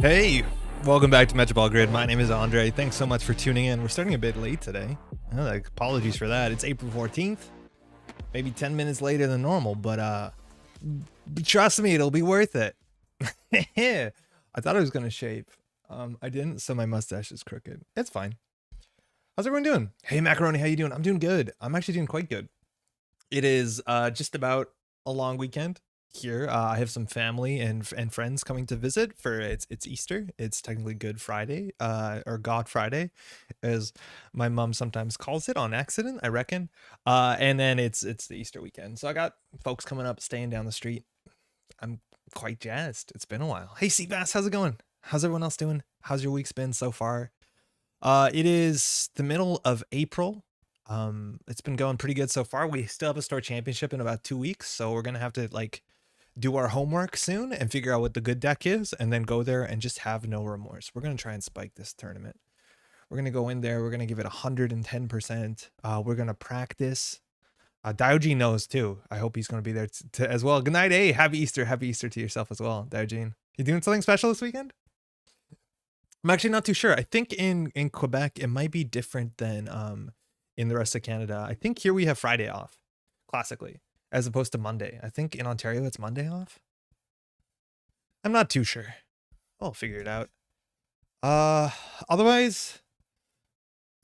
Hey, welcome back to Metroball Grid. My name is Andre. Thanks so much for tuning in. We're starting a bit late today. Apologies for that. It's April 14th, maybe 10 minutes later than normal, but trust me, it'll be worth it. I thought I was going to shave. I didn't, so my mustache is crooked. It's fine. How's everyone doing? Hey, Macaroni, how you doing? I'm doing good. I'm actually doing quite good. It is just about a long weekend here. I have some family and friends coming to visit for it's Easter. It's technically Good Friday, or God Friday, as my mom sometimes calls it on accident, I reckon. And then it's the Easter weekend. So I got folks coming up, staying down the street. I'm quite jazzed. It's been a while. Hey, Seabass, how's it going? How's everyone else doing? How's your week's been so far? It is the middle of April. It's been going pretty good so far. We still have a store championship in about 2 weeks, so we're gonna have to like do our homework soon and figure out what the good deck is, and then go there and just have no remorse. We're gonna try and spike this tournament. We're gonna go in there. We're gonna give it 110%. We're gonna practice. Diogene knows too. I hope he's gonna be there as well. Good night, hey, happy Easter to yourself as well, Diogene. You doing something special this weekend? I'm actually not too sure. I think in Quebec it might be different than in the rest of Canada. I think here we have Friday off, classically, as opposed to Monday. I think in Ontario it's Monday off. I'm not too sure. I'll figure it out. Otherwise,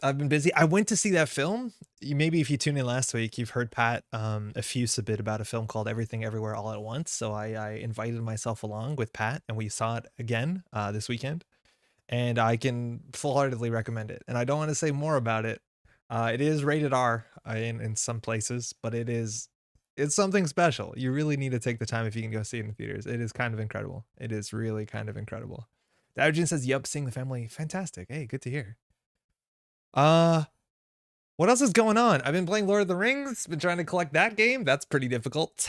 I've been busy. I went to see that film. Maybe if you tuned in last week, you've heard Pat effuse a bit about a film called Everything Everywhere All at Once. So I invited myself along with Pat, and we saw it again this weekend. And I can full-heartedly recommend it. And I don't want to say more about it. It is rated R in some places, but it's something special. You really need to take the time if you can go see it in theaters. It is kind of incredible. It is really kind of incredible. Diversified says, "Yup, seeing the family, fantastic." Hey, good to hear. What else is going on? I've been playing Lord of the Rings, been trying to collect that game. That's pretty difficult.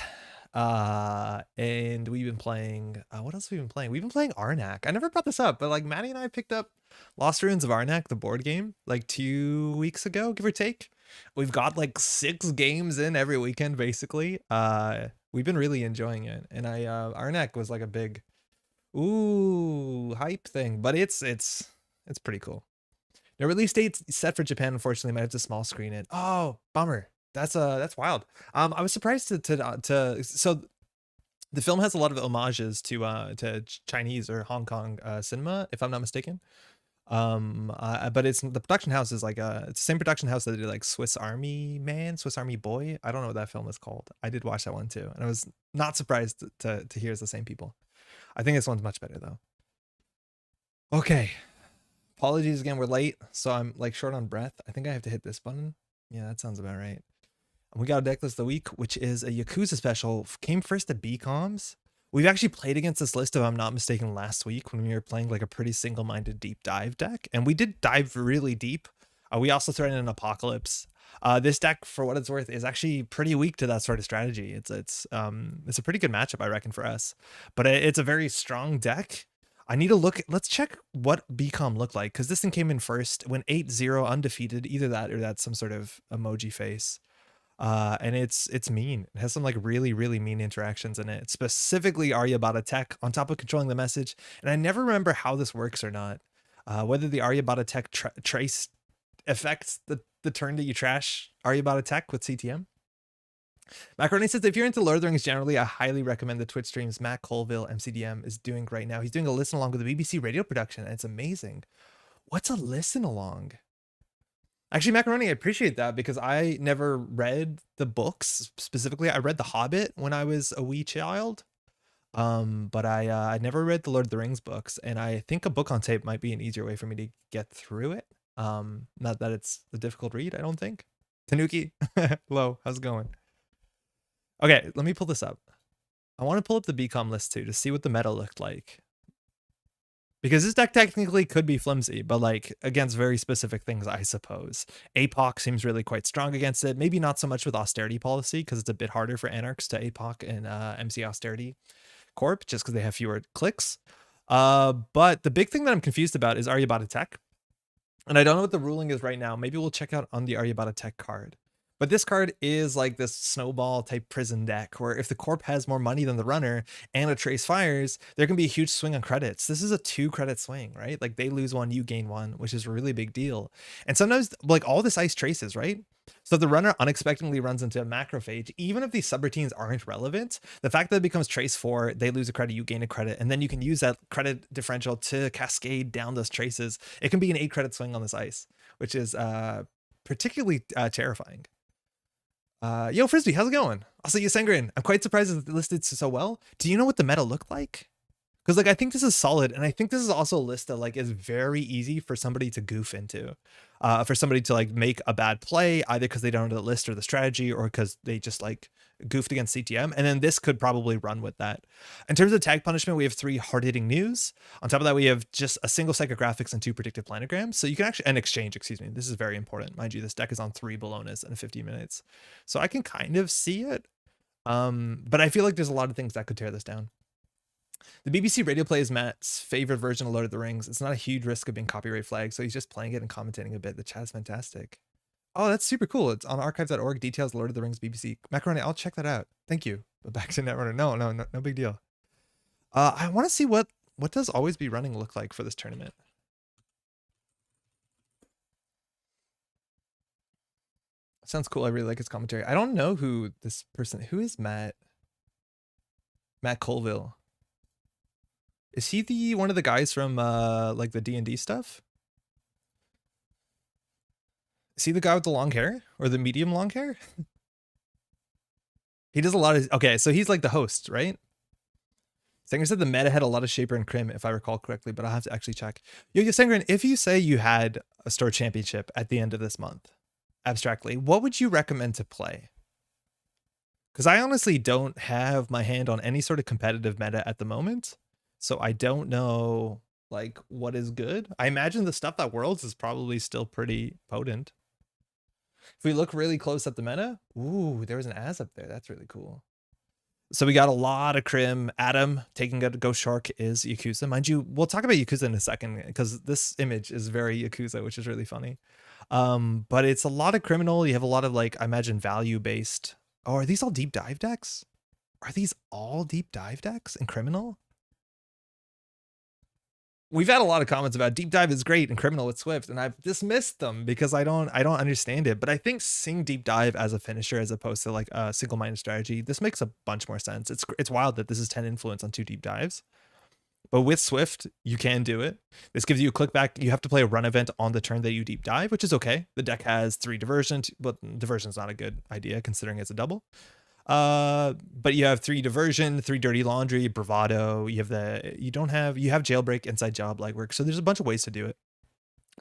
And we've been playing, what else have we been playing? We've been playing Arnak. I never brought this up, but like Maddie and I picked up Lost Ruins of Arnak, the board game, like 2 weeks ago, give or take. We've got like 6 games in every weekend, basically. We've been really enjoying it. And Arnak was like a big, ooh, hype thing, but it's pretty cool. The release date's set for Japan, unfortunately. Might have to small screen it. Oh, bummer. That's wild. I was surprised so the film has a lot of homages to Chinese or Hong Kong cinema, if I'm not mistaken. But it's the production house is like it's the same production house that did like Swiss Army Man, Swiss Army Boy. I don't know what that film is called. I did watch that one too, and I was not surprised to hear it's the same people. I think this one's much better though. Okay. Apologies again, we're late, so I'm like short on breath. I think I have to hit this button. Yeah, that sounds about right. And we got a deck list of the week, which is a Yakuza special. Came first at BComs. We've actually played against this list, if I'm not mistaken, last week when we were playing like a pretty single-minded deep dive deck. And we did dive really deep. We also threw in an Apocalypse. This deck, for what it's worth, is actually pretty weak to that sort of strategy. It's a pretty good matchup, I reckon, for us. But it's a very strong deck. I need to look. Let's check what BCom looked like, because this thing came in first, went 8-0 undefeated. Either that or that's some sort of emoji face. And it's mean. It has some like really mean interactions in it. Specifically Aryabhata tech on top of controlling the message. And I never remember how this works or not. Whether the Aryabhata tech trace affects the turn that you trash Aryabhata tech with CTM. Macaroni says, if you're into Lord of the Rings generally, I highly recommend the Twitch streams Matt Colville, MCDM, is doing right now. He's doing a listen along with the BBC radio production, and it's amazing. What's a listen along? Actually, Macaroni, I appreciate that because I never read the books specifically. I read The Hobbit when I was a wee child, but I never read the Lord of the Rings books, and I think a book on tape might be an easier way for me to get through it. Not that it's a difficult read, I don't think. Tanuki, hello, how's it going? Okay, let me pull this up. I want to pull up the BCom list too to see what the meta looked like. Because this deck technically could be flimsy, but like against very specific things, I suppose. APOC seems really quite strong against it. Maybe not so much with austerity policy, because it's a bit harder for Anarchs to APOC and MC Austerity Corp, just because they have fewer clicks. But the big thing that I'm confused about is Aryabhata Tech. And I don't know what the ruling is right now. Maybe we'll check out on the Aryabhata Tech card. But this card is like this snowball type prison deck where if the corp has more money than the runner and a trace fires, there can be a huge swing on credits. This is a 2 credit swing, right? Like they lose 1, you gain 1, which is a really big deal. And sometimes like all this ice traces, right? So the runner unexpectedly runs into a macrophage. Even if these subroutines aren't relevant, the fact that it becomes trace 4, they lose a credit, you gain a credit, and then you can use that credit differential to cascade down those traces. It can be an 8 credit swing on this ice, which is particularly terrifying. Yo, Frisbee, how's it going? Also, Yasengrin, I'm quite surprised it's listed so well. Do you know what the meta looked like? Because like I think this is solid, and I think this is also a list that like is very easy for somebody to goof into, for somebody to like make a bad play either because they don't know the list or the strategy, or because they just like goofed against CTM, and then this could probably run with that. In terms of tag punishment, we have 3 hard-hitting news. On top of that, we have just a single psychographics and 2 predictive planograms. So you can actually, an exchange, excuse me. This is very important. Mind you, this deck is on 3 Bolognas in 50 minutes. So I can kind of see it. But I feel like there's a lot of things that could tear this down. The BBC radio play is Matt's favorite version of Lord of the Rings. It's not a huge risk of being copyright flagged, so he's just playing it and commentating a bit. The chat is fantastic. Oh, that's super cool. It's on archives.org, details Lord of the Rings BBC. Macaroni, I'll check that out. Thank you. But back to Netrunner. No big deal. I want to see what does Always Be Running look like for this tournament. Sounds cool. I really like his commentary. I don't know who this person, who is Matt Colville? Is he one of the guys from like the D&D stuff? See the guy with the long hair or the medium long hair? He does a lot of, okay, so he's like the host, right? Sanger said the meta had a lot of Shaper and Crim, if I recall correctly, but I'll have to actually check. Yo, Sanger, if you say you had a store championship at the end of this month, abstractly, what would you recommend to play? Because I honestly don't have my hand on any sort of competitive meta at the moment, so I don't know like what is good. I imagine the stuff that Worlds is probably still pretty potent. If we look really close at the meta, ooh, there was an Az up there. That's really cool. So we got a lot of Crim. Adam taking a Ghost Shark is Jakuza. Mind you, we'll talk about Jakuza in a second because this image is very Jakuza, which is really funny. But it's a lot of criminal. You have a lot of like, I imagine value based. Oh, are these all deep dive decks? Are these all deep dive decks in criminal? We've had a lot of comments about deep dive is great and criminal with Swift, and I've dismissed them because I don't understand it. But I think seeing deep dive as a finisher as opposed to like a single-minded strategy, this makes a bunch more sense. It's wild that this is 10 influence on 2 deep dives. But with Swift, you can do it. This gives you a click back. You have to play a run event on the turn that you deep dive, which is okay. The deck has 3 diversion, but diversion's not a good idea considering it's a double. But you have 3 diversion, 3 dirty laundry, bravado. You have jailbreak, inside job, legwork. So there's a bunch of ways to do it.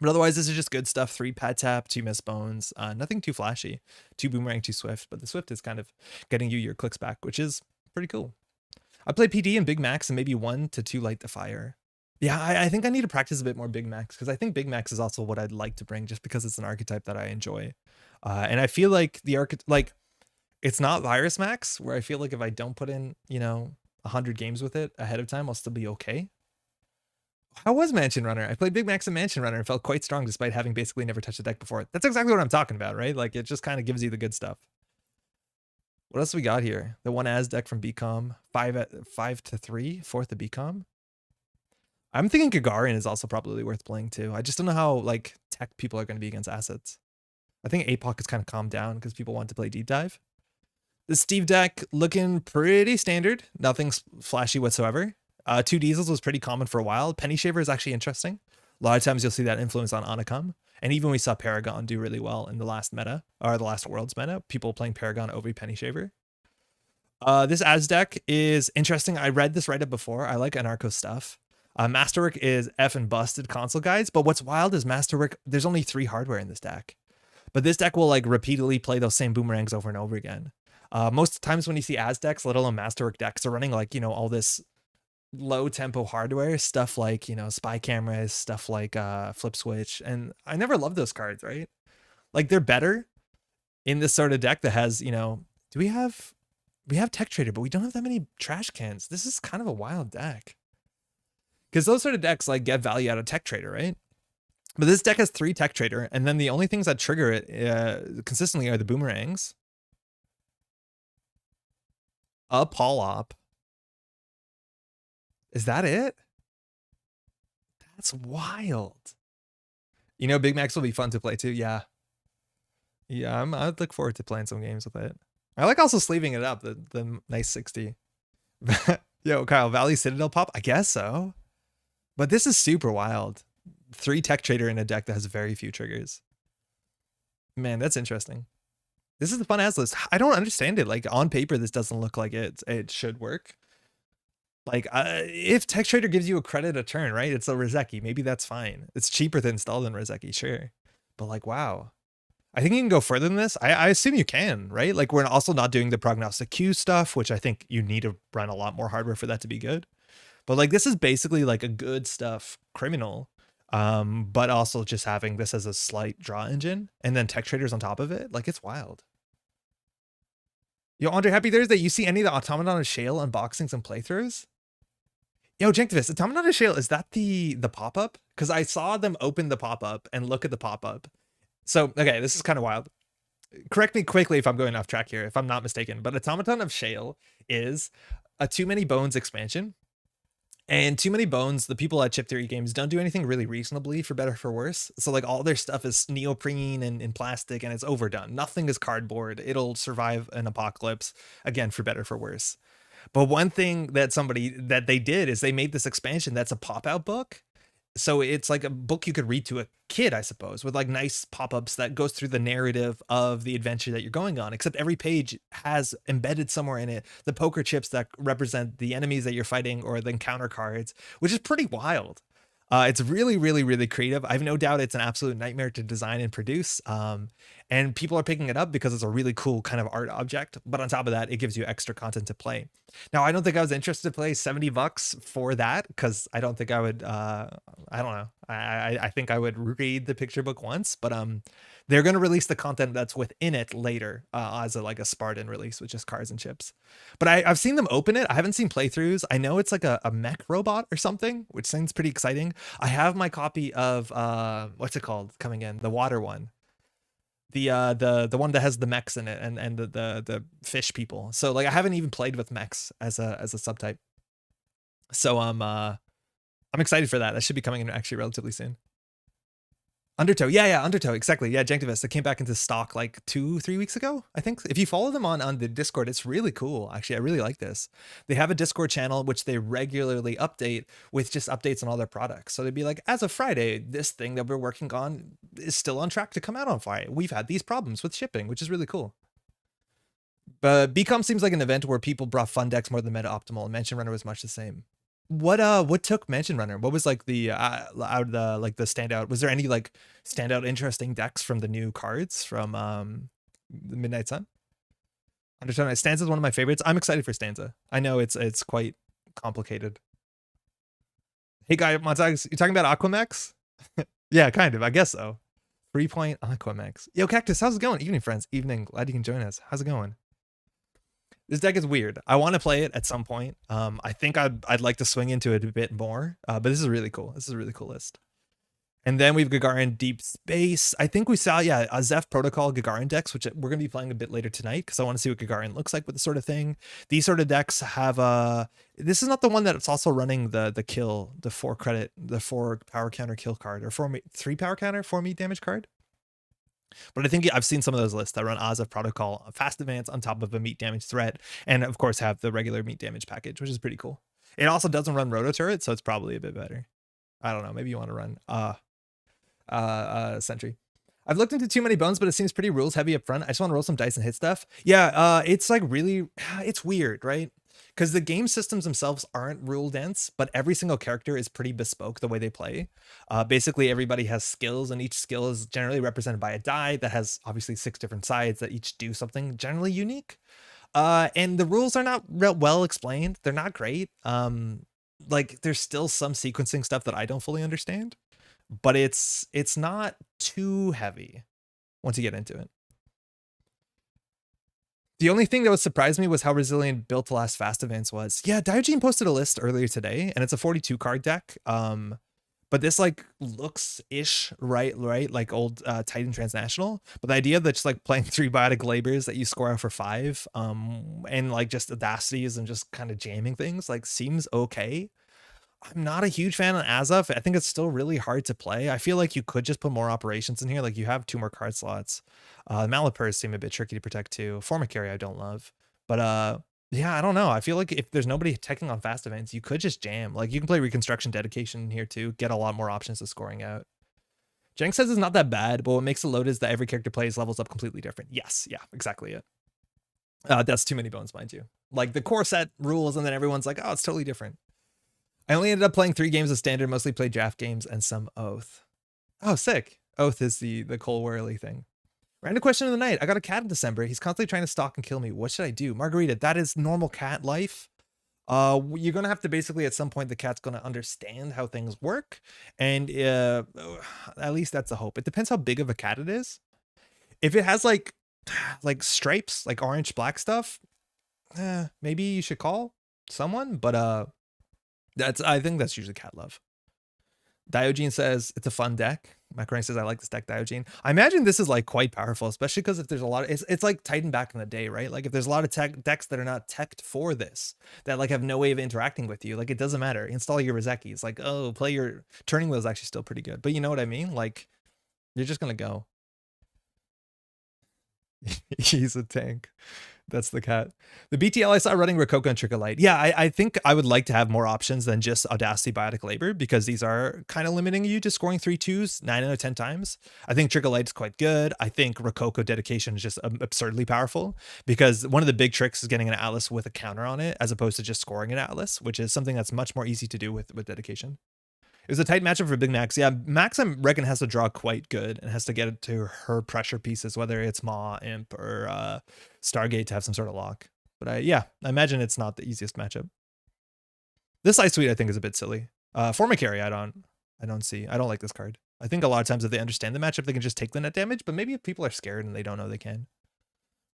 But otherwise, this is just good stuff. 3 pad tap, 2 miss bones, nothing too flashy. 2 boomerang, 2 swift, but the swift is kind of getting you your clicks back, which is pretty cool. I play PD and big-MaxX and maybe 1 to 2 light the fire. Yeah, I think I need to practice a bit more big-MaxX because I think big-MaxX is also what I'd like to bring just because it's an archetype that I enjoy. And I feel like it's not Virus Max, where I feel like if I don't put in, 100 games with it ahead of time, I'll still be okay. How was Mansion Runner? I played big-MaxX and Mansion Runner and felt quite strong despite having basically never touched a deck before. That's exactly what I'm talking about, right? Like, it just kind of gives you the good stuff. What else we got here? The one Az deck from BCom, 5 to 3, 4th to BCom. I'm thinking Gagarin is also probably worth playing too. I just don't know how like tech people are going to be against assets. I think APOC has kind of calmed down because people want to play deep dive. The Steve deck looking pretty standard. Nothing flashy whatsoever. 2 diesels was pretty common for a while. Penny Shaver is actually interesting. A lot of times you'll see that influence on Anacom. And even we saw Paragon do really well in the last meta, or the last Worlds meta. People playing Paragon over Penny Shaver. This Az deck is interesting. I read this write-up before. I like Anarcho stuff. Masterwork is effing busted console guides, but what's wild is Masterwork, there's only 3 hardware in this deck. But this deck will like repeatedly play those same boomerangs over and over again. Most times when you see Az decks, let alone Masterwork decks, are running like, all this low tempo hardware stuff like spy cameras, stuff like flip switch, and I never loved those cards, right? Like they're better in this sort of deck that has we have Tech Trader, but we don't have that many trash cans. This is kind of a wild deck because those sort of decks like get value out of Tech Trader, right? But this deck has 3 Tech Trader, and then the only things that trigger it consistently are the boomerangs, a Paul Op. Is that it? That's wild. big-MaxX will be fun to play too. Yeah. I'd look forward to playing some games with it. I like also sleeving it up, the nice 60. Yo, Kyle, Valley Citadel pop? I guess so. But this is super wild. 3 Tech Trader in a deck that has very few triggers. Man, that's interesting. This is the fun Az list. I don't understand it. Like on paper, this doesn't look like it should work. Like, if Tech Trader gives you a credit a turn, right? It's a Rozeki. Maybe that's fine. It's cheaper to install than Rozeki, sure. But like, wow. I think you can go further than this. I assume you can, right? Like, we're also not doing the prognostic Q stuff, which I think you need to run a lot more hardware for that to be good. But like, this is basically like a good stuff criminal, but also just having this as a slight draw engine and then Tech Traders on top of it. Like, it's wild. Yo, Andre, happy Thursday. You see any of the Automaton of Shale unboxings and playthroughs? Yo, Janktivist, Automaton of Shale, is that the pop-up? Because I saw them open the pop-up and look at the pop-up. So, okay, this is kind of wild. Correct me quickly if I'm going off track here, if I'm not mistaken. But Automaton of Shale is a Too Many Bones expansion. And Too Many Bones, the people at Chip Theory Games don't do anything really reasonably, for better or for worse. So like all their stuff is neoprene and plastic, and it's overdone. Nothing is cardboard. It'll survive an apocalypse, again, for better or for worse. But one thing that they did is they made this expansion that's a pop-out book. So it's like a book you could read to a kid, I suppose, with like nice pop-ups that goes through the narrative of the adventure that you're going on, except every page has embedded somewhere in it the poker chips that represent the enemies that you're fighting or the encounter cards, which is pretty wild. It's really, really, really creative. I have no doubt it's an absolute nightmare to design and produce. And people are picking it up because it's a really cool kind of art object. But on top of that, it gives you extra content to play. Now, I don't think I was interested to play $70 for that because I don't think I would. I don't know. I think I would read the picture book once, but they're going to release the content that's within it later as like a Spartan release with just cards and chips. But I've seen them open it. I haven't seen playthroughs. I know it's like a mech robot or something, which seems pretty exciting. I have my copy of what's it called coming in, the water one. The one that has the mechs in it and the fish people. So like I haven't even played with mechs as a subtype. So I'm excited for that. That should be coming in actually relatively soon. Undertow, yeah, Undertow, exactly. Yeah, Janktivist. It came back into stock like 2-3 weeks ago, I think. If you follow them on the Discord, it's really cool. Actually, I really like this. They have a Discord channel which they regularly update with just updates on all their products. So they'd be like, as of Friday, this thing that we're working on is still on track to come out on Friday. We've had these problems with shipping, which is really cool. But BCom seems like an event where people brought fun decks more than meta optimal, and Mansion Runner was much the same. What took Mansion Runner? What was like the out of the like the standout? Was there any like standout interesting decks from the new cards from the Midnight Sun? Undertone. Stanza is one of my favorites. I'm excited for Stanza. I know it's quite complicated. Hey guy, Montags, you talking about Aquamex? Yeah, kind of. I guess so. 3-point Aquamex. Yo, Cactus, how's it going? Evening, friends. Evening. Glad you can join us. How's it going? This deck is weird. I want to play it at some point. I think I'd like to swing into it a bit more, but this is really cool. This is a really cool list. And then we've Gagarin Deep Space. I think we saw, yeah, a Zeph Protocol Gagarin decks, which we're going to be playing a bit later tonight because I want to see what Gagarin looks like with this sort of thing. These sort of decks have this is not the one that's also running the kill, the 4 credit, the 4 power counter kill card, or 3 power counter, 4 meat damage card. But I think I've seen some of those lists that run Azov Protocol, Fast Advance on top of a meat damage threat, and of course have the regular meat damage package, which is pretty cool. It also doesn't run Roto Turret, so it's probably a bit better. I don't know. Maybe you want to run Sentry. I've looked into too many bones, but it seems pretty rules heavy up front. I just want to roll some dice and hit stuff. Yeah, it's like really, it's weird, right? Because the game systems themselves aren't rule dense, but every single character is pretty bespoke the way they play. Basically, everybody has skills, and each skill is generally represented by a die that has obviously 6 different sides that each do something generally unique. And the rules are not well explained. They're not great. Like there's still some sequencing stuff that I don't fully understand, but it's not too heavy once you get into it. The only thing that would surprise me was how resilient Built to Last Fast Advance was. Yeah, Diogen posted a list earlier today, and it's a 42 card deck. But this like looks-ish right like old Titan Transnational. But the idea that just like playing 3 Biotic Labors that you score out for 5, and like just audacities and just kind of jamming things like seems okay. I'm not a huge fan of Azov. I think it's still really hard to play. I feel like you could just put more operations in here. Like you have 2 more card slots. Malapers seem a bit tricky to protect too. Formicary I don't love. But yeah, I don't know. I feel like if there's nobody teching on fast events, you could just jam. Like you can play Reconstruction Dedication in here too. Get a lot more options of scoring out. Jenk says it's not that bad, but what makes it load is that every character plays levels up completely different. Yes, yeah, exactly it. That's too many bones, mind you. Like the core set rules, and then everyone's like, oh, it's totally different. I only ended up playing 3 games of Standard, mostly played draft games and some Oath. Oh, sick. Oath is the Cole Worley thing. Random question of the night. I got a cat in December. He's constantly trying to stalk and kill me. What should I do? Margarita, that is normal cat life. You're going to have to basically, at some point, the cat's going to understand how things work. And at least that's the hope. It depends how big of a cat it is. If it has like stripes, like orange, black stuff, maybe you should call someone. But I think that's usually cat love. Diogen says it's a fun deck. Macaroni says I like this deck, Diogen. I imagine this is like quite powerful, especially because if there's a lot of it's like Titan back in the day, right? Like if there's a lot of decks that are not teched for this, that like have no way of interacting with you, like it doesn't matter. Install your Rizeki. It's like, oh, play your Turning Wheel is actually still pretty good. But you know what I mean? Like you're just gonna go. He's a tank. That's the cat. The BTL I saw running Rococo and Tricolite. Yeah, I think I would like to have more options than just Audacity Biotic Labor, because these are kind of limiting you to scoring 3-2s 9 out of 10 times. I think Tricolite's quite good. I think Rococo Dedication is just absurdly powerful, because one of the big tricks is getting an Atlas with a counter on it, as opposed to just scoring an Atlas, which is something that's much more easy to do with Dedication. It was a tight matchup for Big Max. Yeah, Max, I reckon, has to draw quite good and has to get it to her pressure pieces, whether it's Maw, Imp, or Stargate, to have some sort of lock. But yeah, I imagine it's not the easiest matchup. This Ice Suite, I think, is a bit silly. Forma Carry, I don't like this card. I think a lot of times if they understand the matchup, they can just take the net damage, but maybe if people are scared and they don't know they can.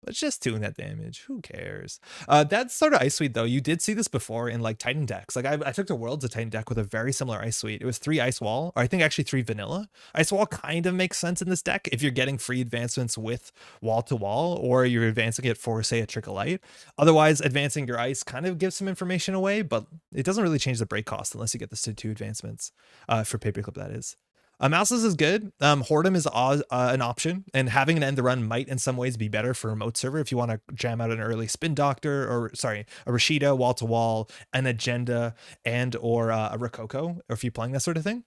Let's just 2 net damage. Who cares? That sort of Ice Suite, though, you did see this before in like Titan decks. Like I took the Worlds of Titan deck with a very similar Ice Suite. It was 3 Ice Wall, or I think actually 3 Vanilla. Ice Wall kind of makes sense in this deck if you're getting free advancements with Wall to Wall, or you're advancing it for, say, a Tricolite. Otherwise, advancing your Ice kind of gives some information away, but it doesn't really change the break cost unless you get this to 2 advancements for Paperclip, that is. Mouses is good. Hordem is an option, and having an end the run might in some ways be better for remote server if you want to jam out an early Spin Doctor, or sorry, a Rashida, wall to wall, an Agenda, and or a Rococo, or if you're playing that sort of thing.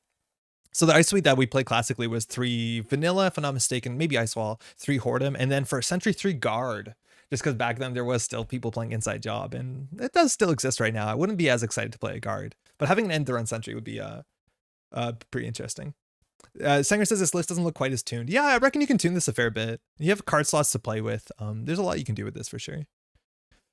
So the Ice Suite that we played classically was 3 Vanilla, if I'm not mistaken, maybe Ice Wall, 3 Hordem, and then for Sentry 3 Guard. Just because back then there was still people playing Inside Job, and it does still exist right now. I wouldn't be as excited to play a Guard, but having an end the run Sentry would be pretty interesting. Sanger says this list doesn't look quite as tuned. Yeah, I reckon you can tune this a fair bit. You have card slots to play with. There's a lot you can do with this for sure.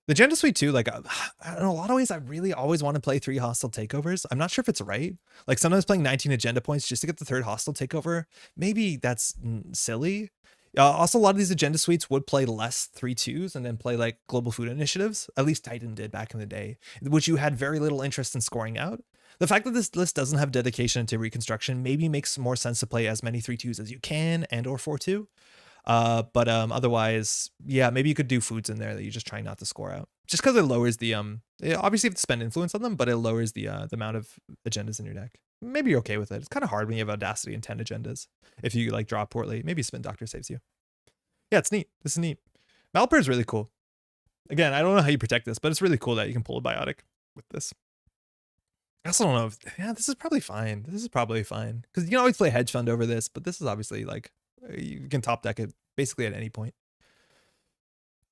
The Agenda Suite too, like, in a lot of ways, I really always want to play 3 hostile takeovers. I'm not sure if it's right. Like sometimes playing 19 agenda points just to get the 3rd hostile takeover, maybe that's silly. Also, a lot of these agenda suites would play less 3-2s and then play like global food initiatives. At least Titan did back in the day, which you had very little interest in scoring out. The fact that this list doesn't have dedication to reconstruction maybe makes more sense to play as many 3-2s as you can, and or 4-2. But otherwise, yeah, maybe you could do foods in there that you're just trying not to score out. Just because it lowers the obviously you have to spend influence on them, but it lowers the amount of agendas in your deck. Maybe you're okay with it. It's kind of hard when you have Audacity and 10 agendas. If you like draw poorly, maybe Spin Doctor saves you. Yeah, it's neat. This is neat. Malper is really cool. Again, I don't know how you protect this, but it's really cool that you can pull a biotic with this. I also don't know if, yeah, this is probably fine. This is probably fine. Because you can always play Hedge Fund over this, but this is obviously like, you can top deck it basically at any point.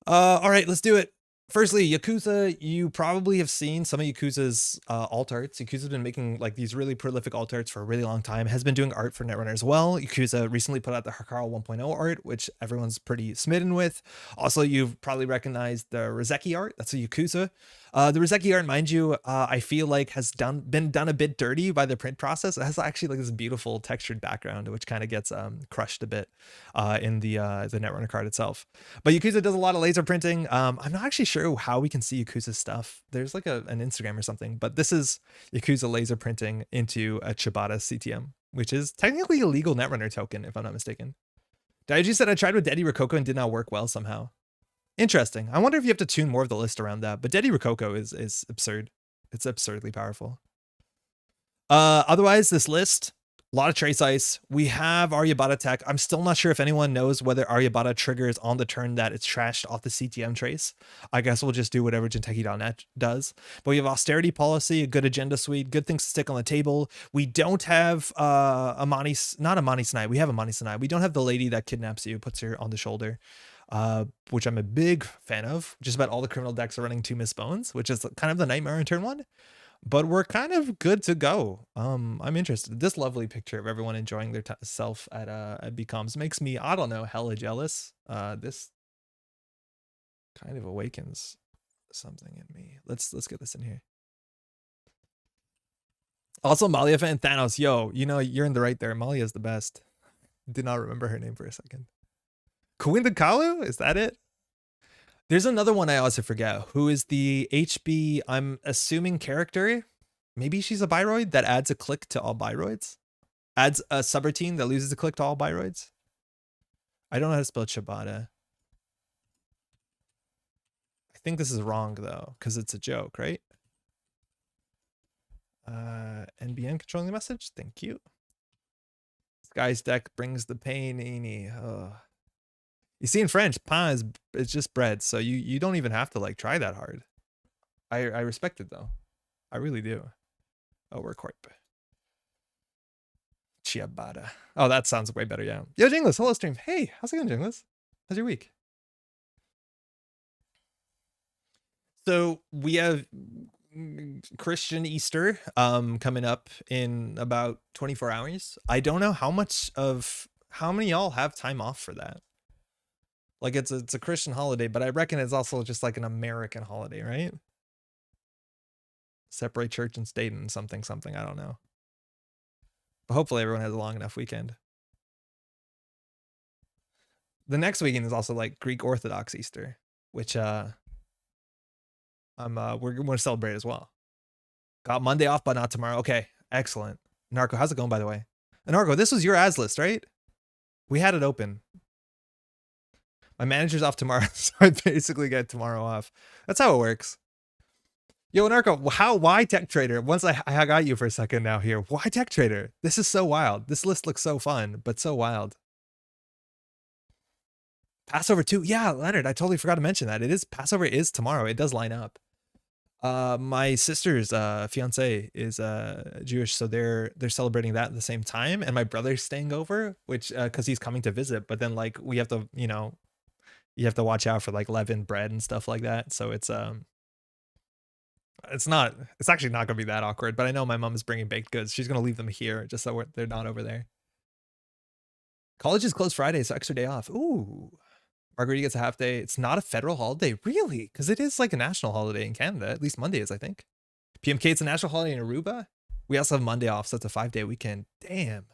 All right, let's do it. Firstly, Jakuza, you probably have seen some of Yakuza's alt arts. Yakuza's been making like these really prolific alt arts for a really long time, has been doing art for Netrunner as well. Yakuza recently put out the Hakaro 1.0 art, which everyone's pretty smitten with. Also, you've probably recognized the Rizeki art. That's a Yakuza. The Rizeki art, mind you, I feel like has been done a bit dirty by the print process. It has actually like this beautiful textured background, which kind of gets crushed a bit in the Netrunner card itself. But Yakuza does a lot of laser printing. I'm not actually sure how we can see Yakuza's stuff. There's like an Instagram or something, but this is Yakuza laser printing into a Chibata CTM, which is technically a legal Netrunner token, if I'm not mistaken. Daiji said I tried with Dedi Rococo and did not work well somehow. Interesting. I wonder if you have to tune more of the list around that, but Dedi Rococo is absurd. It's absurdly powerful. Otherwise, this list, a lot of trace ice. We have Aryabhata tech. I'm still not sure if anyone knows whether Aryabhata triggers on the turn that it's trashed off the CTM trace. I guess we'll just do whatever Jinteki.net does. But we have austerity policy, a good agenda suite, good things to stick on the table. We don't have not Amani Sanai. We have Amani Sanai. We don't have the lady that kidnaps you, puts her on the shoulder. Which I'm a big fan of. Just about all the criminal decks are running 2 Miss Bones, which is kind of the nightmare in turn 1. But we're kind of good to go. I'm interested. This lovely picture of everyone enjoying their self at BComs makes me, I don't know, hella jealous. This kind of awakens something in me. Let's get this in here. Also, Malia fan Thanos. Yo, you know, you're in the right there. Malia is the best. Did not remember her name for a second. Kawinda Kalu? Is that it? There's another one I also forget, who is the HB, I'm assuming, character. Maybe she's a Biroid that adds a click to all Biroids. Adds a subroutine that loses a click to all Biroids. I don't know how to spell Chibata. I think this is wrong, though, because it's a joke, right? NBN controlling the message. Thank you. This guy's deck brings the pain. Oh. You see, in French, pain is it's just bread, so you don't even have to like try that hard. I respect it though. I really do. Oh, we're quite ciabatta. Oh, that sounds way better. Yeah. Yo, Jingles, hello stream. Hey, how's it going, Jingles? How's your week? So we have Christian Easter coming up in about 24 hours. I don't know how many y'all have time off for that. Like it's a Christian holiday, but I reckon it's also just like an American holiday, right? Separate church and state and something, I don't know. But hopefully everyone has a long enough weekend. The next weekend is also like Greek Orthodox Easter, which we're going to celebrate as well. Got Monday off, but not tomorrow. Okay, excellent. Narco, how's it going, by the way? And Narco, this was your ads list, right? We had it open. My manager's off tomorrow, so I basically get tomorrow off. That's how it works. Yo, Narco, why Tech Trader? Once I got you for a second now here. Why Tech Trader? This is so wild. This list looks so fun, but so wild. Passover too. Yeah, Leonard, I totally forgot to mention that. Passover is tomorrow. It does line up. My sister's fiance is Jewish, so they're celebrating that at the same time, and my brother's staying over, which because he's coming to visit, but then like we have to, you have to watch out for like leavened bread and stuff like that. So it's actually not gonna be that awkward, but I know my mom is bringing baked goods. She's gonna leave them here just so they're not over there. College is closed Friday, so extra day off. Ooh. Margarita gets a half day. It's not a federal holiday, really? Because it is like a national holiday in Canada. At least Monday is, I think. PMK, it's a national holiday in Aruba. We also have Monday off, so it's a 5-day weekend. Damn.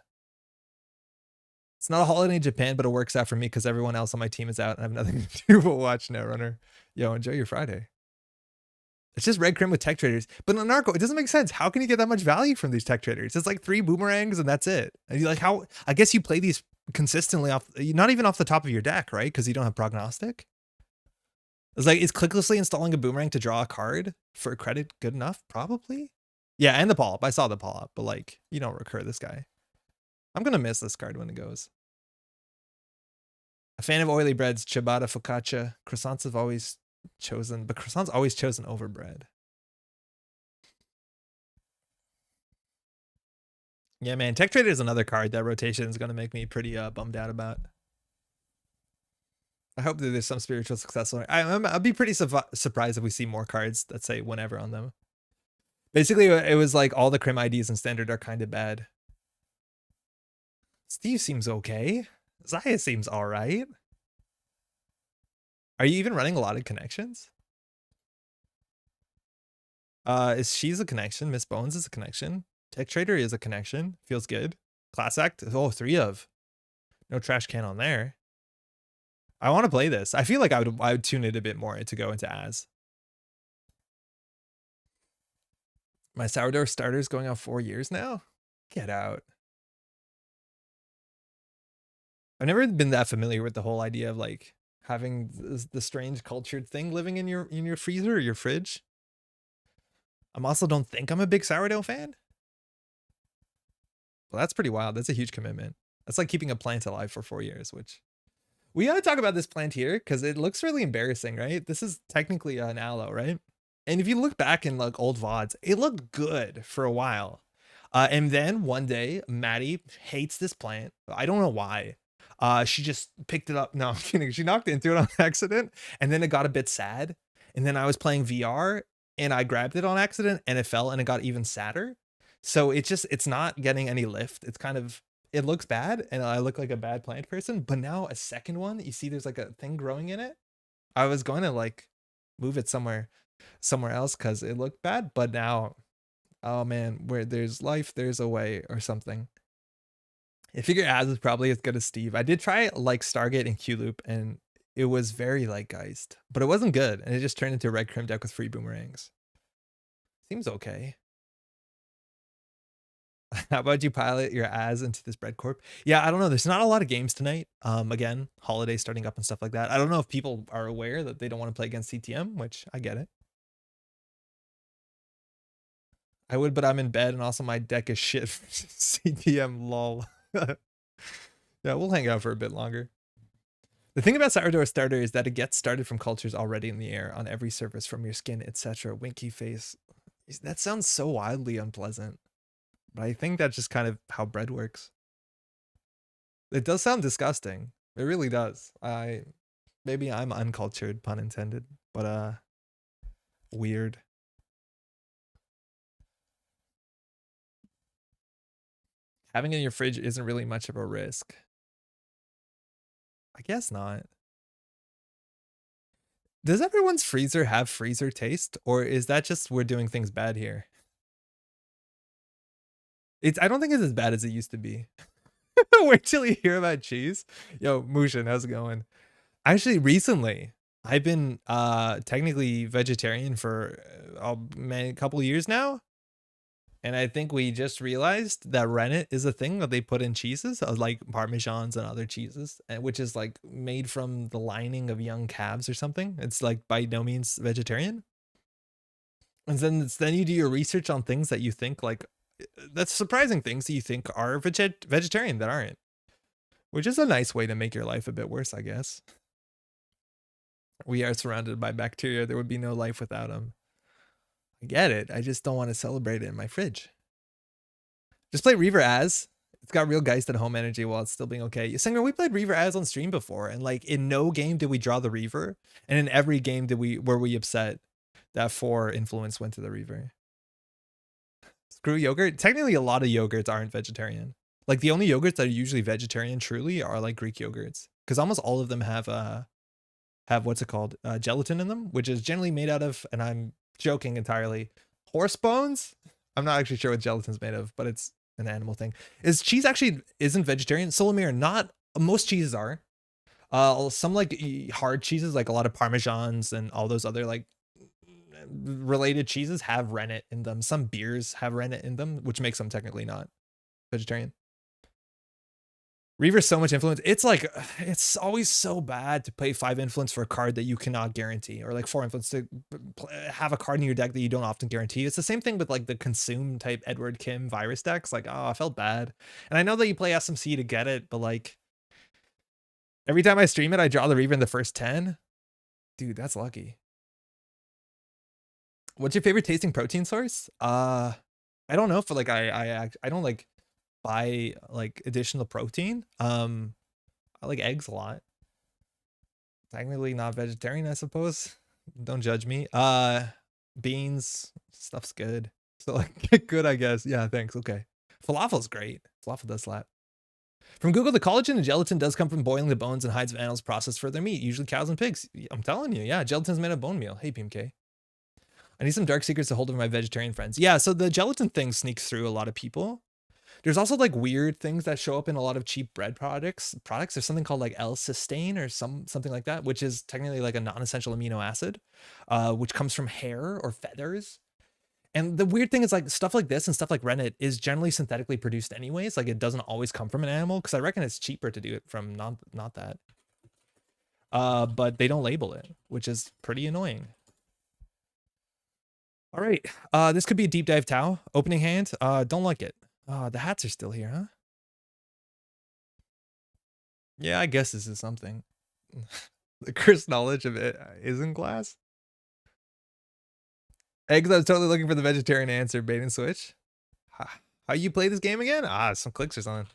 It's not a holiday in Japan, but it works out for me because everyone else on my team is out and I have nothing to do but watch Netrunner. Yo, enjoy your Friday. It's just red crim with tech traders. But in Narco, it doesn't make sense. How can you get that much value from these tech traders? It's like 3 boomerangs and that's it. And you're like, how? I guess you play these consistently off, not even off the top of your deck, right? Because you don't have prognostic. It's like, is clicklessly installing a boomerang to draw a card for credit good enough? Probably. Yeah, and the polyp. I saw the polyp, but like, you don't recur this guy. I'm gonna miss this card when it goes. A fan of oily breads, ciabatta, focaccia. Croissants have always chosen, but croissants always chosen over bread. Yeah, man. Tech Trader is another card that rotation is going to make me pretty bummed out about. I hope that there's some spiritual success. I'd be pretty surprised if we see more cards that say whenever on them. Basically, it was like all the crim IDs in standard are kind of bad. Steve seems okay. Zaya seems all right. Are you even running a lot of connections? She's a connection. Miss Bones is a connection. Tech Trader is a connection. Feels good. Class Act. Oh, 3 of. No trash can on there. I want to play this. I feel like I would tune it a bit more to go into as. My sourdough starter's going on 4 years now. Get out. I've never been that familiar with the whole idea of like having the strange cultured thing living in your freezer or your fridge. I also don't think I'm a big sourdough fan. Well, that's pretty wild. That's a huge commitment. That's like keeping a plant alive for 4 years, which we gotta talk about this plant here because it looks really embarrassing, right? This is technically an aloe, right? And if you look back in like old VODs, it looked good for a while. And then one day, Maddie hates this plant. I don't know why. She just picked it up. No, I'm kidding. She knocked into it on accident and then it got a bit sad. And then I was playing VR and I grabbed it on accident and it fell and it got even sadder. So it's not getting any lift. It's kind of, it looks bad and I look like a bad plant person, but now a second one, you see there's like a thing growing in it. I was going to like move it somewhere else because it looked bad, but now, oh man, where there's life, there's a way or something. I figure Az is probably as good as Steve. I did try like Stargate and Q-Loop and it was very like Geist, but it wasn't good. And it just turned into a red crim deck with free boomerangs. Seems okay. How about you pilot your Az into this bread corp? Yeah, I don't know. There's not a lot of games tonight. Again, holiday starting up and stuff like that. I don't know if people are aware that they don't want to play against CTM, which I get it. I would, but I'm in bed and also my deck is shit. CTM lol. Yeah, we'll hang out for a bit longer. The thing about sourdough starter is that it gets started from cultures already in the air on every surface from your skin, etc. Winky face. That sounds so wildly unpleasant. But I think that's just kind of how bread works. It does sound disgusting. It really does. Maybe I'm uncultured, pun intended, but weird. Having it in your fridge isn't really much of a risk. I guess not. Does everyone's freezer have freezer taste, or is that just we're doing things bad here? I don't think it's as bad as it used to be. Wait till you hear about cheese. Yo, Mushin, how's it going? Actually, recently, I've been technically vegetarian for a couple years now. And I think we just realized that rennet is a thing that they put in cheeses, like parmesans and other cheeses, which is like made from the lining of young calves or something. It's like by no means vegetarian. And then you do your research on things that you think like, that's surprising things that you think are vegetarian that aren't, which is a nice way to make your life a bit worse, I guess. We are surrounded by bacteria. There would be no life without them. I get it. I just don't want to celebrate it in my fridge. Just play Reaver as. It's got real Geist and home energy while it's still being okay. Singer, we played Reaver as on stream before, and like in no game did we draw the Reaver, and in every game were we upset that 4 influence went to the Reaver. Screw yogurt. Technically, a lot of yogurts aren't vegetarian. Like the only yogurts that are usually vegetarian truly are like Greek yogurts, because almost all of them have what's it called, gelatin in them, which is generally made out of, and I'm joking entirely, horse bones. I'm not actually sure what gelatin's made of, but it's an animal thing. Is cheese actually isn't vegetarian? Solomir, not most cheeses are. Some like hard cheeses, like a lot of parmesans and all those other like related cheeses have rennet in them. Some beers have rennet in them, which makes them technically not vegetarian. Reaver's so much influence. It's like, it's always so bad to pay 5 influence for a card that you cannot guarantee, or like 4 influence to have a card in your deck that you don't often guarantee. It's the same thing with like the consume type Edward Kim virus decks. Like, oh, I felt bad. And I know that you play SMC to get it, but like every time I stream it, I draw the Reaver in the first 10. Dude, that's lucky. What's your favorite tasting protein source? I don't know, for like I don't like buy like additional protein. I like eggs a lot. Technically not vegetarian, I suppose. Don't judge me. Beans, stuff's good. So like good, I guess. Yeah, thanks. Okay. Falafel's great. Falafel does slap. From Google, the collagen and gelatin does come from boiling the bones and hides of animals processed for their meat, usually cows and pigs. I'm telling you, yeah, gelatin's made of bone meal. Hey, PMK. I need some dark secrets to hold over my vegetarian friends. Yeah, so the gelatin thing sneaks through a lot of people. There's also like weird things that show up in a lot of cheap bread products. There's something called like L-cysteine or something like that, which is technically like a non-essential amino acid, which comes from hair or feathers. And the weird thing is like stuff like this and stuff like rennet is generally synthetically produced anyways. Like it doesn't always come from an animal, because I reckon it's cheaper to do it from not that. But they don't label it, which is pretty annoying. All right, this could be a deep dive Tau. Opening hand, don't like it. The hats are still here, huh? Yeah, I guess this is something. The cursed knowledge of it isn't glass. Eggs, I was totally looking for the vegetarian answer, bait and switch. How you play this game again? Some clicks or something.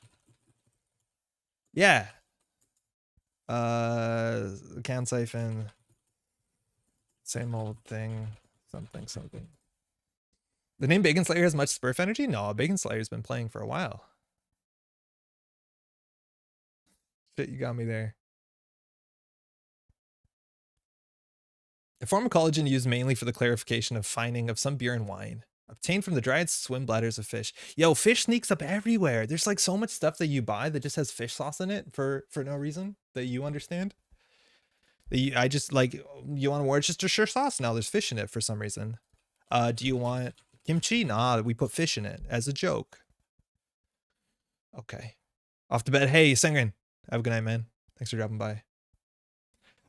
Yeah. Can siphon. Same old thing. Something. The name Bacon Slayer has much Spurf energy? No, Bacon Slayer's been playing for a while. Shit, you got me there. A form of collagen used mainly for the clarification of fining of some beer and wine, obtained from the dried swim bladders of fish. Yo, fish sneaks up everywhere. There's like so much stuff that you buy that just has fish sauce in it for no reason that you understand. I just like, you want Worcestershire sauce? No, there's fish in it for some reason. Do you want kimchi? Nah, we put fish in it as a joke. Okay. Off to bed. Hey, Sengrin. Have a good night, man. Thanks for dropping by.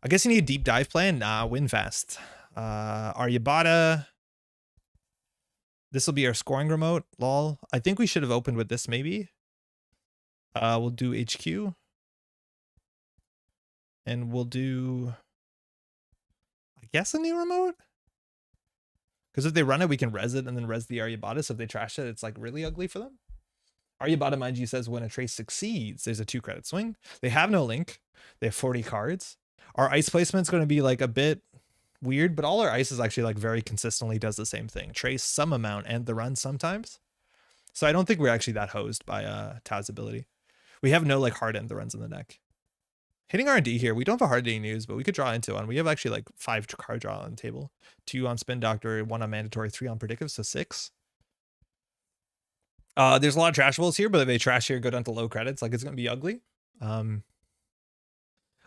I guess you need a deep dive plan. Nah, win fast. Aryabhata. This will be our scoring remote. Lol. I think we should have opened with this maybe. We'll do HQ. And we'll do, I guess, a new remote. Because if they run it, we can res it and then res the Aryabhata. So if they trash it, it's like really ugly for them. Aryabhata, mind you, says when a trace succeeds, there's a 2-credit swing. They have no link. They have 40 cards. Our ice placement's going to be like a bit weird, but all our ice is actually like very consistently does the same thing. Trace some amount and the run sometimes. So I don't think we're actually that hosed by Tau's ability. We have no like hard end the runs in the deck. Hitting R&D here. We don't have a hard day news, but we could draw into one. We have actually like 5 card draw on the table. 2 on Spin Doctor, 1 on Mandatory, 3 on Predictive, so 6. There's a lot of trashables here, but if they trash here, go down to low credits, like it's going to be ugly.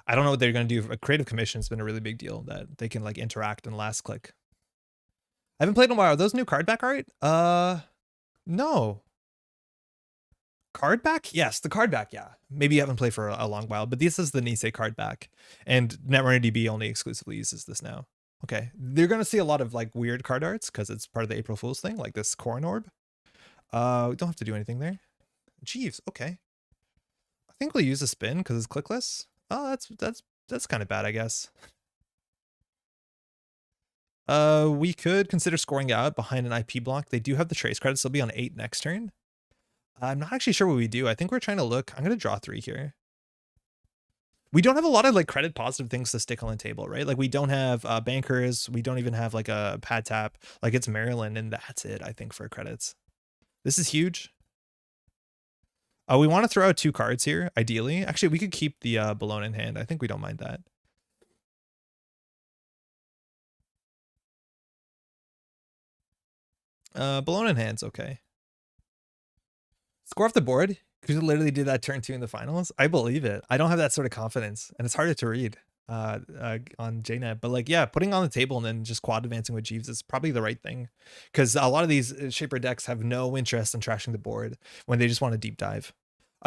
I don't know what they're going to do. A creative commission has been a really big deal that they can like interact in last click. I haven't played in a while. Are those new card back art? No. Card back? Yes, the card back, yeah. Maybe you haven't played for a long while, but this is the Nisei card back. And Netrunner DB only exclusively uses this now. Okay, they're going to see a lot of like weird card arts because it's part of the April Fool's thing, like this Corn Orb. We don't have to do anything there. Jeeves, okay. I think we'll use a spin because it's clickless. Oh, that's kind of bad, I guess. We could consider scoring out behind an IP block. They do have the trace credits. They'll be on 8 next turn. I'm not actually sure what we do. I think we're trying to look. I'm going to draw 3 here. We don't have a lot of like credit positive things to stick on the table, right? Like we don't have bankers. We don't even have like a pad tap. Like it's Maryland and that's it, I think, for credits. This is huge. We want to throw out 2 cards here, ideally. Actually, we could keep the Bologna in hand. I think we don't mind that. Bologna in hand's okay. Score off the board. Because literally did that turn 2 in the finals. I believe it. I don't have that sort of confidence, and it's harder to read on JNet. But like, yeah, putting on the table and then just quad advancing with Jeeves is probably the right thing, because a lot of these shaper decks have no interest in trashing the board when they just want to deep dive.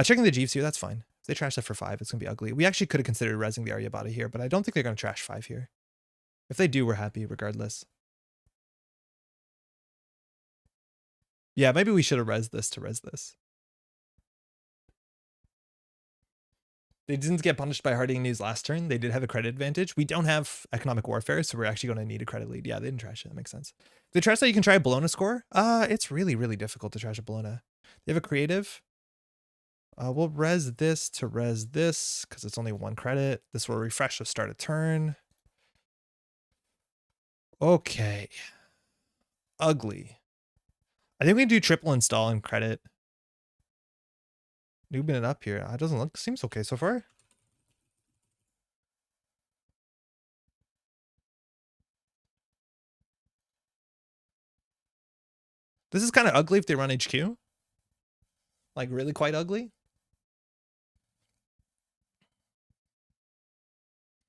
Checking the Jeeves here, that's fine. If they trash that for 5, it's gonna be ugly. We actually could have considered resing the Aryabhata here, but I don't think they're gonna trash 5 here. If they do, we're happy regardless. Yeah, maybe we should have res this to res this. They didn't get punished by hard hitting news last turn. They did have a credit advantage. We don't have economic warfare, so we're actually going to need a credit lead. Yeah, they didn't trash it. That makes sense. They trash that you can try a Bologna score. It's really, really difficult to trash a Bologna. They have a creative. We'll res this to res this because it's only 1 credit. This will refresh to start a turn. Okay. Ugly. I think we can do triple install and credit. Noobing it up here. It doesn't look, seems okay so far. This is kind of ugly if they run HQ. Like really quite ugly.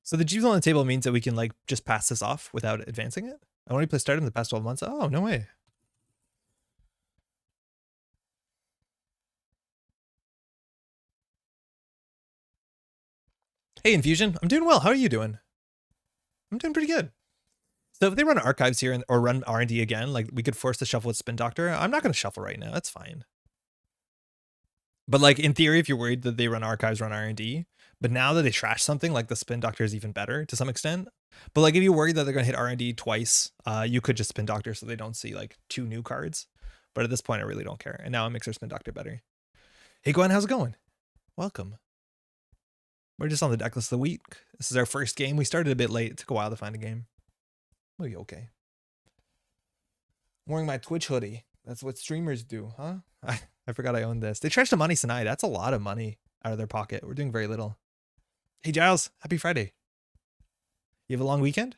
So the Jeeves on the table means that we can like just pass this off without advancing it. I only play started in the past 12 months. Oh, no way. Hey, Infusion. I'm doing well. How are you doing? I'm doing pretty good. So if they run archives here or run R&D again, like we could force the shuffle with Spin Doctor. I'm not going to shuffle right now. That's fine. But like in theory, if you're worried that they run archives, run R&D, but now that they trash something, like the Spin Doctor is even better to some extent. But like if you're worried that they're going to hit R&D twice, you could just Spin Doctor so they don't see like 2 new cards. But at this point, I really don't care. And now it makes our Spin Doctor better. Hey, Gwen, how's it going? Welcome. We're just on the deck list of the week. This is our first game. We started a bit late. It took a while to find a game. We'll be okay. I'm wearing my Twitch hoodie. That's what streamers do, huh? I forgot I owned this. They trashed the money tonight. That's a lot of money out of their pocket. We're doing very little. Hey, Giles. Happy Friday. You have a long weekend?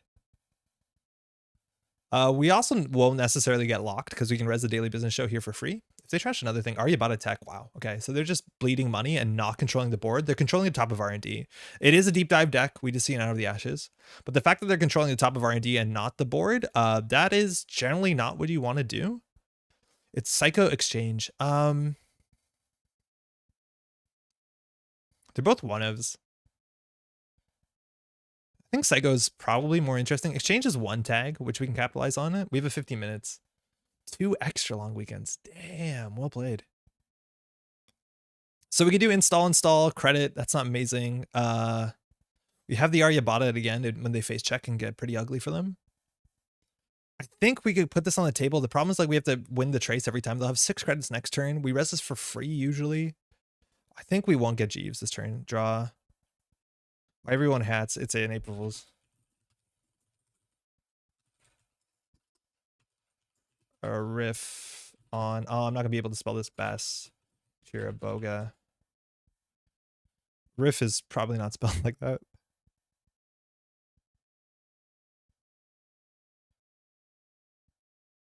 We also won't necessarily get locked because we can res the Daily Business Show here for free. If they trash another thing, Aryabhata Tech, wow. Okay, so they're just bleeding money and not controlling the board. They're controlling the top of R&D. It is a deep dive deck. We just see it out of the ashes. But the fact that they're controlling the top of R&D and not the board, that is generally not what you want to do. It's Psycho Exchange. They're both one-ofs. I think Psycho's probably more interesting. Exchange is 1 tag, which we can capitalize on it. We have a 50 minutes. 2 extra long weekends. Damn, well played. So we could do install, credit. That's not amazing. We We have the Aryabhata again when they face check and get pretty ugly for them. I think we could put this on the table. The problem is like we have to win the trace every time. They'll have 6 credits next turn. We res this for free usually. I think we won't get Jeeves this turn. Draw. Everyone hats. It's an April Fool's. A riff on. Oh, I'm not gonna be able to spell this. Bass. Chiraboga. Riff is probably not spelled like that.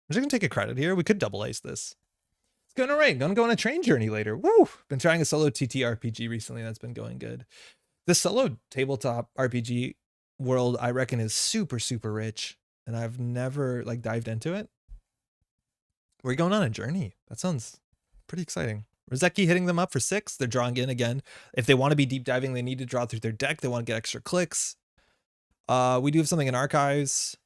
I'm just gonna take a credit here. We could double ace this. It's going alright. Gonna go on a train journey later. Woo! Been trying a solo TT RPG recently. That's been going good. The solo tabletop RPG world, I reckon, is super, super rich. And I've never like dived into it. We're going on a journey. That sounds pretty exciting. Rozeki hitting them up for 6. They're drawing in again. If they want to be deep diving, they need to draw through their deck. They want to get extra clicks. We do have something in archives.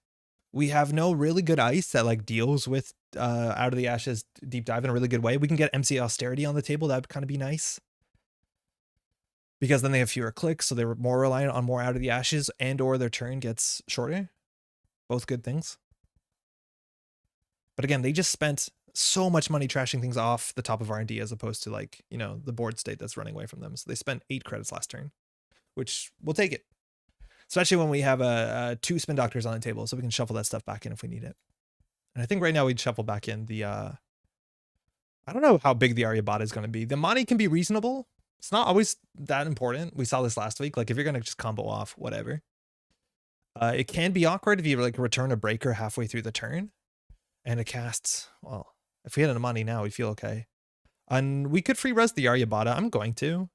We have no really good ice that like deals with Out of the Ashes deep dive in a really good way. We can get MC Austerity on the table. That would kind of be nice. Because then they have fewer clicks, so they're more reliant on more Out of the Ashes, and or their turn gets shorter. Both good things. But again, they just spent so much money trashing things off the top of R&D as opposed to like, you know, the board state that's running away from them. So they spent 8 credits last turn, which we'll take it. Especially when we have 2 spin doctors on the table, so we can shuffle that stuff back in if we need it. And I think right now we'd shuffle back in the, I don't know how big the Aryabhata is going to be. The money can be reasonable. It's not always that important. We saw this last week. Like if you're going to just combo off, whatever. It can be awkward if you like return a breaker halfway through the turn. And it casts, well, if we had the money now, we'd feel okay. And we could free res the Aryabhata. I'm going to.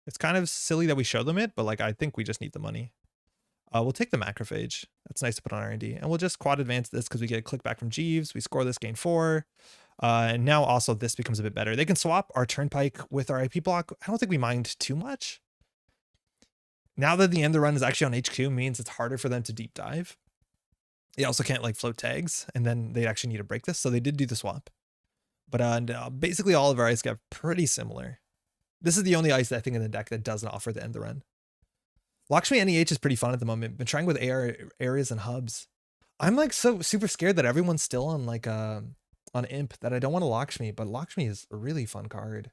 It's kind of silly that we show them it, but like I think we just need the money. We'll take the Macrophage. That's nice to put on R&D. And we'll just quad advance this because we get a click back from Jeeves. We score this, gain 4. And now also this becomes a bit better. They can swap our Turnpike with our IP block. I don't think we mind too much. Now that the end of the run is actually on HQ means it's harder for them to deep dive. They also can't like float tags, and then they actually need to break this. So they did do the swap. But basically all of our ice get pretty similar. This is the only ice I think in the deck that doesn't offer the end of the run. Lakshmi NEH is pretty fun at the moment. Been trying with areas and hubs. I'm like so super scared that everyone's still on like on Imp that I don't want to Lakshmi, but Lakshmi is a really fun card.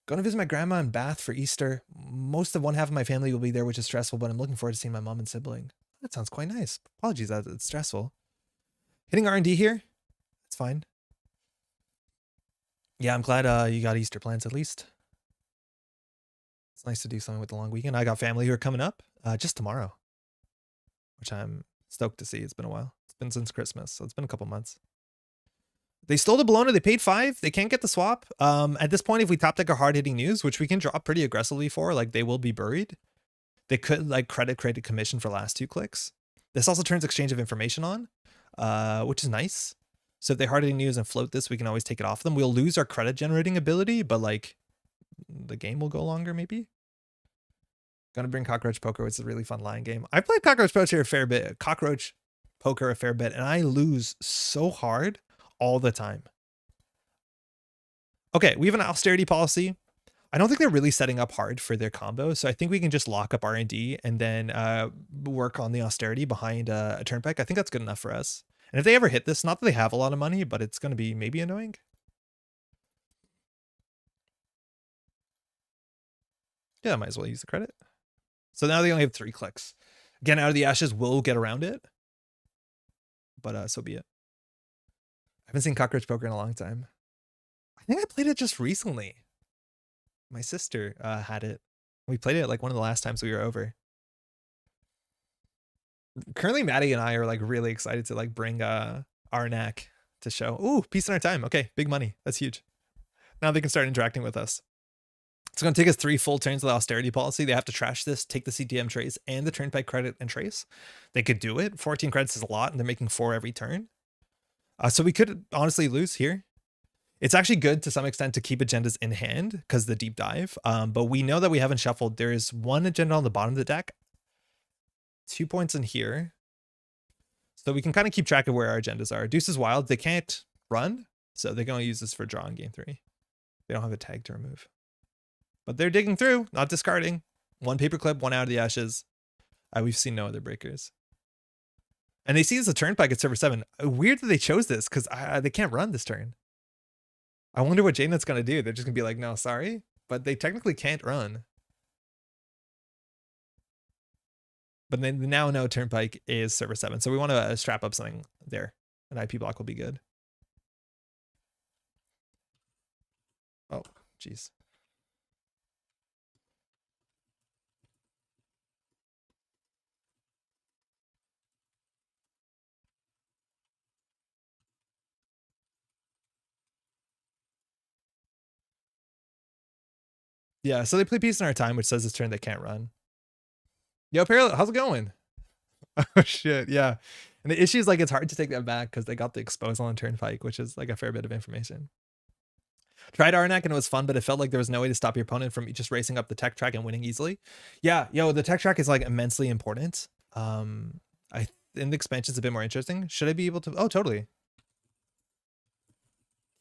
Going to visit my grandma in Bath for Easter. Most of one half of my family will be there, which is stressful, but I'm looking forward to seeing my mom and sibling. That sounds quite nice. Apologies that it's stressful. Hitting R&D here. It's fine. Yeah, I'm glad you got Easter plans at least. It's nice to do something with the long weekend. I got family who are coming up just tomorrow, which I'm stoked to see. It's been a while. It's been since Christmas, so it's been a couple months. They stole the Bologna. They paid 5. They can't get the swap. At this point, if we top deck a hard-hitting news, which we can draw pretty aggressively for, like they will be buried. They could like create a commission for last 2 clicks. This also turns exchange of information on, which is nice. So if they hard-hitting news and float this, we can always take it off them. We'll lose our credit generating ability, but like the game will go longer maybe. Gonna bring Cockroach Poker, which is a really fun line game. I played Cockroach Poker a fair bit, and I lose so hard all the time. Okay, we have an austerity policy. I don't think they're really setting up hard for their combo, so I think we can just lock up R&D and then work on the austerity behind a Turnpike. I think that's good enough for us. And if they ever hit this, not that they have a lot of money, but it's going to be maybe annoying. Yeah, I might as well use the credit. So now they only have 3 clicks. Again, Out of the Ashes will get around it, but so be it. I haven't seen Cockroach Poker in a long time. I think I played it just recently. My sister had it. We played it like one of the last times we were over. Currently, Maddie and I are like really excited to like bring Arnak to show. Ooh, Peace in Our Time. Okay, big money. That's huge. Now they can start interacting with us. It's going to take us 3 full turns of the austerity policy. They have to trash this, take the CTM trace and the Turnpike credit and trace. They could do it. 14 credits is a lot, and they're making 4 every turn. So we could honestly lose here. It's actually good to some extent to keep agendas in hand because the deep dive. But we know that we haven't shuffled. There is 1 agenda on the bottom of the deck, 2 points in here. So we can kind of keep track of where our agendas are. Deuce is wild. They can't run, so they're going to use this for drawing game 3. They don't have a tag to remove. But they're digging through, not discarding. One paperclip, one out of the ashes. We've seen no other breakers. And they see it's a turnpike at server 7. Weird that they chose this because they can't run this turn. I wonder what JNet's going to do. They're just going to be like, no, sorry. But they technically can't run. But they now know turnpike is server 7. So we want to strap up something there. An IP block will be good. Oh, jeez. Yeah, so they play Peace in Our Time, which says this turn they can't run. Yo, Parallel, how's it going? Oh, shit, yeah. And the issue is, like, it's hard to take that back because they got the expose on turnpike, which is, like, a fair bit of information. Tried Arnak and it was fun, but it felt like there was no way to stop your opponent from just racing up the tech track and winning easily. Yeah, yo, the tech track is, like, immensely important. I think the expansion's a bit more interesting. Should I be able to? Oh, totally.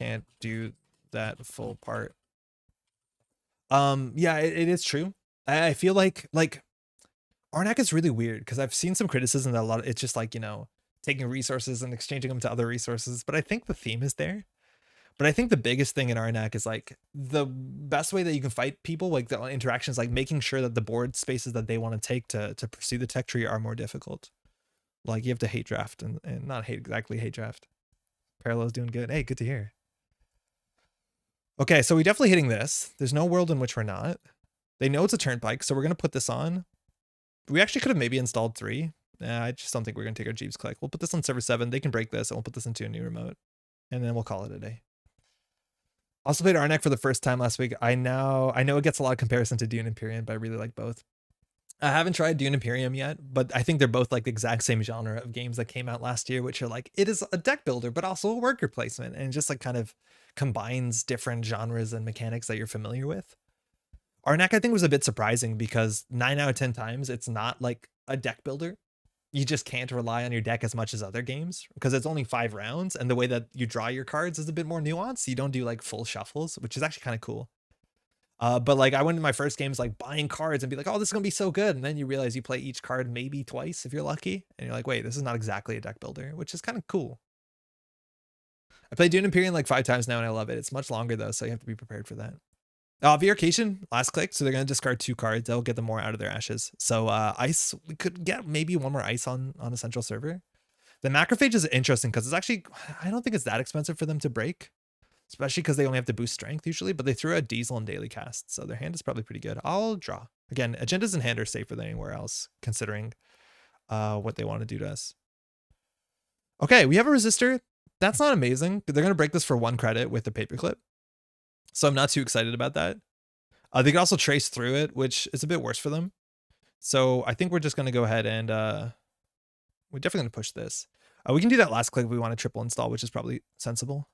Can't do that full part. Yeah, it is true. I feel like Arnak is really weird because I've seen some criticism that a lot of it's just like, you know, taking resources and exchanging them to other resources, but I think the theme is there. But I think the biggest thing in Arnak is like the best way that you can fight people, like the interactions, like making sure that the board spaces that they want to take to pursue the tech tree are more difficult. Like you have to hate draft and not exactly hate draft. Parallel's doing good. Hey, good to hear. Okay, so we're definitely hitting this. There's no world in which we're not. They know it's a turnpike, so we're going to put this on. We actually could have maybe installed 3. I just don't think we're going to take our Jeeves click. We'll put this on server 7. They can break this, and we'll put this into a new remote. And then we'll call it a day. Also played Arnak for the first time last week. I know it gets a lot of comparison to Dune Imperium, but I really like both. I haven't tried Dune Imperium yet, but I think they're both like the exact same genre of games that came out last year, which are like, it is a deck builder, but also a worker placement, and just like kind of combines different genres and mechanics that you're familiar with. Arnak, I think, was a bit surprising because 9 out of 10 times it's not like a deck builder. You just can't rely on your deck as much as other games because it's only 5 rounds, and the way that you draw your cards is a bit more nuanced. You don't do like full shuffles, which is actually kind of cool. But like I went into my first games like buying cards and be like, oh, this is gonna be so good, and then you realize you play each card maybe twice if you're lucky, and you're like, wait, this is not exactly a deck builder, which is kind of cool. I played Dune Imperium like 5 times now and I love it. It's much longer though, so you have to be prepared for that. Virication, last click, so they're going to discard 2 cards. They'll get them more out of their ashes. So ice, we could get maybe 1 more ice on a central server. The macrophage is interesting because it's actually, I don't think it's that expensive for them to break, especially because they only have to boost strength usually, but they threw out Diesel and daily cast, so their hand is probably pretty good. I'll draw. Again, agendas in hand are safer than anywhere else, considering what they want to do to us. Okay, we have a resistor. That's not amazing. They're going to break this for 1 credit with the paperclip. So I'm not too excited about that. They can also trace through it, which is a bit worse for them. So I think we're just going to go ahead and we're definitely going to push this. We can do that last click if we want to triple install, which is probably sensible.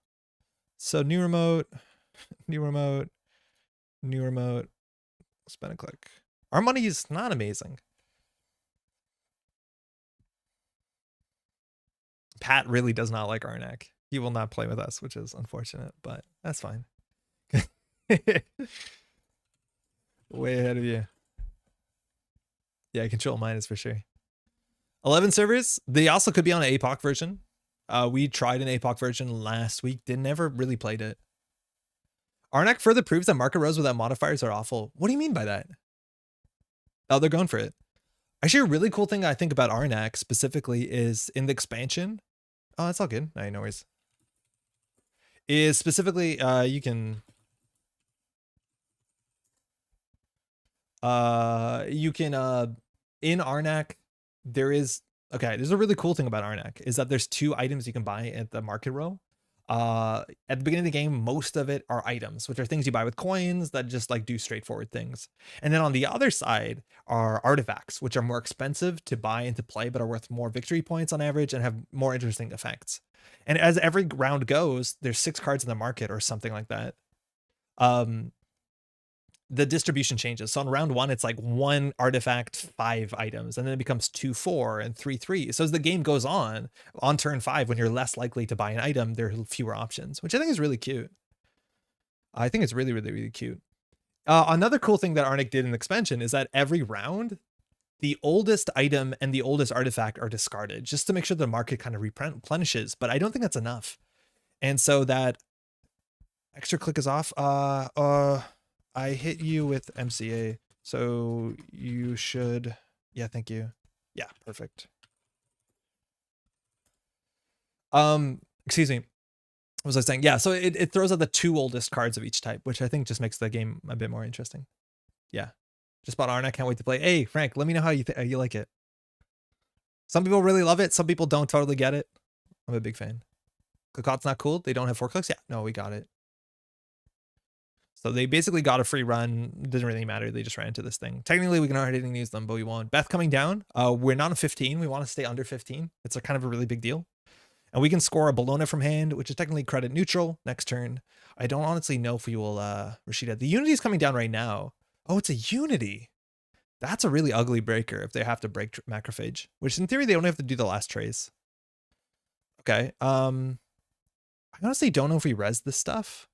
So new remote, new remote, new remote, spin a click. Our money is not amazing. Pat really does not like Arnak. He will not play with us, which is unfortunate, but that's fine. Way ahead of you. Yeah, control minus for sure. 11 servers. They also could be on an APOC version. We tried an APOC version last week. Never really played it. Arnak further proves that market rows without modifiers are awful. What do you mean by that? Oh, they're going for it. Actually, a really cool thing I think about Arnak specifically is in the expansion. Oh, that's all good. No worries. Is specifically you can in Arnak there's a really cool thing about Arnak is that there's 2 items you can buy at the market row. At the beginning of the game, most of it are items, which are things you buy with coins that just like do straightforward things. And then on the other side are artifacts, which are more expensive to buy and to play, but are worth more victory points on average and have more interesting effects. And as every round goes, there's 6 cards in the market or something like that. The distribution changes. So on round 1, it's like 1 artifact, 5 items, and then it becomes 2, 4, and 3, 3. So as the game goes on turn 5, when you're less likely to buy an item, there are fewer options, which I think is really cute. I think it's really, really, really cute. Another cool thing that Arnik did in the expansion is that every round, the oldest item and the oldest artifact are discarded just to make sure the market kind of replenishes. But I don't think that's enough. And so that extra click is off. I hit you with MCA. So you should, yeah, thank you. Yeah, perfect. Excuse me. What was I saying? Yeah, so it throws out the 2 oldest cards of each type, which I think just makes the game a bit more interesting. Yeah. Just bought Arna. Can't wait to play. Hey, Frank, let me know how you like it. Some people really love it. Some people don't totally get it. I'm a big fan. Clicot's not cool. They don't have 4 clicks. Yeah, no, we got it. So they basically got a free run. It doesn't really matter. They just ran into this thing. Technically, we can already use them, but we won't. Beth coming down. We're not on 15. We want to stay under 15. It's a kind of a really big deal. And we can score a Bologna from hand, which is technically credit neutral next turn. I don't honestly know if we will Rashida. The Unity is coming down right now. Oh, it's a Unity. That's a really ugly breaker if they have to break Macrophage, which in theory, they only have to do the last trace. Okay. I honestly don't know if we res this stuff.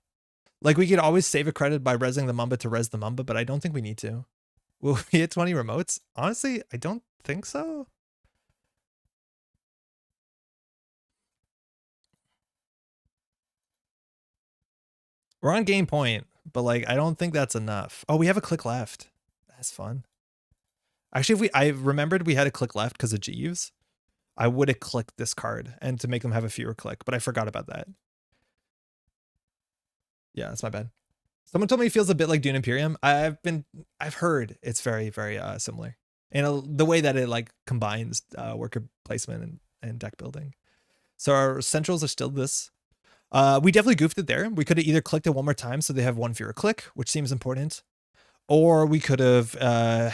Like, we could always save a credit by resing the Mamba to res the Mamba, but I don't think we need to. Will we hit 20 remotes? Honestly, I don't think so. We're on game point, but like, I don't think that's enough. Oh, we have a click left. That's fun. Actually, I remembered we had a click left because of Jeeves. I would have clicked this card and to make them have a fewer click, but I forgot about that. Yeah, that's my bad. Someone told me it feels a bit like Dune Imperium. I've heard it's very, very similar. And the way that it like combines worker placement and deck building. So our centrals are still this. We definitely goofed it there. We could have either clicked it one more time so they have 1 fewer click, which seems important. Or we could have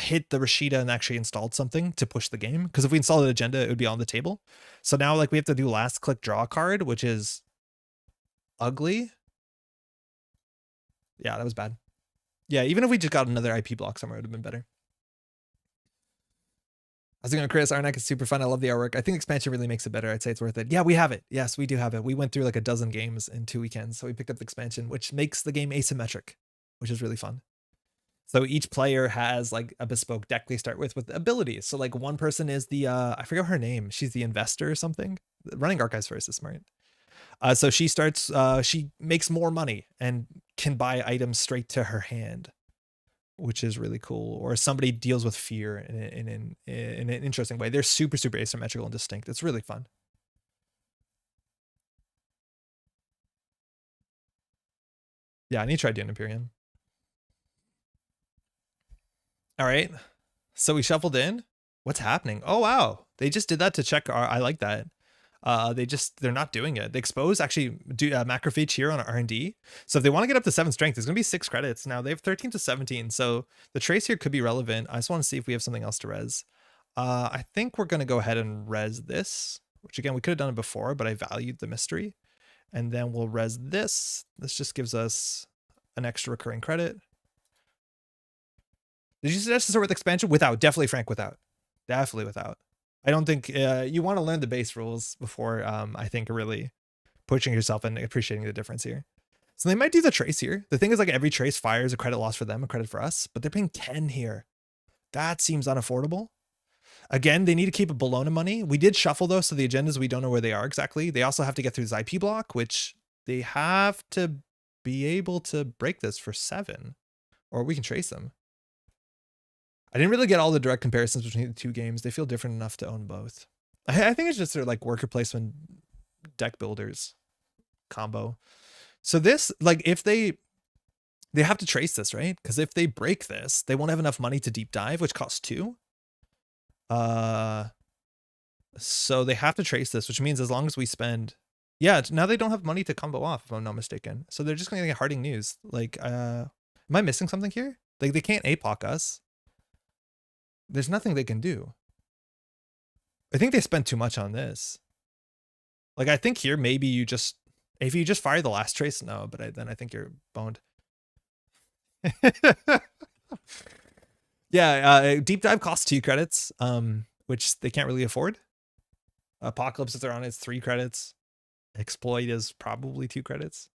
hit the Rashida and actually installed something to push the game. Because if we installed an agenda, it would be on the table. So now like we have to do last click draw card, which is ugly. Yeah, that was bad. Yeah, even if we just got another IP block somewhere, it would have been better. How's it going, Chris? Arnak is super fun. I love the artwork. I think expansion really makes it better. I'd say it's worth it. Yeah, we have it. Yes, we do have it. We went through like a dozen games in 2 weekends. So we picked up the expansion, which makes the game asymmetric, which is really fun. So each player has like a bespoke deck they start with abilities. So like one person is the, I forget her name. She's the investor or something. Running Archives first is smart. So she starts, she makes more money and can buy items straight to her hand, which is really cool. Or somebody deals with fear in an interesting way. They're super, super asymmetrical and distinct. It's really fun. Yeah, I need to try Dune Imperium. All right. So we shuffled in. What's happening? Oh, wow. They just did that to check our, I like that. They're not doing it. They expose actually do Macrophage here on R&D. So if they want to get up to 7 strength, it's going to be 6 credits. Now they have 13 to 17. So the trace here could be relevant. I just want to see if we have something else to res. I think we're going to go ahead and res this, which again, we could have done it before, but I valued the mystery. And then we'll res this. This just gives us an extra recurring credit. Did you suggest to start with expansion? Without. Definitely, Frank, without. Definitely without. I don't think you want to learn the base rules before, I think, really pushing yourself and appreciating the difference here. So they might do the trace here. The thing is, like, every trace fires a credit loss for them, a credit for us, but they're paying 10 here. That seems unaffordable. Again, they need to keep a Bologna money. We did shuffle, though, so the agendas, we don't know where they are exactly. They also have to get through this IP block, which they have to be able to break this for 7, or we can trace them. I didn't really get all the direct comparisons between the 2 games. They feel different enough to own both. I think it's just their like worker placement deck builders combo. So this, like, if they have to trace this, right? Because if they break this, they won't have enough money to deep dive, which costs 2. So they have to trace this, which means as long as we spend, yeah, now they don't have money to combo off, if I'm not mistaken. So they're just going to get Harding News. Like, am I missing something here? Like, they can't APOC us. There's nothing they can do. I think they spent too much on this. Like, I think here, maybe you just, if you just fire the last trace, no, but then I think you're boned. Yeah, deep dive costs 2 credits, which they can't really afford. Apocalypse, if they're on, it's 3 credits. Exploit is probably 2 credits.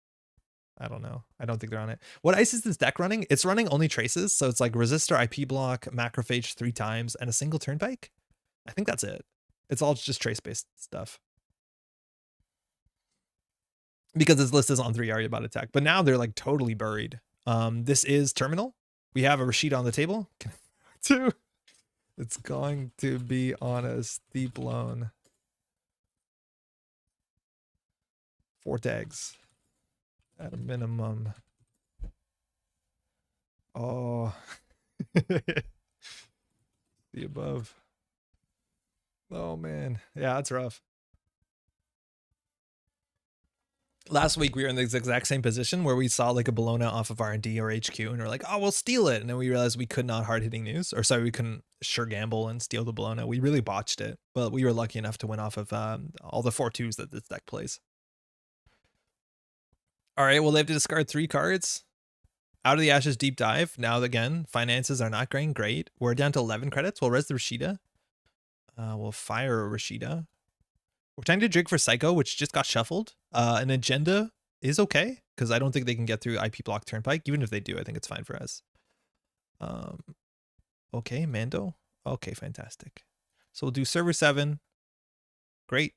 I don't know. I don't think they're on it. What ice is this deck running? It's running only traces. So it's like resistor, IP block, macrophage 3 times, and a single turnpike. I think that's it. It's all just trace-based stuff. Because this list is on 3 Aria bot attack. But now they're like totally buried. This is terminal. We have a Rashida on the table. Two. It's going to be on a steep loan. 4 tags. At a minimum. Oh. The above. Oh, man. Yeah, that's rough. Last week, we were in the exact same position where we saw like a Bologna off of R&D or HQ, and we're like, oh, we'll steal it. And then we realized we could not hard-hitting news. Or sorry, we couldn't sure gamble and steal the Bologna. We really botched it. But we were lucky enough to win off of all the 4-2s that this deck plays. All right, well, they have to discard 3 cards. Out of the Ashes deep dive. Now, again, finances are not going great. We're down to 11 credits. We'll res the Rashida. We'll fire a Rashida. We're trying to drink for Psycho, which just got shuffled. An agenda is okay, because I don't think they can get through IP block turnpike. Even if they do, I think it's fine for us. Okay, Mando. Okay, fantastic. So we'll do server 7. Great.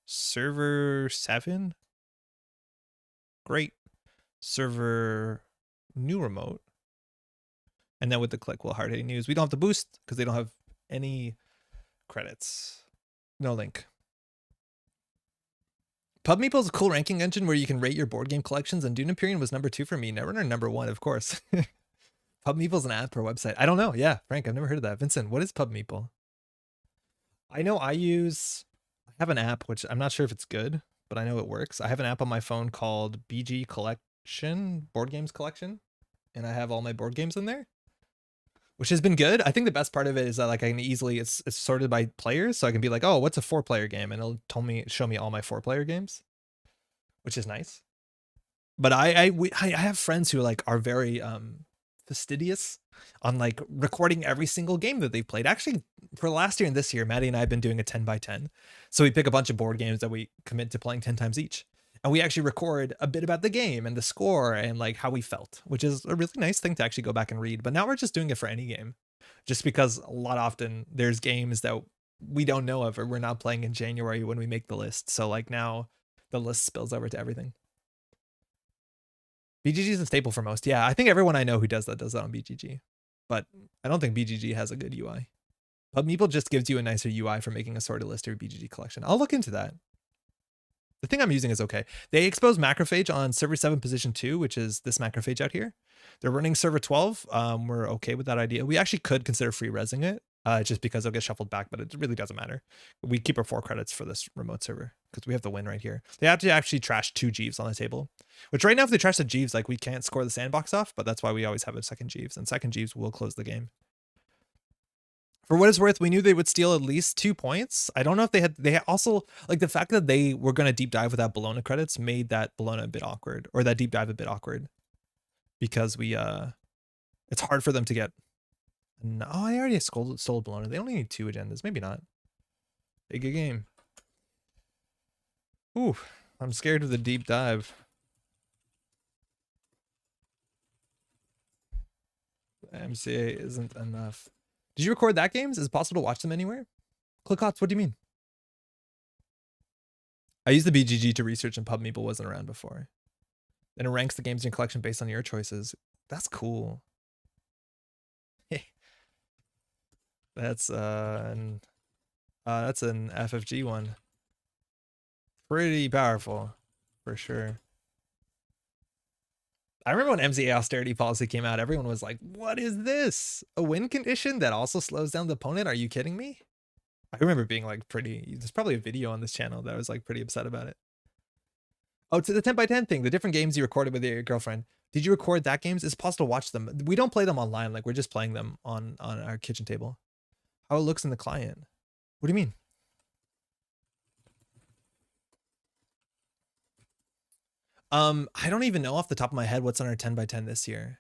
Server 7. Great. Server new remote. And then with the click, we'll hard hitting news. We don't have to boost because they don't have any credits. No link. PubMeeple is a cool ranking engine where you can rate your board game collections, and Dune Imperium was number 2 for me. Netrunner number 1, of course. PubMeeple is an app or website. I don't know. Yeah, Frank, I've never heard of that. Vincent, what is PubMeeple? I know I have an app, which I'm not sure if it's good, but I know it works. I have an app on my phone called BG Collection, Board Games Collection, and I have all my board games in there, which has been good. I think the best part of it is that like I can easily, it's sorted by players, so I can be like, oh, what's a 4-player game? And it'll show me all my 4-player games, which is nice. But I have friends who like are very fastidious on like recording every single game that they've played. Actually, for last year and this year, Maddie and I have been doing a 10x10. So we pick a bunch of board games that we commit to playing 10 times each. And we actually record a bit about the game and the score and like how we felt, which is a really nice thing to actually go back and read. But now we're just doing it for any game, just because a lot often there's games that we don't know of or we're not playing in January when we make the list. So like now the list spills over to everything. BGG is a staple for most. Yeah, I think everyone I know who does that on BGG. But I don't think BGG has a good UI. PubMeeple just gives you a nicer UI for making a sorted list or BGG collection. I'll look into that. The thing I'm using is okay. They expose macrophage on server 7 position 2, which is this macrophage out here. They're running server 12. We're okay with that idea. We actually could consider free resing it just because it'll get shuffled back, but it really doesn't matter. We keep our 4 credits for this remote server because we have the win right here. They have to actually trash 2 Jeeves on the table, which right now if they trash the Jeeves, like we can't score the sandbox off, but that's why we always have a second Jeeves, and second Jeeves will close the game. For what it's worth, we knew they would steal at least 2 points. I don't know if they also, like the fact that they were going to deep dive without Bologna credits made that Bologna a bit awkward, or that deep dive a bit awkward, because it's hard for them to get. No, I already stole Bologna. They only need 2 agendas, maybe not. Big game. Ooh, I'm scared of the deep dive. MCA isn't enough. Did you record that games? Is it possible to watch them anywhere? ClickHots, what do you mean? I used the BGG to research and PubMeeple wasn't around before. Then it ranks the games in your collection based on your choices. That's cool. That's an FFG one. Pretty powerful, for sure. I remember when MZA austerity policy came out, everyone was like, what is this? A win condition that also slows down the opponent? Are you kidding me? I remember being like there's probably a video on this channel that I was like pretty upset about it. Oh, to the 10x10 thing, the different games you recorded with your girlfriend. Did you record that games? It's possible to watch them. We don't play them online. Like we're just playing them on our kitchen table. How it looks in the client. What do you mean? I don't even know off the top of my head what's on our 10x10 this year.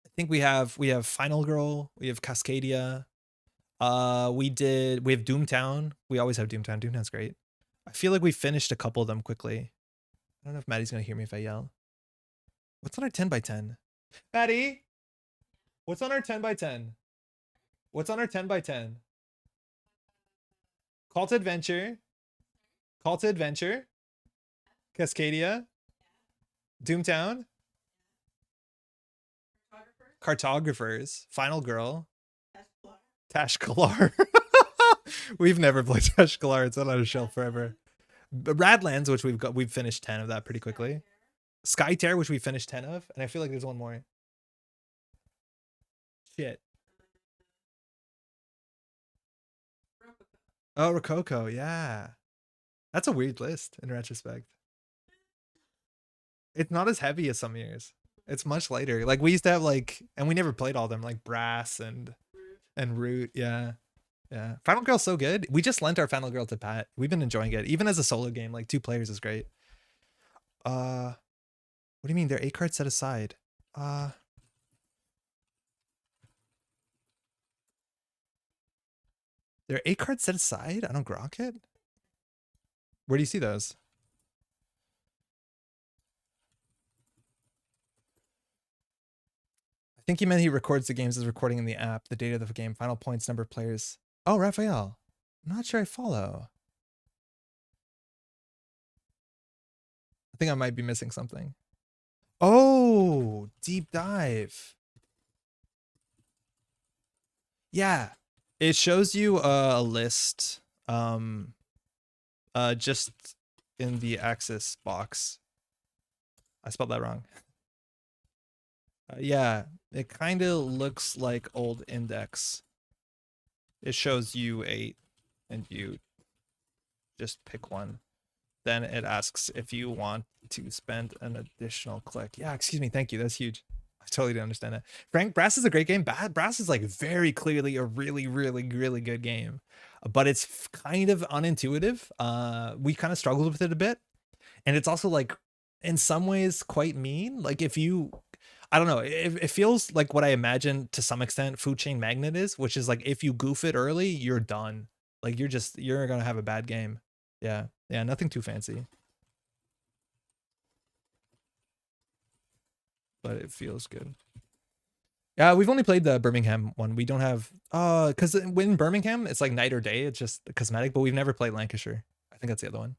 I think we have Final Girl, we have Cascadia. We have Doomtown. We always have Doomtown. Doomtown's great. I feel like we finished a couple of them quickly. I don't know if Maddie's gonna hear me if I yell. What's on our 10 by 10? Patty, what's on our 10 by 10? What's on our 10 by 10? Call to Adventure. Call to Adventure. Cascadia. Doomtown. Cartographers. Final Girl. Tashkalar. We've never played Tashkalar. It's on our shelf forever. Radlands, which we've finished 10 of that pretty quickly. Skytear, which we finished 10 of, and I feel like there's one more. Shit. Oh, Rococo, yeah. That's a weird list in retrospect. It's not as heavy as some years. It's much lighter. Like we used to have like, and we never played all of them, like Brass and Root. Yeah. Yeah. Final Girl's so good. We just lent our Final Girl to Pat. We've been enjoying it. Even as a solo game, like 2 players is great. What do you mean? They're 8 cards set aside. They're 8 cards set aside? I don't grok it. Where do you see those? I think he meant he records the games as recording in the app, the data of the game, final points, number of players. Oh, Raphael. I'm not sure I follow. I think I might be missing something. Oh, deep dive. Yeah. It shows you a list just in the axis box. I spelled that wrong. Yeah, it kind of looks like old index. It shows you 8 and you just pick one. Then it asks if you want to spend an additional click. Yeah, excuse me. Thank you. That's huge. I totally didn't understand that. Frank, Brass is a great game. Brass is like very clearly a really, really, really good game, but it's kind of unintuitive. We kind of struggled with it a bit. And it's also like in some ways quite mean. Like if you, I don't know, it feels like what I imagine to some extent Food Chain Magnet is, which is like if you goof it early, you're done. Like you're going to have a bad game. Yeah. Yeah, nothing too fancy. But it feels good. Yeah, we've only played the Birmingham one. We don't have because in Birmingham it's like night or day. It's just cosmetic, but we've never played Lancashire. I think that's the other one.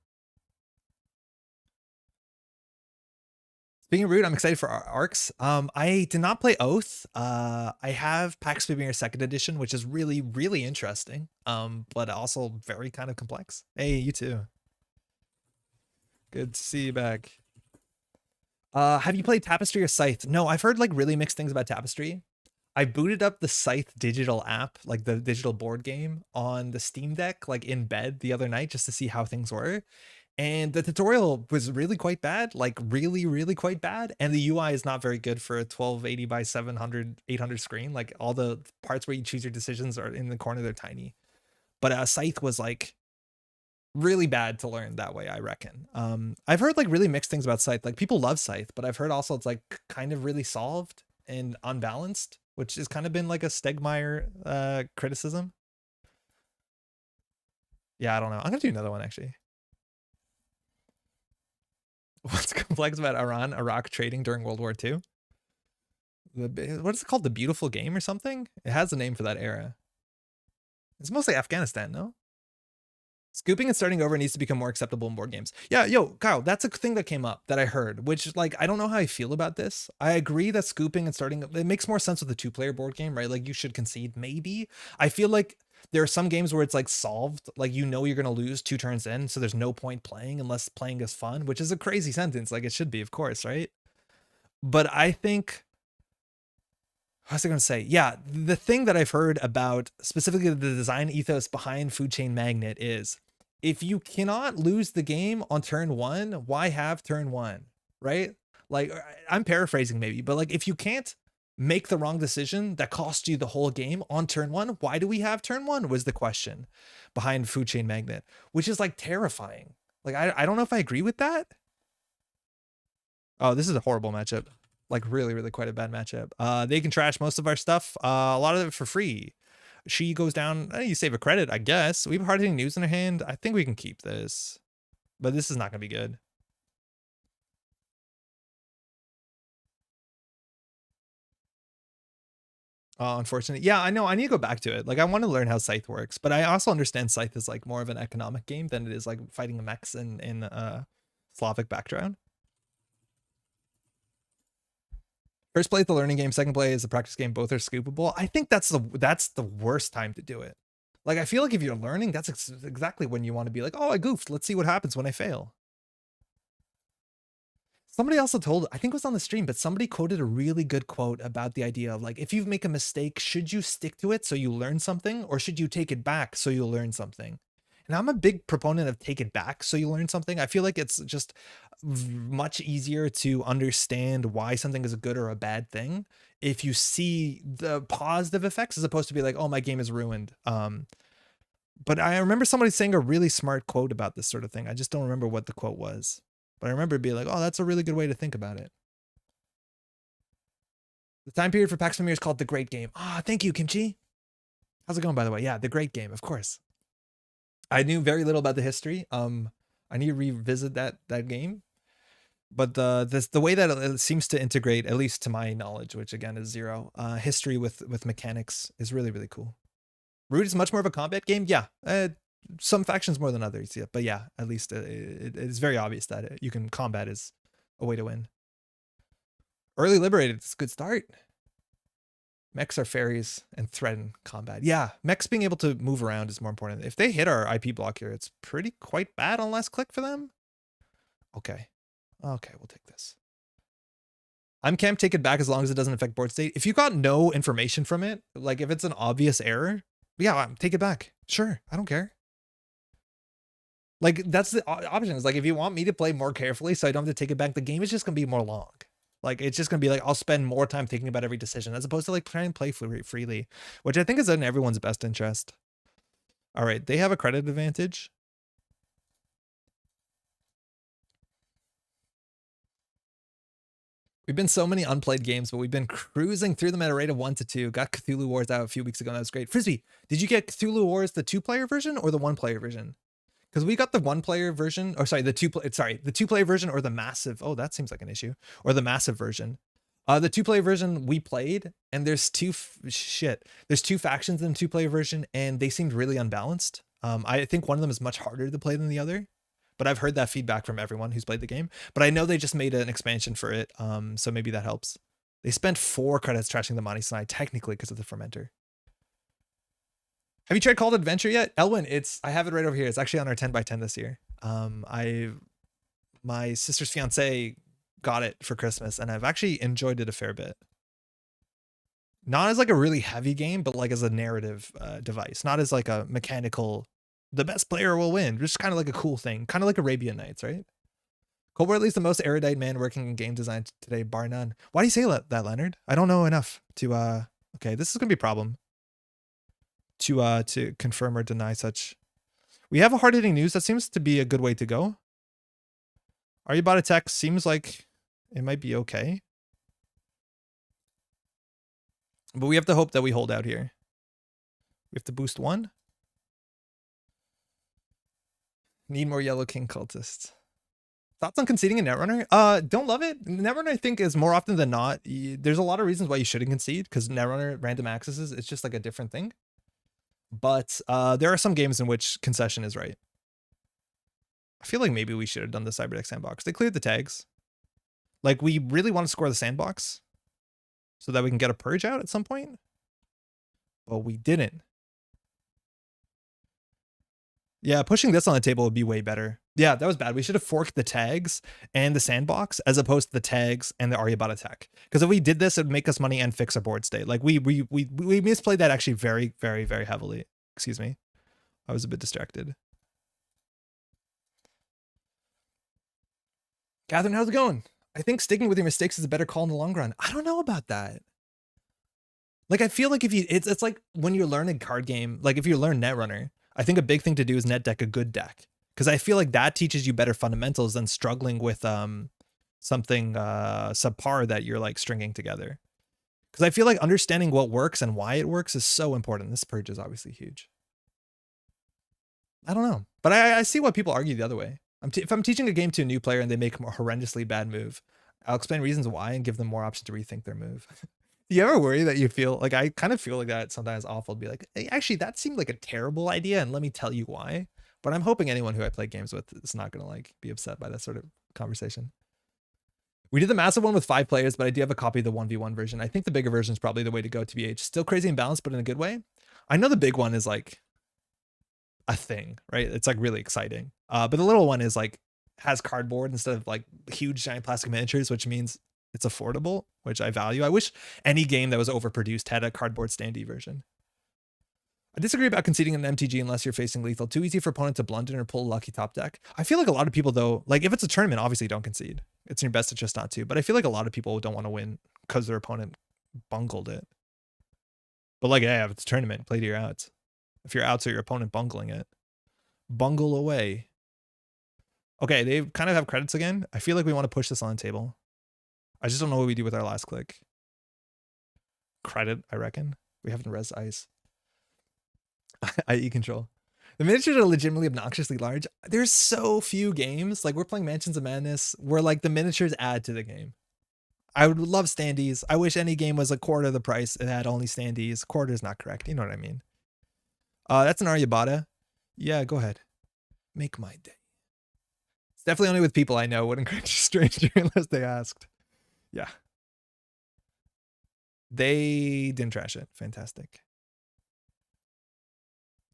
Speaking of Root, I'm excited for Arcs. I did not play Oath. I have Pax Pamir Second Edition, which is really, really interesting. But also very kind of complex. Hey, you too. Good to see you back. Have you played Tapestry or Scythe? No, I've heard like really mixed things about Tapestry. I booted up the Scythe digital app, like the digital board game, on the Steam Deck, like in bed the other night, just to see how things were. And the tutorial was really quite bad, like really, really quite bad. And the UI is not very good for a 1280 by 700, 800 screen. Like all the parts where you choose your decisions are in the corner, they're tiny. But Scythe was like really bad to learn that way, I reckon. I've heard like really mixed things about Scythe. Like people love Scythe, but I've heard also it's like kind of really solved and unbalanced, which has kind of been like a Stegmeyer criticism. Yeah, I don't know. I'm gonna do another one actually. What's complex about Iraq trading during World War II? What is it called? The Beautiful Game or something? It has a name for that era. It's mostly Afghanistan, no? Scooping and starting over needs to become more acceptable in board games. Yeah, yo, Kyle, that's a thing that came up that I heard, which like, I don't know how I feel about this. I agree that scooping and starting, it makes more sense with a 2-player board game, right? Like you should concede, maybe. I feel like there are some games where it's like solved, like you know you're going to lose 2 turns in, so there's no point playing unless playing is fun, which is a crazy sentence, like it should be, of course, right? But I think, what was I going to say? Yeah, the thing that I've heard about specifically the design ethos behind Food Chain Magnet is if you cannot lose the game on turn 1, why have turn 1, right? Like I'm paraphrasing maybe, but like if you can't make the wrong decision that costs you the whole game on turn 1, why do we have turn 1 was the question behind Food Chain Magnet, which is like terrifying. Like I don't know if I agree with that. Oh, this is a horrible matchup. Like really, really quite a bad matchup. They can trash most of our stuff. A lot of it for free. She goes down. You save a credit, I guess. We have hard-hitting news in our hand. I think we can keep this. But this is not going to be good. Oh, unfortunately. Yeah, I know. I need to go back to it. Like, I want to learn how Scythe works, but I also understand Scythe is like more of an economic game than it is like fighting the mechs in Slavic background. First play is the learning game. Second play is the practice game. Both are scoopable. I think that's the worst time to do it. Like, I feel like if you're learning, that's exactly when you want to be like, oh, I goofed. Let's see what happens when I fail. Somebody also told, I think it was on the stream, but somebody quoted a really good quote about the idea of like, if you make a mistake, should you stick to it so you learn something, or should you take it back so you learn something? And I'm a big proponent of take it back so you learn something. I feel like it's just much easier to understand why something is a good or a bad thing if you see the positive effects, as opposed to be like, oh, my game is ruined. But I remember somebody saying a really smart quote about this sort of thing. I just don't remember what the quote was. But I remember being like, oh, that's a really good way to think about it. The time period for Pax Pamir is called The Great Game. Ah, thank you, Kimchi. How's it going, by the way? Yeah, The Great Game, of course. I knew very little about the history. I need to revisit that game. But the way that it seems to integrate, at least to my knowledge, which again is zero, history with mechanics is really, really cool. Root is much more of a combat game. Yeah, some factions more than others. Yeah, but yeah, at least it is very obvious that you can combat is a way to win. Early liberated, it's a good start. Mechs are fairies and threaten combat. Yeah, mechs being able to move around is more important. If they hit our IP block here, it's pretty quite bad on last click for them. Okay. Okay, we'll take this. I'm camp, take it back as long as it doesn't affect board state. If you got no information from it, like if it's an obvious error, yeah, take it back. Sure, I don't care. Like, that's the option. Is like, if you want me to play more carefully so I don't have to take it back, the game is just going to be more long. Like, it's just going to be like, I'll spend more time thinking about every decision as opposed to like trying to play freely, which I think is in everyone's best interest. All right, they have a credit advantage. We've been so many unplayed games, but we've been cruising through them at a rate of 1 to 2. Got Cthulhu Wars out a few weeks ago. That was great. Frisbee, did you get Cthulhu Wars the 2-player version or the 1-player version? Because we got the 1-player version, or sorry, the 2-player version or the massive. Oh, that seems like an issue. Or the massive version. The 2-player version we played, and there's two factions in the 2-player version, and they seemed really unbalanced. I think one of them is much harder to play than the other. But I've heard that feedback from everyone who's played the game. But I know they just made an expansion for it, so maybe that helps. They spent 4 credits trashing the Monty Snide, technically because of the fermenter. Have you tried Called Adventure yet? Elwin, I have it right over here. It's actually on our 10x10 this year. My sister's fiance got it for Christmas, and I've actually enjoyed it a fair bit. Not as like a really heavy game, but like as a narrative device. Not as like a mechanical, the best player will win. Just kind of like a cool thing. Kind of like Arabian Nights, right? Cole Wortley is the most erudite man working in game design today, bar none. Why do you say that, Leonard? I don't know enough to, okay, this is going to be a problem. To confirm or deny such. We have a hard-hitting news. That seems to be a good way to go. Are you about a tech? Seems like it might be okay. But we have to hope that we hold out here. We have to boost 1. Need more Yellow King cultists. Thoughts on conceding a Netrunner? Don't love it. Netrunner, I think, is more often than not. There's a lot of reasons why you shouldn't concede, because Netrunner, random accesses, it's just like a different thing. But there are some games in which concession is right. I feel like maybe we should have done the Cyberdeck sandbox. They cleared the tags. Like, we really want to score the sandbox so that we can get a purge out at some point. But we didn't. Yeah, pushing this on the table would be way better. Yeah, that was bad. We should have forked the tags and the sandbox as opposed to the tags and the Aryabhata tech. Because if we did this, it would make us money and fix our board state. Like, we misplayed that actually very, very, very heavily. Excuse me. I was a bit distracted. Catherine, how's it going? I think sticking with your mistakes is a better call in the long run. I don't know about that. Like, I feel like if you, it's like when you learn a card game, like if you learn Netrunner, I think a big thing to do is net deck a good deck. Because I feel like that teaches you better fundamentals than struggling with something subpar that you're like stringing together. Because I feel like understanding what works and why it works is so important. This purge is obviously huge. I don't know. But I see why people argue the other way. If I'm teaching a game to a new player and they make a horrendously bad move, I'll explain reasons why and give them more options to rethink their move. Do you ever worry that you feel like, I kind of feel like that sometimes awful to be like, hey, actually, that seemed like a terrible idea, and let me tell you why. But I'm hoping anyone who I play games with is not going to like be upset by that sort of conversation. We did the massive one with 5 players, but I do have a copy of the 1v1 version. I think the bigger version is probably the way to go, TBH. Still crazy and balanced, but in a good way. I know the big one is like a thing, right? It's like really exciting. But the little one is like, has cardboard instead of like huge giant plastic miniatures, which means it's affordable, which I value. I wish any game that was overproduced had a cardboard standee version. I disagree about conceding an MTG unless you're facing lethal. Too easy for opponent to blunder or pull a lucky top deck. I feel like a lot of people though, like if it's a tournament, obviously don't concede. It's in your best interest not to. But I feel like a lot of people don't want to win because their opponent bungled it. But like, yeah, if it's a tournament, play to your outs. If your outs are your opponent bungling it, bungle away. Okay, they kind of have credits again. I feel like we want to push this on the table. I just don't know what we do with our last click. Credit, I reckon. We haven't res ice. IE control. The miniatures are legitimately obnoxiously large. There's so few games. Like we're playing Mansions of Madness where like the miniatures add to the game. I would love standees. I wish any game was a quarter of the price and had only standees. Quarter is not correct. You know what I mean? That's an Aryabhata. Yeah, go ahead. Make my day. It's definitely only with people I know. Wouldn't encourage a stranger unless they asked. Yeah. They didn't trash it. Fantastic.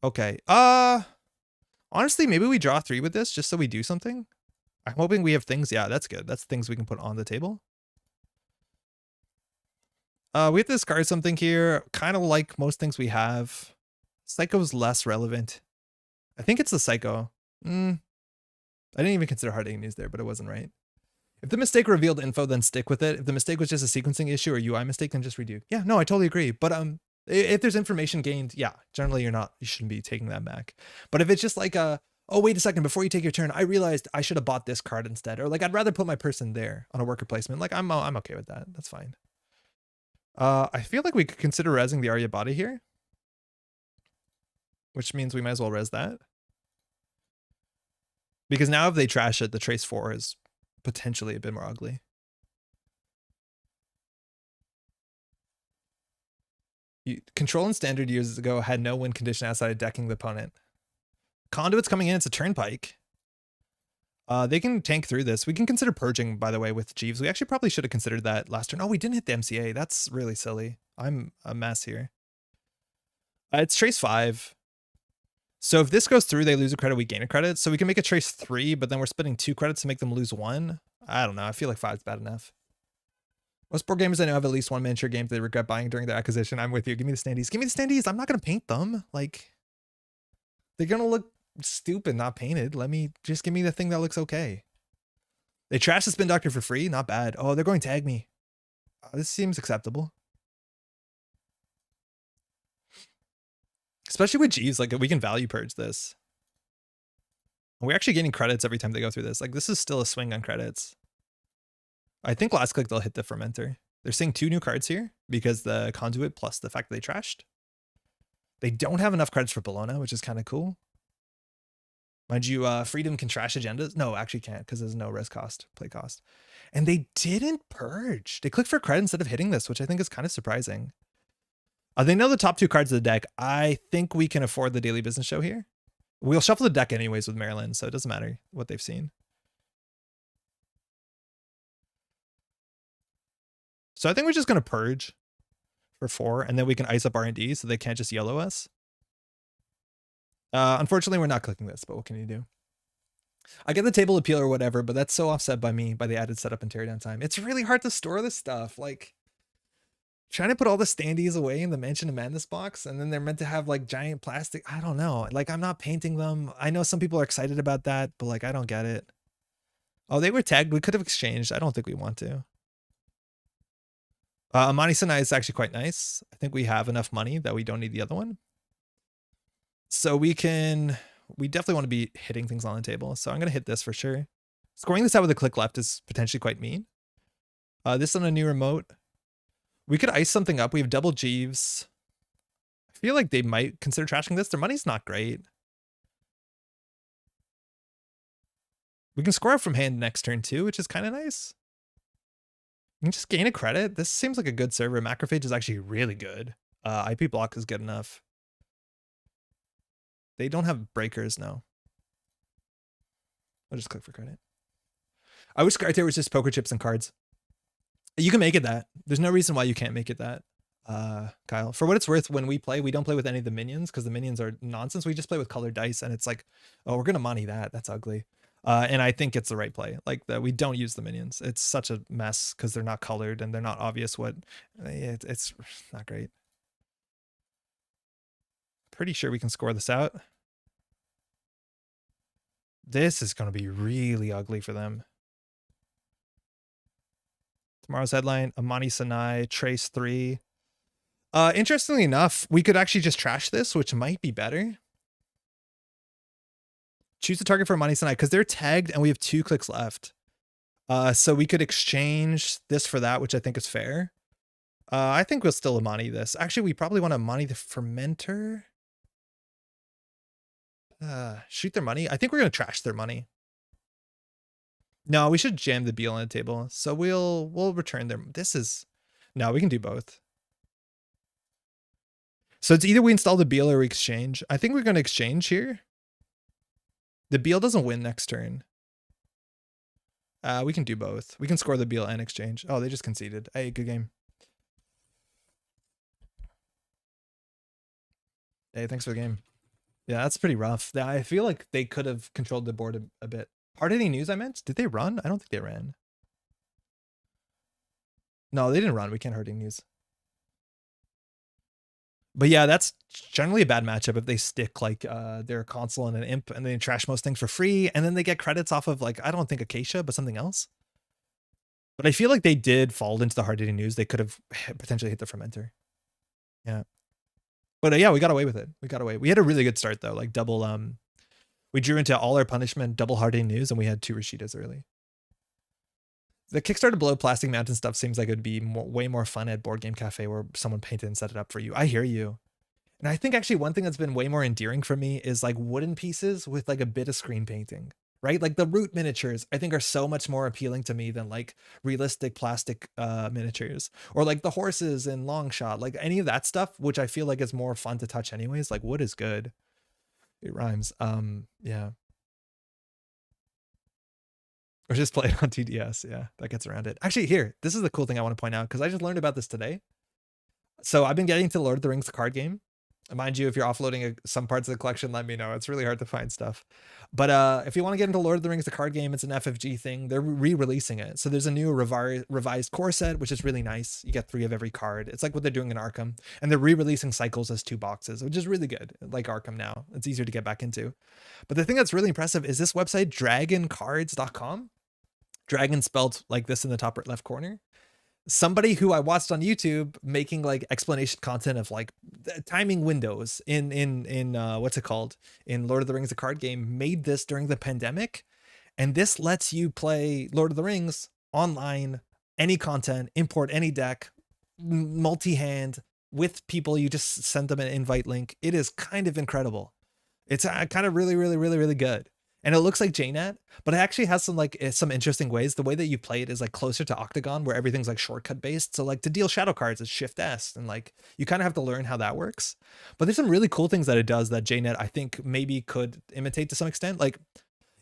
Okay. Honestly, maybe we draw 3 with this just so we do something. I'm hoping we have things. Yeah, that's good. That's things we can put on the table. We have to discard something here. Kind of like most things we have. Psycho's less relevant. I think it's the Psycho. I didn't even consider Hard Hitting News there, but it wasn't right. If the mistake revealed info, then stick with it. If the mistake was just a sequencing issue or UI mistake, then just redo. Yeah, no, I totally agree. But if there's information gained, yeah, generally you shouldn't be taking that back. But if it's just like oh, wait a second, before you take your turn, I realized I should have bought this card instead. Or like, I'd rather put my person there on a worker placement. Like I'm okay with that. That's fine. I feel like we could consider resing the Aryabhata here, which means we might as well res that. Because now if they trash it, the Trace 4 is potentially a bit more ugly. Control in Standard years ago had no win condition outside of decking the opponent. Conduit's coming in. It's a Turnpike. They can tank through this. We can consider purging, by the way, with Jeeves. We actually probably should have considered that last turn. Oh, we didn't hit the MCA. That's really silly. I'm a mess here. It's Trace 5. So if this goes through, they lose a credit, we gain a credit. So we can make a Trace 3, but then we're spending 2 credits to make them lose 1. I don't know. I feel like 5 is bad enough. Most board gamers I know have at least one miniature game they regret buying during their acquisition. I'm with you. Give me the standees. Give me the standees. I'm not going to paint them. Like, they're going to look stupid not painted. Just give me the thing that looks okay. They trashed the Spin Doctor for free. Not bad. Oh, they're going tag me. This seems acceptable. Especially with Jeeves, like we can value purge this. We're actually getting credits every time they go through this. Like this is still a swing on credits. I think last click they'll hit the Fermenter. They're seeing 2 new cards here because the Conduit plus the fact that they trashed. They don't have enough credits for Bologna, which is kind of cool. Mind you, Freedom can trash agendas. No, actually can't because there's no res cost, play cost. And they didn't purge. They clicked for credit instead of hitting this, which I think is kind of surprising. They know the top 2 cards of the deck. I think we can afford the Daily Business Show here. We'll shuffle the deck anyways with Maryland, so it doesn't matter what they've seen. So I think we're just going to purge for 4, and then we can ice up R&D so they can't just yellow us. Unfortunately, we're not clicking this, but what can you do? I get the table appeal or whatever, but that's so offset by me by the added setup and teardown time. It's really hard to store this stuff. Like, trying to put all the standees away in the Mansion of Madness box, and then they're meant to have like giant plastic. I don't know. Like, I'm not painting them. I know some people are excited about that, but like, I don't get it. Oh, they were tagged. We could have exchanged. I don't think we want to. Amani Sanai is actually quite nice. I think we have enough money that we don't need the other one. So we definitely want to be hitting things on the table. So I'm going to hit this for sure. Scoring this out with a click left is potentially quite mean. This on a new remote. We could ice something up. We have double Jeeves. I feel like they might consider trashing this. Their money's not great. We can score out from hand next turn too, which is kind of nice. You can just gain a credit. This seems like a good server. Macrophage is actually really good. IP block is good enough. They don't have breakers now. I'll just click for credit. I wish Skytier was just poker chips and cards. You can make it that. There's no reason why you can't make it that. Kyle, for what it's worth, when we play, we don't play with any of the minions because the minions are nonsense. We just play with colored dice, and it's like, oh, we're gonna money that. That's ugly. And I think it's the right play. Like that, we don't use the minions. It's such a mess because they're not colored and they're not obvious. What it's not great. Pretty sure we can score this out. This is gonna be really ugly for them. Tomorrow's headline: Amani Sanai, Trace 3. Interestingly enough, we could actually just trash this, which might be better. Choose the target for Amani Sanai because they're tagged and we have 2 clicks left. So we could exchange this for that, which I think is fair. I think we'll still Amani this. Actually, we probably want to Amani the Fermenter. Shoot their money. I think we're going to trash their money. No, we should jam the Beal on the table. So we'll return them. This is... No, we can do both. So it's either we install the Beal or we exchange. I think we're going to exchange here. The Beal doesn't win next turn. We can do both. We can score the Beal and exchange. Oh, they just conceded. Hey, good game. Hey, thanks for the game. Yeah, that's pretty rough. I feel like they could have controlled the board a bit. Hard-hitting news, I meant? Did they run? I don't think they ran. No, they didn't run. We can't hard-hitting news. But yeah, that's generally a bad matchup if they stick like their console and an imp and they trash most things for free and then they get credits off of like, I don't think Acacia, but something else. But I feel like they did fall into the hard-hitting news. They could have potentially hit the Fermenter. Yeah. But yeah, we got away with it. We got away. We had a really good start though, like double, we drew into all our punishment, double hard-hitting news, and we had 2 Rashidas early. The Kickstarter below Plastic Mountain stuff seems like it would be way more fun at Board Game Cafe where someone painted and set it up for you. I hear you. And I think actually one thing that's been way more endearing for me is like wooden pieces with like a bit of screen painting, right? Like the root miniatures, I think are so much more appealing to me than like realistic plastic miniatures or like the horses in Long Shot, like any of that stuff, which I feel like is more fun to touch anyways. Like wood is good. It rhymes. Yeah. Or just play it on TDS. Yeah, that gets around it. Actually, here, this is the cool thing I want to point out because I just learned about this today. So I've been getting to Lord of the Rings, the card game. Mind you, if you're offloading some parts of the collection, let me know. It's really hard to find stuff. But if you want to get into Lord of the Rings, the card game, it's an FFG thing. They're re-releasing it. So there's a new revised core set, which is really nice. You get 3 of every card. It's like what they're doing in Arkham. And they're re-releasing cycles as 2 boxes, which is really good. Like Arkham now. It's easier to get back into. But the thing that's really impressive is this website, dragoncards.com. Dragon spelled like this in the top left corner. Somebody who I watched on YouTube making like explanation content of like timing windows in what's it called, in Lord of the Rings, the card game, made this during the pandemic. And this lets you play Lord of the Rings online, any content, import any deck, multi-hand with people. You just send them an invite link. It is kind of incredible. It's kind of really good. And it looks like JNet, but it actually has some interesting ways. The way that you play it is like closer to Octagon, where everything's like shortcut based. So like to deal shadow cards is Shift S, and like you kind of have to learn how that works. But there's some really cool things that it does that JNet I think maybe could imitate to some extent. Like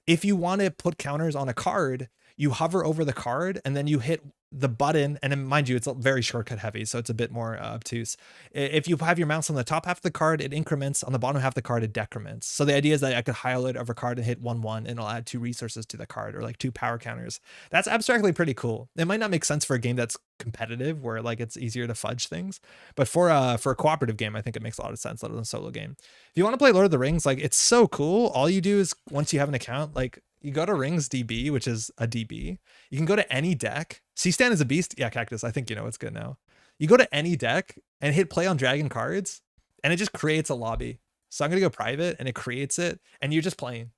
if you want to put counters on a card, you hover over the card and then you hit the button, and then mind you, it's very shortcut heavy, so it's a bit more obtuse. If you have your mouse on the top half of the card, it increments. On the bottom half of the card, it decrements. So the idea is that I could highlight over a card and hit 1/1, and it'll add 2 resources to the card, or like 2 power counters. That's abstractly pretty cool. It might not make sense for a game that's competitive, where like it's easier to fudge things, but for a cooperative game, I think it makes a lot of sense. Other than a solo game, if you want to play Lord of the Rings, like it's so cool. All you do is once you have an account, like you go to Rings DB, which is a DB. You can go to any deck. C-Stan is a beast. Yeah, Cactus. I think you know it's good now. You go to any deck and hit play on Dragon cards, and it just creates a lobby. So I'm gonna go private, and it creates it, and you're just playing.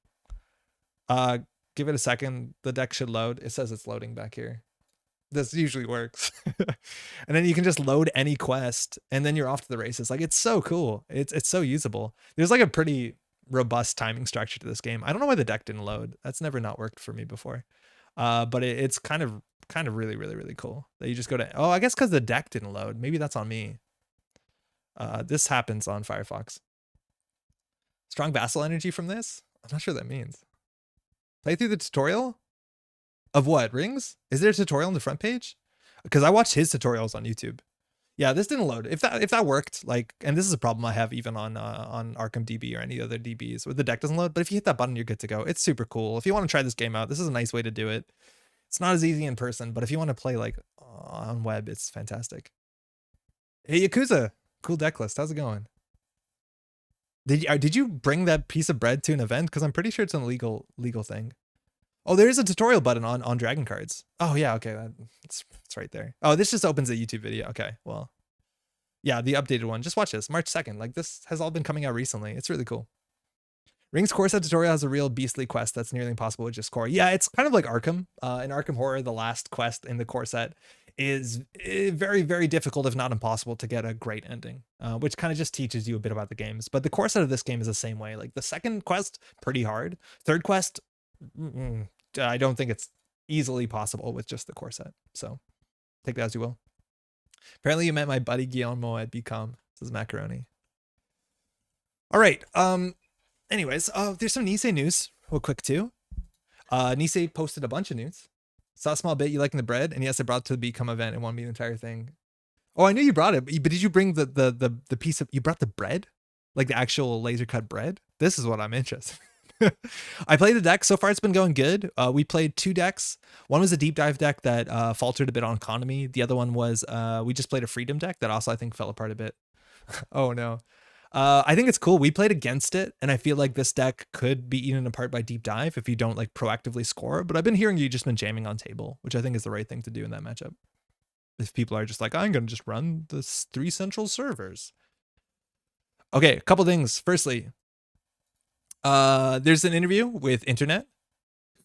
Give it a second. The deck should load. It says it's loading back here. This usually works. And then you can just load any quest, and then you're off to the races. Like it's so cool. It's so usable. There's like a pretty robust timing structure to this game. I don't know why the deck didn't load. That's never not worked for me before. But it's kind of really, really, really cool that you just go to, oh, I guess because the deck didn't load. Maybe that's on me. This happens on Firefox. Strong vassal energy from this? I'm not sure what that means. Play through the tutorial? Of what? Rings? Is there a tutorial on the front page? Because I watched his tutorials on YouTube. Yeah, this didn't load. If that worked, like, and this is a problem I have even on Arkham DB or any other DBs, where the deck doesn't load. But if you hit that button, you're good to go. It's super cool. If you want to try this game out, this is a nice way to do it. It's not as easy in person, but if you want to play like on web, it's fantastic. Hey Yakuza, cool deck list. How's it going? Did you bring that piece of bread to an event? Because I'm pretty sure it's an legal thing. Oh, there is a tutorial button on dragon cards. Oh yeah, okay, it's right there. Oh, this just opens a YouTube video. Okay, well, yeah, the updated one. Just watch this, March 2nd. Like, this has all been coming out recently. It's really cool. Rings core set tutorial has a real beastly quest that's nearly impossible with just core. Yeah, it's kind of like Arkham. In Arkham Horror, the last quest in the core set is very, very difficult, if not impossible, to get a great ending, which kind of just teaches you a bit about the games. But the core set of this game is the same way. Like, the second quest, pretty hard. Third quest, I don't think it's easily possible with just the core set. So take that as you will. Apparently you met my buddy Guillermo at BCom. This is Macaroni. All right. Anyways, there's some Nisei news real quick too. Nisei posted a bunch of news. Saw a small bit. You liking the bread? And yes, I brought it to the BCom event and won me the entire thing. Oh, I knew you brought it, but did you bring the piece of, you brought the bread? Like the actual laser cut bread? This is what I'm interested in. I played the deck. So far, it's been going good. We played 2 decks. One was a deep dive deck that faltered a bit on economy. The other one was we just played a freedom deck that also I think fell apart a bit. Oh no. I think it's cool. We played against it, and I feel like this deck could be eaten apart by deep dive if you don't like proactively score. But I've been hearing you just been jamming on table, which I think is the right thing to do in that matchup. If people are just like, I'm gonna just run the 3 central servers. Okay, a couple things. Firstly, there's an interview with Internet,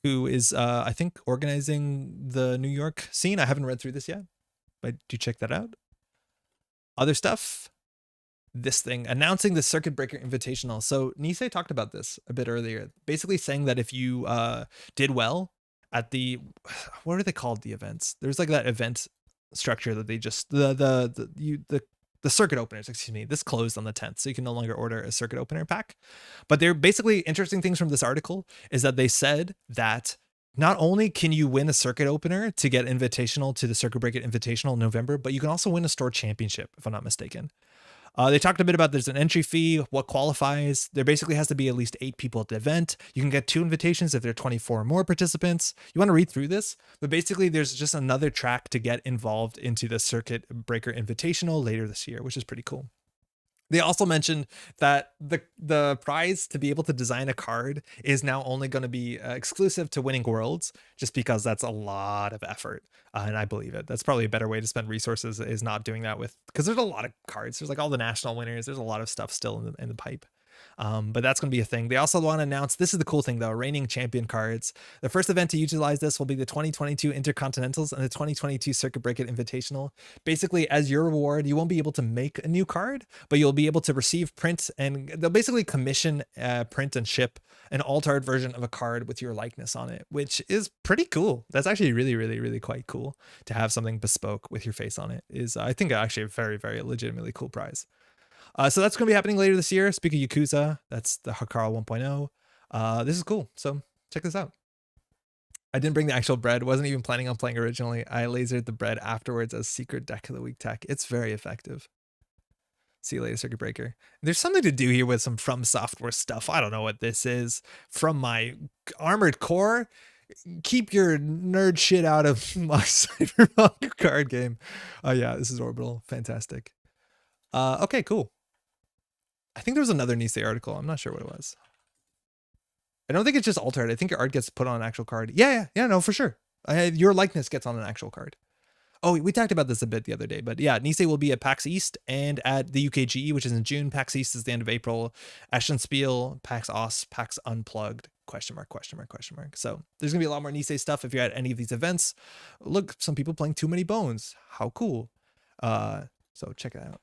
who is I think organizing the New York scene. I haven't read through this yet, but do check that out. Other stuff, this thing announcing the Circuit Breaker Invitational. So Nisei talked about this a bit earlier, basically saying that if you did well at the, what are they called, the events? There's like that event structure that they just the circuit openers, excuse me, this closed on the 10th, so you can no longer order a circuit opener pack. But they're basically interesting things from this article is that they said that not only can you win a circuit opener to get invitational to the Circuit Breaker Invitational in November, but you can also win a store championship, if I'm not mistaken. They talked a bit about there's an entry fee, what qualifies. There basically has to be at least 8 people at the event. You can get 2 invitations if there are 24 or more participants. You want to read through this, but basically there's just another track to get involved into the Circuit Breaker Invitational later this year, which is pretty cool. They also mentioned that the prize to be able to design a card is now only going to be exclusive to Winning Worlds, just because that's a lot of effort. And I believe it. That's probably a better way to spend resources, is not doing that with, because there's a lot of cards. There's like all the national winners. There's a lot of stuff still in the pipe. But that's going to be a thing. They also want to announce, this is the cool thing though, reigning champion cards. The first event to utilize this will be the 2022 Intercontinentals and the 2022 Circuit Breaker Invitational. Basically, as your reward, you won't be able to make a new card, but you'll be able to receive print, and they'll basically commission, print and ship an altered version of a card with your likeness on it, which is pretty cool. That's actually really, really, really quite cool to have something bespoke with your face on it. Is, I think, actually a very, very legitimately cool prize. So that's going to be happening later this year. Speaking of Yakuza, that's the Hakara 1.0. This is cool. So check this out. I didn't bring the actual bread. Wasn't even planning on playing originally. I lasered the bread afterwards as secret deck of the week tech. It's very effective. See you later, Circuit Breaker. There's something to do here with some From Software stuff. I don't know what this is. From my Armored Core. Keep your nerd shit out of my Cyberpunk card game. Oh yeah, this is Orbital. Fantastic. Okay, cool. I think there was another Nisei article. I'm not sure what it was. I don't think it's just altered. I think your art gets put on an actual card. Yeah, no, for sure. Your likeness gets on an actual card. Oh, we talked about this a bit the other day, but yeah, Nisei will be at PAX East and at the UKGE, which is in June. PAX East is the end of April. Ashton Spiel, PAX Oss, PAX Unplugged, question mark. So there's gonna be a lot more Nisei stuff if you're at any of these events. Look, some people playing Too Many Bones. How cool. So check it out.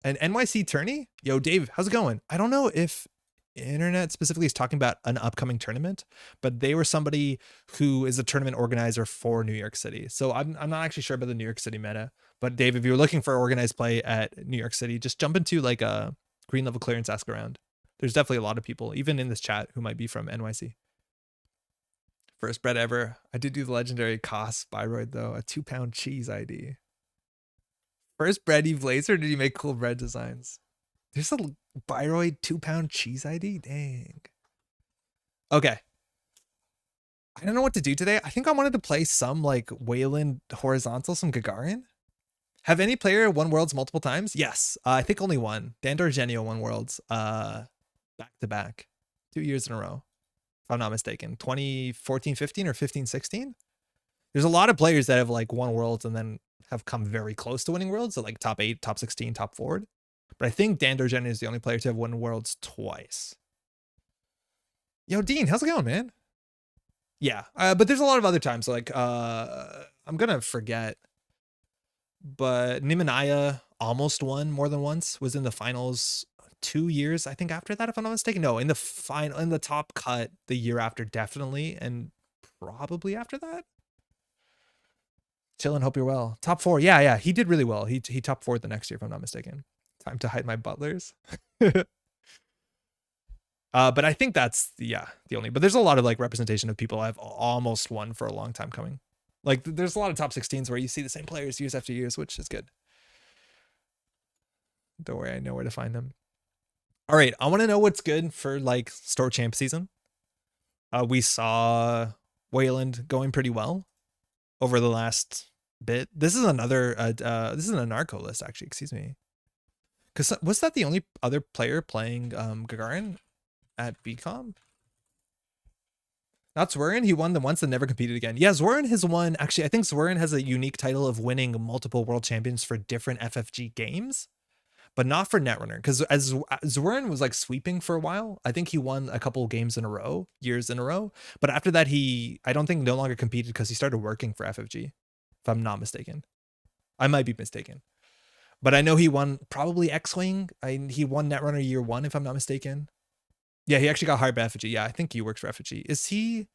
And NYC Tourney? Yo, Dave, how's it going? I don't know if internet specifically is talking about an upcoming tournament, but they were somebody who is a tournament organizer for New York City. So I'm not actually sure about the New York City meta, but Dave, if you're looking for organized play at New York City, just jump into like a green level clearance, ask around. There's definitely a lot of people, even in this chat, who might be from NYC. First bread ever. I did do the legendary Koss Byroid though, a 2-pound cheese ID. First bread Eve Laser, did you make cool bread designs? There's a Byroid 2-pound cheese ID? Dang. Okay. I don't know what to do today. I think I wanted to play some like Wayland horizontal, some Gagarin. Have any player won worlds multiple times? Yes. I think only one. Dandor Genio won worlds back to back 2 years in a row, if I'm not mistaken. 2014-15 or 15-16. There's a lot of players that have like won worlds and then have come very close to winning worlds, so like top 8, top 16, top 4. But I think Dandor Genio is the only player to have won worlds twice. Yo, Dean, how's it going, man? Yeah, but there's a lot of other times. Like, I'm gonna forget, but Nimanaya almost won more than once. Was in the finals 2 years, I think, after that, if I'm not mistaken. No, in the final, in the top cut the year after, definitely, and probably after that. Chillin', hope you're well. Top 4, yeah, he did really well. He top 4 the next year, if I'm not mistaken. Time to hide my butlers. But I think that's the only. But there's a lot of like representation of people I've almost won for a long time coming. Like there's a lot of top 16s where you see the same players years after years, which is good. Don't worry, I know where to find them. All right, I want to know what's good for like store champ season. We saw Wayland going pretty well over the last bit. This is another this is a narco list actually, excuse me. Because was that the only other player playing Gagarin at BCom? Not Zwerin, he won the once and never competed again. Yeah, Zwerin has won, actually I think Zwerin has a unique title of winning multiple world champions for different FFG games, but not for Netrunner, because as Zwerin was like sweeping for a while. I think he won a couple games in a row, years in a row, but after that he, I don't think, no longer competed because he started working for FFG, if I'm not mistaken. I might be mistaken, but I know he won probably X-Wing. He won Netrunner year 1, if I'm not mistaken. Yeah, he actually got hired by FFG. Yeah, I think he works for FFG. Is he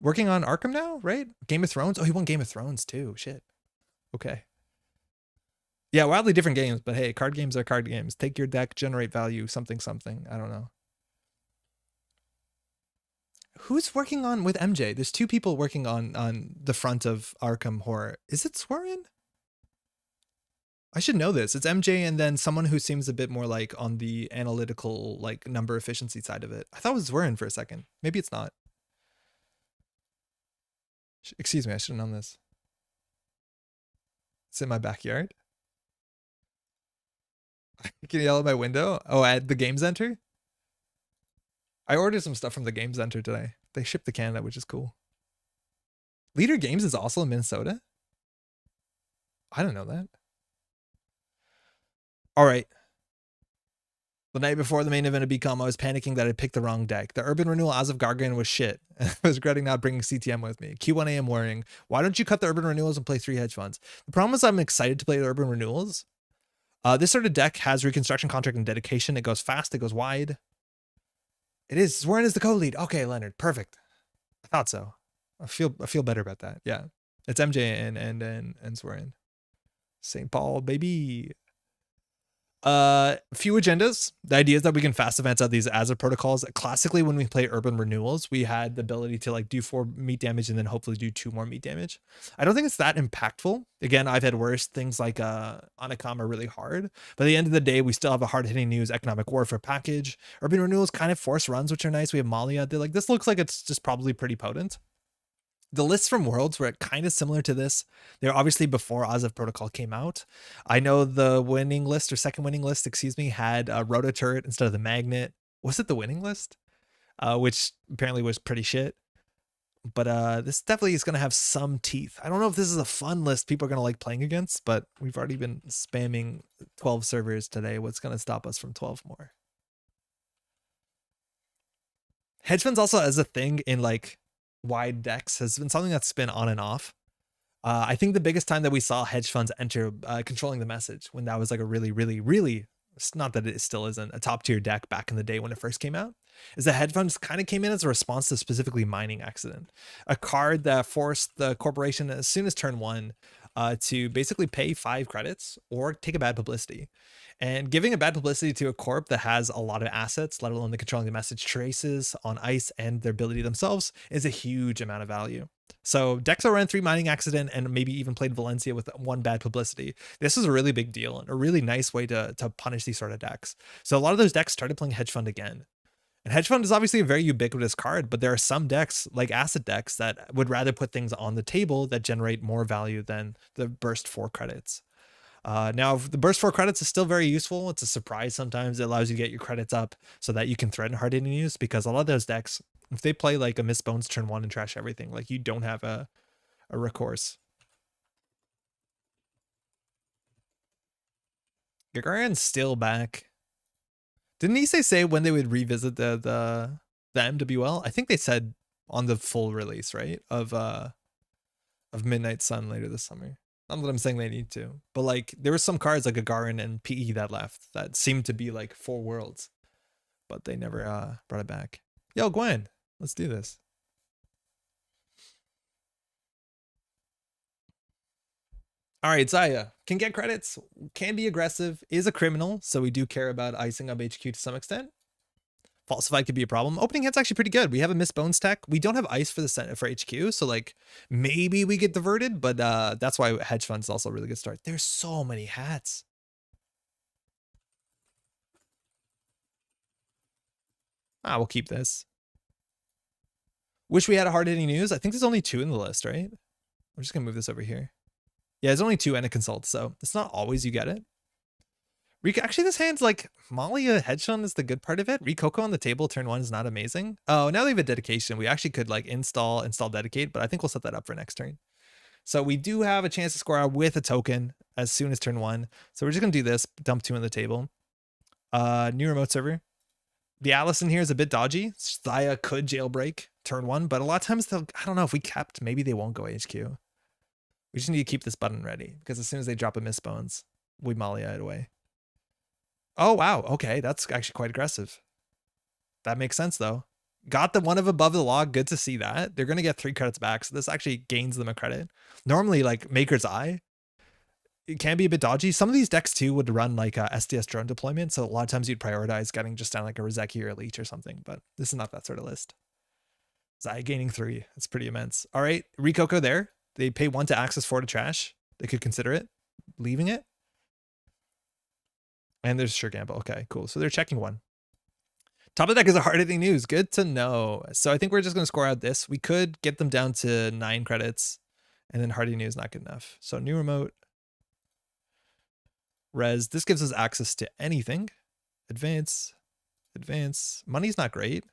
working on Arkham now, right? Game of Thrones? Oh, he won Game of Thrones too. Shit. Okay. Yeah, wildly different games, but hey, card games are card games. Take your deck, generate value, something, something. I don't know. Who's working on with MJ? There's 2 people working on the front of Arkham Horror. Is it Swerin? I should know this. It's MJ and then someone who seems a bit more like on the analytical, like number efficiency side of it. I thought it was Zwerin for a second. Maybe it's not. Excuse me, I should have known this. It's in my backyard. Can you yell at my window? Oh, at the Game Center? I ordered some stuff from the Game Center today. They shipped to Canada, which is cool. Leader Games is also in Minnesota? I don't know that. All right. The night before the main event of BCom, I was panicking that I picked the wrong deck. The Urban Renewal as of Gagarin was shit. I was regretting not bringing CTM with me. Q1A, I'm worrying. Why don't you cut the Urban Renewals and play 3 hedge funds? The problem is I'm excited to play the Urban Renewals. This sort of deck has Reconstruction, Contract, and Dedication. It goes fast. It goes wide. It is. Zwerin is the co-lead. Okay, Leonard. Perfect. I thought so. I feel better about that. Yeah. It's MJ and Zwerin. St. Paul, baby. Few agendas. The idea is that we can fast advance out these as of protocols. Classically, when we play Urban Renewals, we had the ability to like do 4 meat damage and then hopefully do 2 more meat damage. I don't think it's that impactful. Again, I've had worse things like Anakam are really hard, but at the end of the day, we still have a hard-hitting news economic warfare package. Urban Renewals kind of force runs, which are nice. We have Malia. They're like, this looks like it's just probably pretty potent. The lists from Worlds were kind of similar to this. They're obviously before Oz of Protocol came out. I know the winning list, or second winning list, excuse me, had a Roto Turret instead of the Magnet. Was it the winning list? Which apparently was pretty shit. But this definitely is going to have some teeth. I don't know if this is a fun list people are going to like playing against, but we've already been spamming 12 servers today. What's going to stop us from 12 more? Hedge funds also as a thing in like wide decks has been something that's been on and off. I think the biggest time that we saw hedge funds enter controlling the message, when that was like a really it's not that it still isn't a top tier deck back in the day when it first came out, is that hedge funds kind of came in as a response to specifically mining accident, a card that forced the corporation as soon as turn 1 to basically pay 5 credits or take a bad publicity. And giving a bad publicity to a corp that has a lot of assets, let alone the controlling the message traces on ice and their ability themselves, is a huge amount of value. So decks that ran 3 mining accident and maybe even played Valencia with 1 bad publicity. This is a really big deal and a really nice way to punish these sort of decks. So a lot of those decks started playing hedge fund again. And hedge fund is obviously a very ubiquitous card, but there are some decks like acid decks that would rather put things on the table that generate more value than the burst 4 credits. Now, the burst 4 credits is still very useful. It's a surprise sometimes. It allows you to get your credits up so that you can threaten hard hitting use, because a lot of those decks, if they play like a Miss Bones turn 1 and trash everything, like you don't have a recourse. Gagarin's still back. Didn't he say when they would revisit the MWL? I think they said on the full release, right? Of Midnight Sun later this summer. Not that I'm saying they need to, but like there were some cards like Gagarin and PE that left that seemed to be like 4 worlds, but they never brought it back. Yo, Gwen, let's do this. All right, Zaya can get credits, can be aggressive, is a criminal, so we do care about icing up HQ to some extent. Falsified could be a problem. Opening hand's actually pretty good. We have a Miss Bones tech. We don't have ice for the for HQ, so like maybe we get diverted, but that's why hedge funds also a really good start. There's so many hats. We'll keep this. Wish we had a hard hitting news. I think there's only 2 in the list, right? I'm just gonna move this over here. Yeah, there's only 2 and a consult, so it's not always you get it. Actually, this hand's like Malia hedge fund is the good part of it. Rikoko on the table turn 1 is not amazing. Oh, now they have a dedication. We actually could like install dedicate, but I think we'll set that up for next turn. So we do have a chance to score out with a token as soon as turn 1. So we're just gonna do this, dump 2 on the table. New remote server. The Alice in here is a bit dodgy. Zaya could jailbreak turn 1, but a lot of times they'll, I don't know if we kept, maybe they won't go HQ. We just need to keep this button ready because as soon as they drop a Miss Bones, we Malia it away. Oh, wow. Okay, that's actually quite aggressive. That makes sense, though. Got the 1 of above the log. Good to see that. They're going to get 3 credits back, so this actually gains them a credit. Normally, like Maker's Eye, it can be a bit dodgy. Some of these decks, too, would run like a SDS drone deployment, so a lot of times you'd prioritize getting just down like a Rozeki or a Leech or something, but this is not that sort of list. Zai gaining 3. That's pretty immense. All right, Rikoko there. They pay 1 to access 4 to trash. They could consider it. Leaving it. And there's sure gamble. Okay, cool. So they're checking 1. Top of the deck is a hard hitting news. Good to know. So I think we're just going to score out this. We could get them down to 9 credits, and then hard hitting news not good enough. So new remote. Res. This gives us access to anything. Advance. Advance. Money's not great,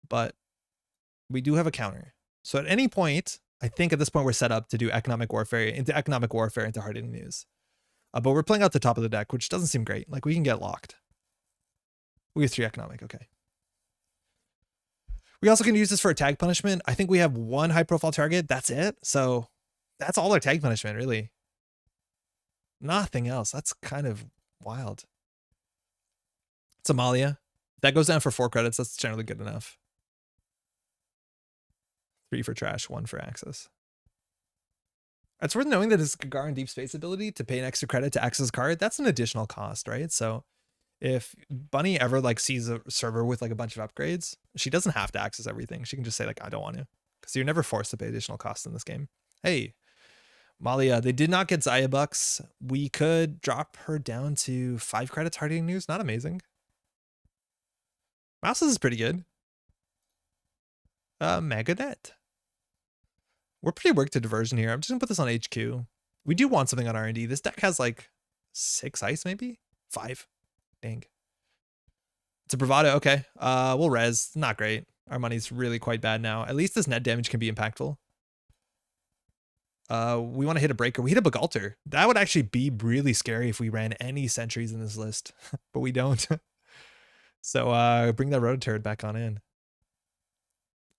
but we do have a counter. So at any point, I think at this point we're set up to do economic warfare into hard hitting news. But we're playing out the top of the deck, which doesn't seem great. Like we can get locked. We have 3 economic. Okay. We also can use this for a tag punishment. I think we have 1 high profile target. That's it. So that's all our tag punishment, really. Nothing else. That's kind of wild. It's Amalia. That goes down for 4 credits. That's generally good enough. 3 for trash, 1 for access. It's worth knowing that his Gagarin Deep Space ability to pay an extra credit to access a card, that's an additional cost, right? So if Bunny ever like sees a server with like a bunch of upgrades, she doesn't have to access everything. She can just say like, I don't want to, because you're never forced to pay additional costs in this game. Hey, Malia, they did not get Zaya bucks. We could drop her down to 5 credits. Hard hitting news, not amazing. Mouses is pretty good. Meganet. We're pretty worked to diversion here. I'm just gonna put this on HQ. We do want something on R&D. This deck has like 6 ice, maybe 5. Dang. It's a bravado. Okay. We'll res. Not great. Our money's really quite bad now. At least this net damage can be impactful. We want to hit a breaker. We hit a Bagalter. That would actually be really scary if we ran any sentries in this list, but we don't. So bring that Rototurd back on in.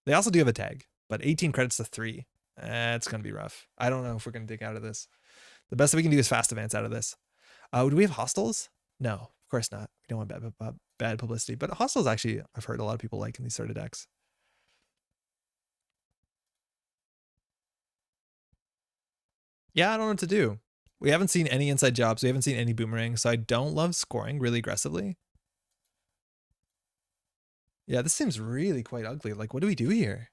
They also do have a tag, but 18 credits to 3. It's going to be rough. I don't know if we're going to dig out of this. The best that we can do is fast advance out of this. Do we have hostiles? No, of course not. We don't want bad publicity. But Hostile is actually, I've heard a lot of people like in these sort of decks. Yeah, I don't know what to do. We haven't seen any inside jobs. We haven't seen any boomerang. So I don't love scoring really aggressively. Yeah, this seems really quite ugly. Like, what do we do here?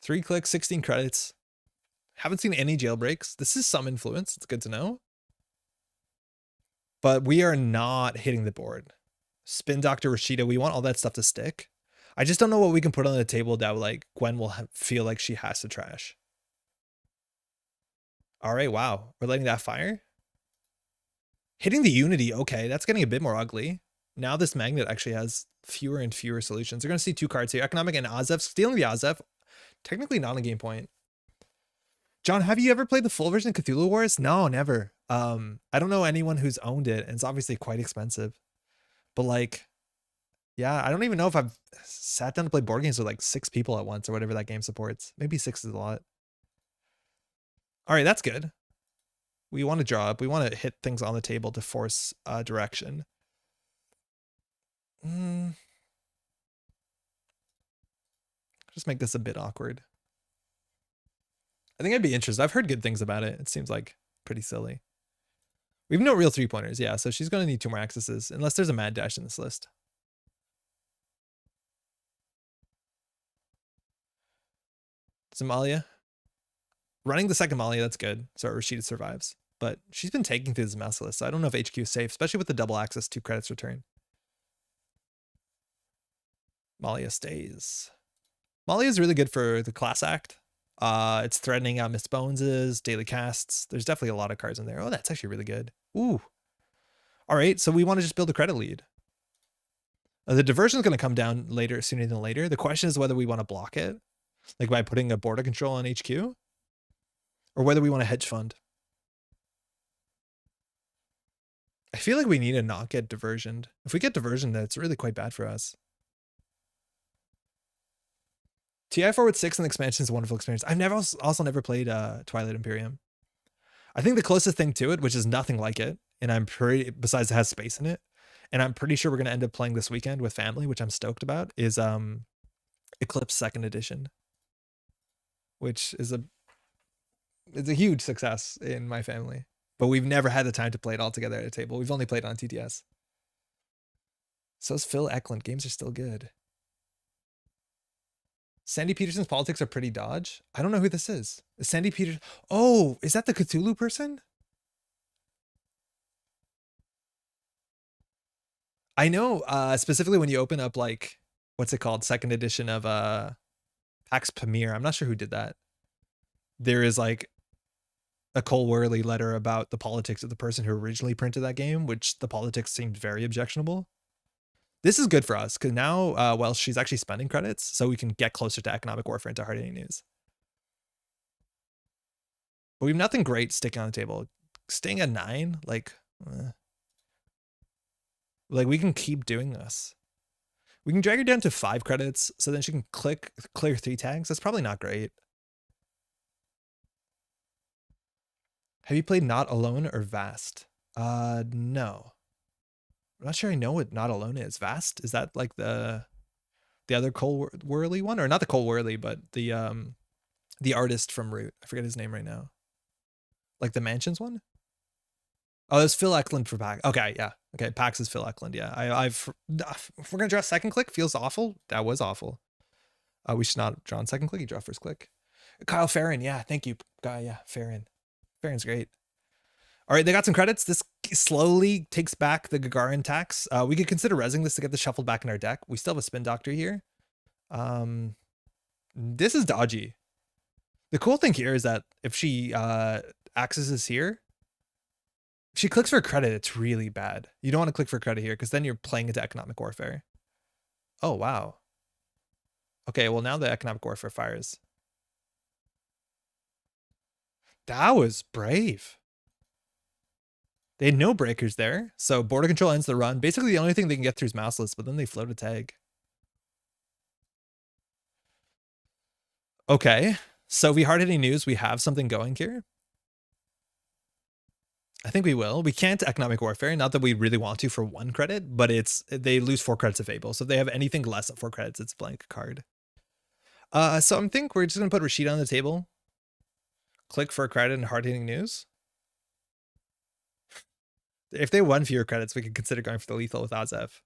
Three clicks, 16 credits. Haven't seen any jailbreaks. This is some influence. It's good to know. But we are not hitting the board. Spin Doctor Rashida, we want all that stuff to stick. I just don't know what we can put on the table that like Gwen will feel like she has to trash. All right, wow. We're letting that fire. Hitting the Unity, okay, that's getting a bit more ugly. Now this magnet actually has fewer and fewer solutions. They're going to see two cards here. Economic and Azef. Stealing the Azef. Technically not a game point. John, have you ever played the full version of Cthulhu Wars? No, never. I don't know anyone who's owned it, and it's obviously quite expensive. But like, yeah, I don't even know if I've sat down to play board games with like 6 people at once or whatever that game supports. Maybe 6 is a lot. All right, that's good. We want to draw up. We want to hit things on the table to force direction. Just make this a bit awkward. I think I'd be interested. I've heard good things about it. It seems like pretty silly. We have no real 3-pointers. Yeah, so she's going to need 2 more accesses unless there's a mad dash in this list. Somalia. Running the second Malia, that's good. So Rashida survives. But she's been taking through this mouse list, so I don't know if HQ is safe, especially with the double access 2 credits return. Malia stays. Malia is really good for the class act. It's threatening out Miss Bones's, daily casts. There's definitely a lot of cards in there. Oh, that's actually really good. Ooh. All right, so we want to just build a credit lead. The diversion is going to come down later, sooner than later. The question is whether we want to block it, like by putting a border control on HQ, or whether we want to hedge fund. I feel like we need to not get diversioned. If we get diversioned, that's really quite bad for us. TI4 with 6 and expansion is a wonderful experience. I've also never played Twilight Imperium. I think the closest thing to it, which is nothing like it, and I'm pretty, besides it has space in it, and I'm pretty sure we're going to end up playing this weekend with family, which I'm stoked about, is Eclipse 2nd edition, which is it's a huge success in my family. But we've never had the time to play it all together at a table. We've only played on TTS. So is Phil Eklund. Games are still good. Sandy Peterson's politics are pretty dodge. I don't know who this is. Is Sandy Peterson? Oh, is that the Cthulhu person? I know specifically when you open up like, what's it called? 2nd edition of Pax Pamir. I'm not sure who did that. There is like a Cole Worley letter about the politics of the person who originally printed that game, which the politics seemed very objectionable. This is good for us because now, well, she's actually spending credits, so we can get closer to economic warfare and to hard hitting news. But we have nothing great sticking on the table. Staying at 9, like we can keep doing this. We can drag her down to 5 credits, so then she can clear 3 tags. That's probably not great. Have you played Not Alone or Vast? No. I'm not sure I know what Not Alone is. Vast? Is that like the other Cole Worley one? Or not the Cole Worley, but the artist from Root. I forget his name right now. Like the Mansions one? Oh, there's Phil Eklund for Pax. Okay, yeah. Okay, Pax is Phil Eklund, yeah. If we're going to draw 2nd click, feels awful. That was awful. We should not draw on 2nd click. You draw 1st click. Kyle Farron, yeah. Thank you, guy. Yeah, Farron. Farron's great. All right, they got some credits. This slowly takes back the Gagarin tax. We could consider rezzing this to get this shuffled back in our deck. We still have a Spin Doctor here. This is dodgy. The cool thing here is that if she accesses here, if she clicks for a credit, it's really bad. You don't want to click for credit here because then you're playing into economic warfare. Oh, wow. Okay, well, now the economic warfare fires. That was brave. They had no breakers there, so border control ends the run. Basically, the only thing they can get through is mouseless, but then they float a tag. Okay. So we hard hitting news. We have something going here. I think we will. We can't economic warfare. Not that we really want to for 1 credit, but they lose 4 credits of Fable. So if they have anything less than 4 credits, it's a blank card. So I think we're just gonna put Rashid on the table. Click for a credit and hard hitting news. If they won fewer credits, we could consider going for the lethal with Azef.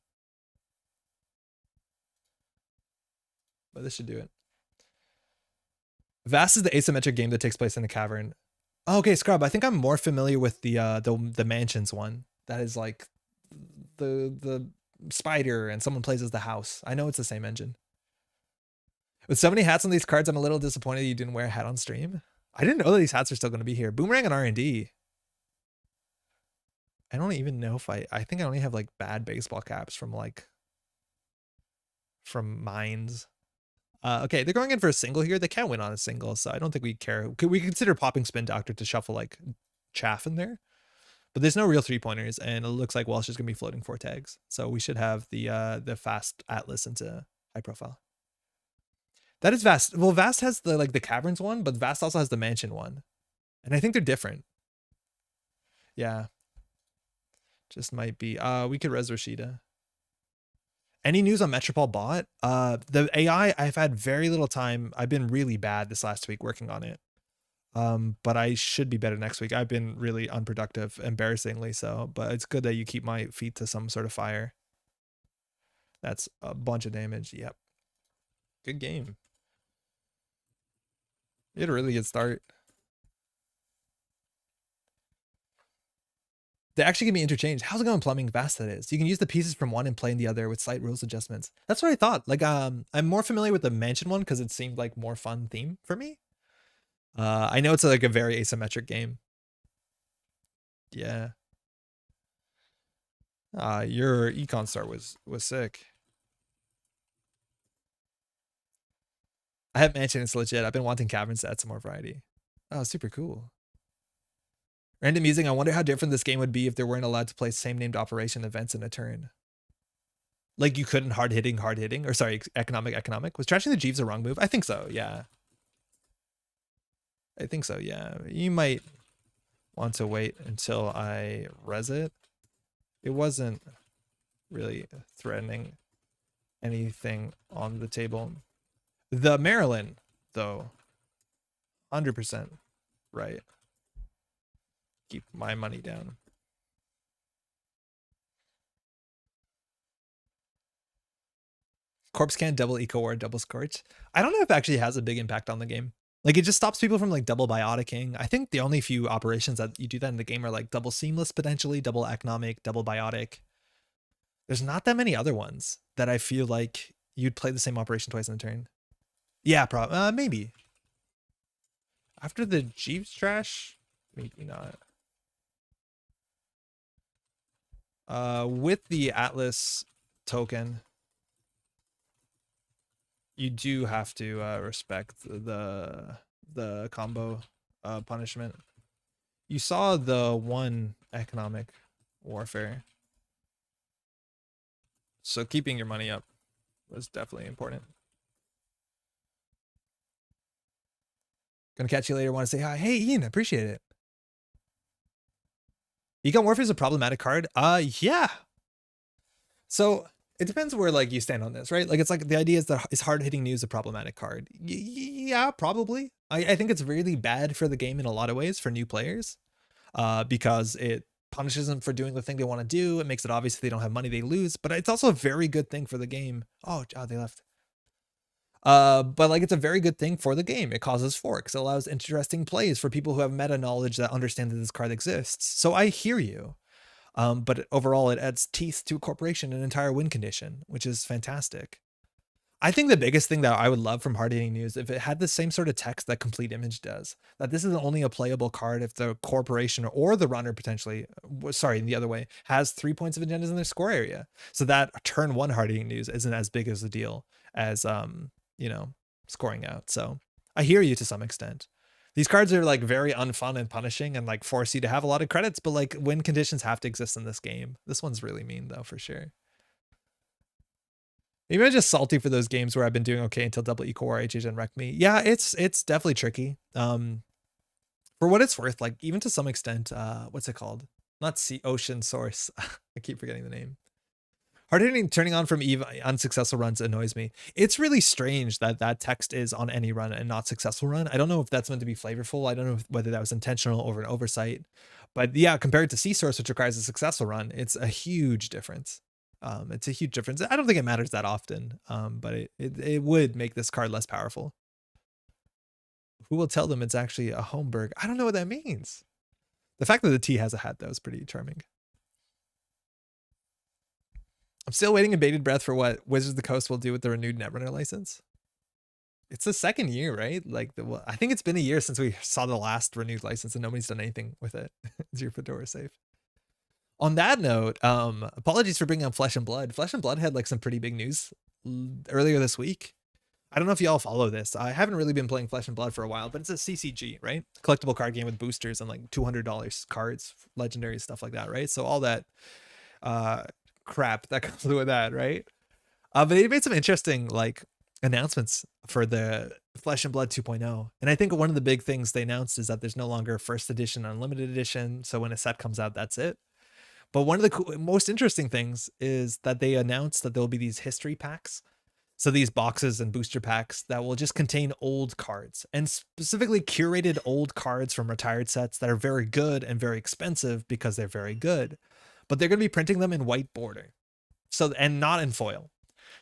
But this should do it. Vast is the asymmetric game that takes place in a cavern. Oh, okay, Scrub. I think I'm more familiar with the mansions one. That is like the spider and someone plays as the house. I know it's the same engine. With so many hats on these cards, I'm a little disappointed you didn't wear a hat on stream. I didn't know that these hats are still going to be here. Boomerang and R&D. I don't even know if I think I only have like bad baseball caps from Mines. Okay, they're going in for a single here. They can't win on a single, so I don't think we care. Could we consider popping Spin Doctor to shuffle like chaff in there? But there's no real 3-pointers, and it looks like Welsh is going to be floating 4 tags. So we should have the fast Atlas into high profile. That is Vast. Well, Vast has the Caverns one, but Vast also has the Mansion one. And I think they're different. Yeah. Just might be. We could res Rashida. Any news on Metropole bot? The AI, I've had very little time. I've been really bad this last week working on it. But I should be better next week. I've been really unproductive, embarrassingly so. But it's good that you keep my feet to some sort of fire. That's a bunch of damage. Yep. Good game. You had a really good start. They actually can be interchanged. How's it going, plumbing? Vast that is. You can use the pieces from one and play in the other with slight rules adjustments. That's what I thought. Like, I'm more familiar with the mansion one because it seemed like more fun theme for me. I know it's like a very asymmetric game. Yeah. Your econ start was sick. I have mansion. It's legit. I've been wanting caverns to add some more variety. Oh, super cool. Random musing. I wonder how different this game would be if they weren't allowed to play same named operation events in a turn. Like you couldn't hard hitting, or sorry, economic. Was trashing the Jeeves a wrong move? I think so, yeah. I think so, yeah. You might want to wait until I res it. It wasn't really threatening anything on the table. The Maryland, though, 100% right. Keep my money down. Corpse can double eco or double scorch. I don't know if it actually has a big impact on the game. Like it just stops people from like double bioticing. I think the only few operations that you do that in the game are like double seamless potentially, double economic, double biotic. There's not that many other ones that I feel like you'd play the same operation twice in a turn. Yeah, maybe. After the Jeeves trash, maybe not. With the Atlas token, you do have to respect the combo punishment. You saw the one economic warfare, so keeping your money up was definitely important. Gonna catch you later. Want to say hi? Hey Ian, appreciate it. Econ Warfare is a problematic card. Yeah. So it depends where like you stand on this, right? Like it's like the idea is that is hard hitting news a problematic card? Yeah, probably. I think it's really bad for the game in a lot of ways for new players, because it punishes them for doing the thing they want to do. It makes it obvious if they don't have money, they lose. But it's also a very good thing for the game. Oh, they left. But like it's a very good thing for the game. It causes forks. It allows interesting plays for people who have meta knowledge that understand that this card exists. So I hear you. But overall, it adds teeth to a corporation, an entire win condition, which is fantastic. I think the biggest thing that I would love from hard hitting news, if it had the same sort of text that Complete Image does, that this is only a playable card if the corporation or the runner potentially, sorry, the other way, has 3 points of agendas in their score area. So that turn 1 hard hitting news isn't as big as a deal as, you know, scoring out. So I hear you to some extent. These cards are like very unfun and punishing and like force you to have a lot of credits, but like win conditions have to exist in this game. This one's really mean though, for sure. Maybe I'm just salty for those games where I've been doing okay until double equal or HHN wrecked me. Yeah, it's definitely tricky. For what it's worth, like even to some extent, what's it called? Not Sea Ocean Source. I keep forgetting the name. Hard hitting turning on from Eve unsuccessful runs annoys me. It's really strange that that text is on any run and not successful run. I don't know if that's meant to be flavorful. I don't know whether that was intentional or an oversight. But yeah, compared to Sea Source, which requires a successful run, it's a huge difference. It's a huge difference. I don't think it matters that often, but it would make this card less powerful. Who will tell them it's actually a Holmberg? I don't know what that means. The fact that the T has a hat, though, is pretty charming. I'm still waiting in bated breath for what Wizards of the Coast will do with the renewed Netrunner license. It's the second year, right? Like, I think it's been a year since we saw the last renewed license and nobody's done anything with it. Is your Fedora safe? On that note, apologies for bringing up Flesh and Blood. Flesh and Blood had like some pretty big news earlier this week. I don't know if y'all follow this. I haven't really been playing Flesh and Blood for a while, but it's a CCG, right? Collectible card game with boosters and like $200 cards, legendary stuff like that, right? So all that crap that comes with that, right? But they made some interesting like announcements for the Flesh and Blood 2.0. And I think one of the big things they announced is that there's no longer first edition, unlimited edition. So when a set comes out, that's it. But one of the most interesting things is that they announced that there'll be these history packs. So these boxes and booster packs that will just contain old cards, and specifically curated old cards from retired sets that are very good and very expensive because they're very good. But they're going to be printing them in white border. So, and not in foil.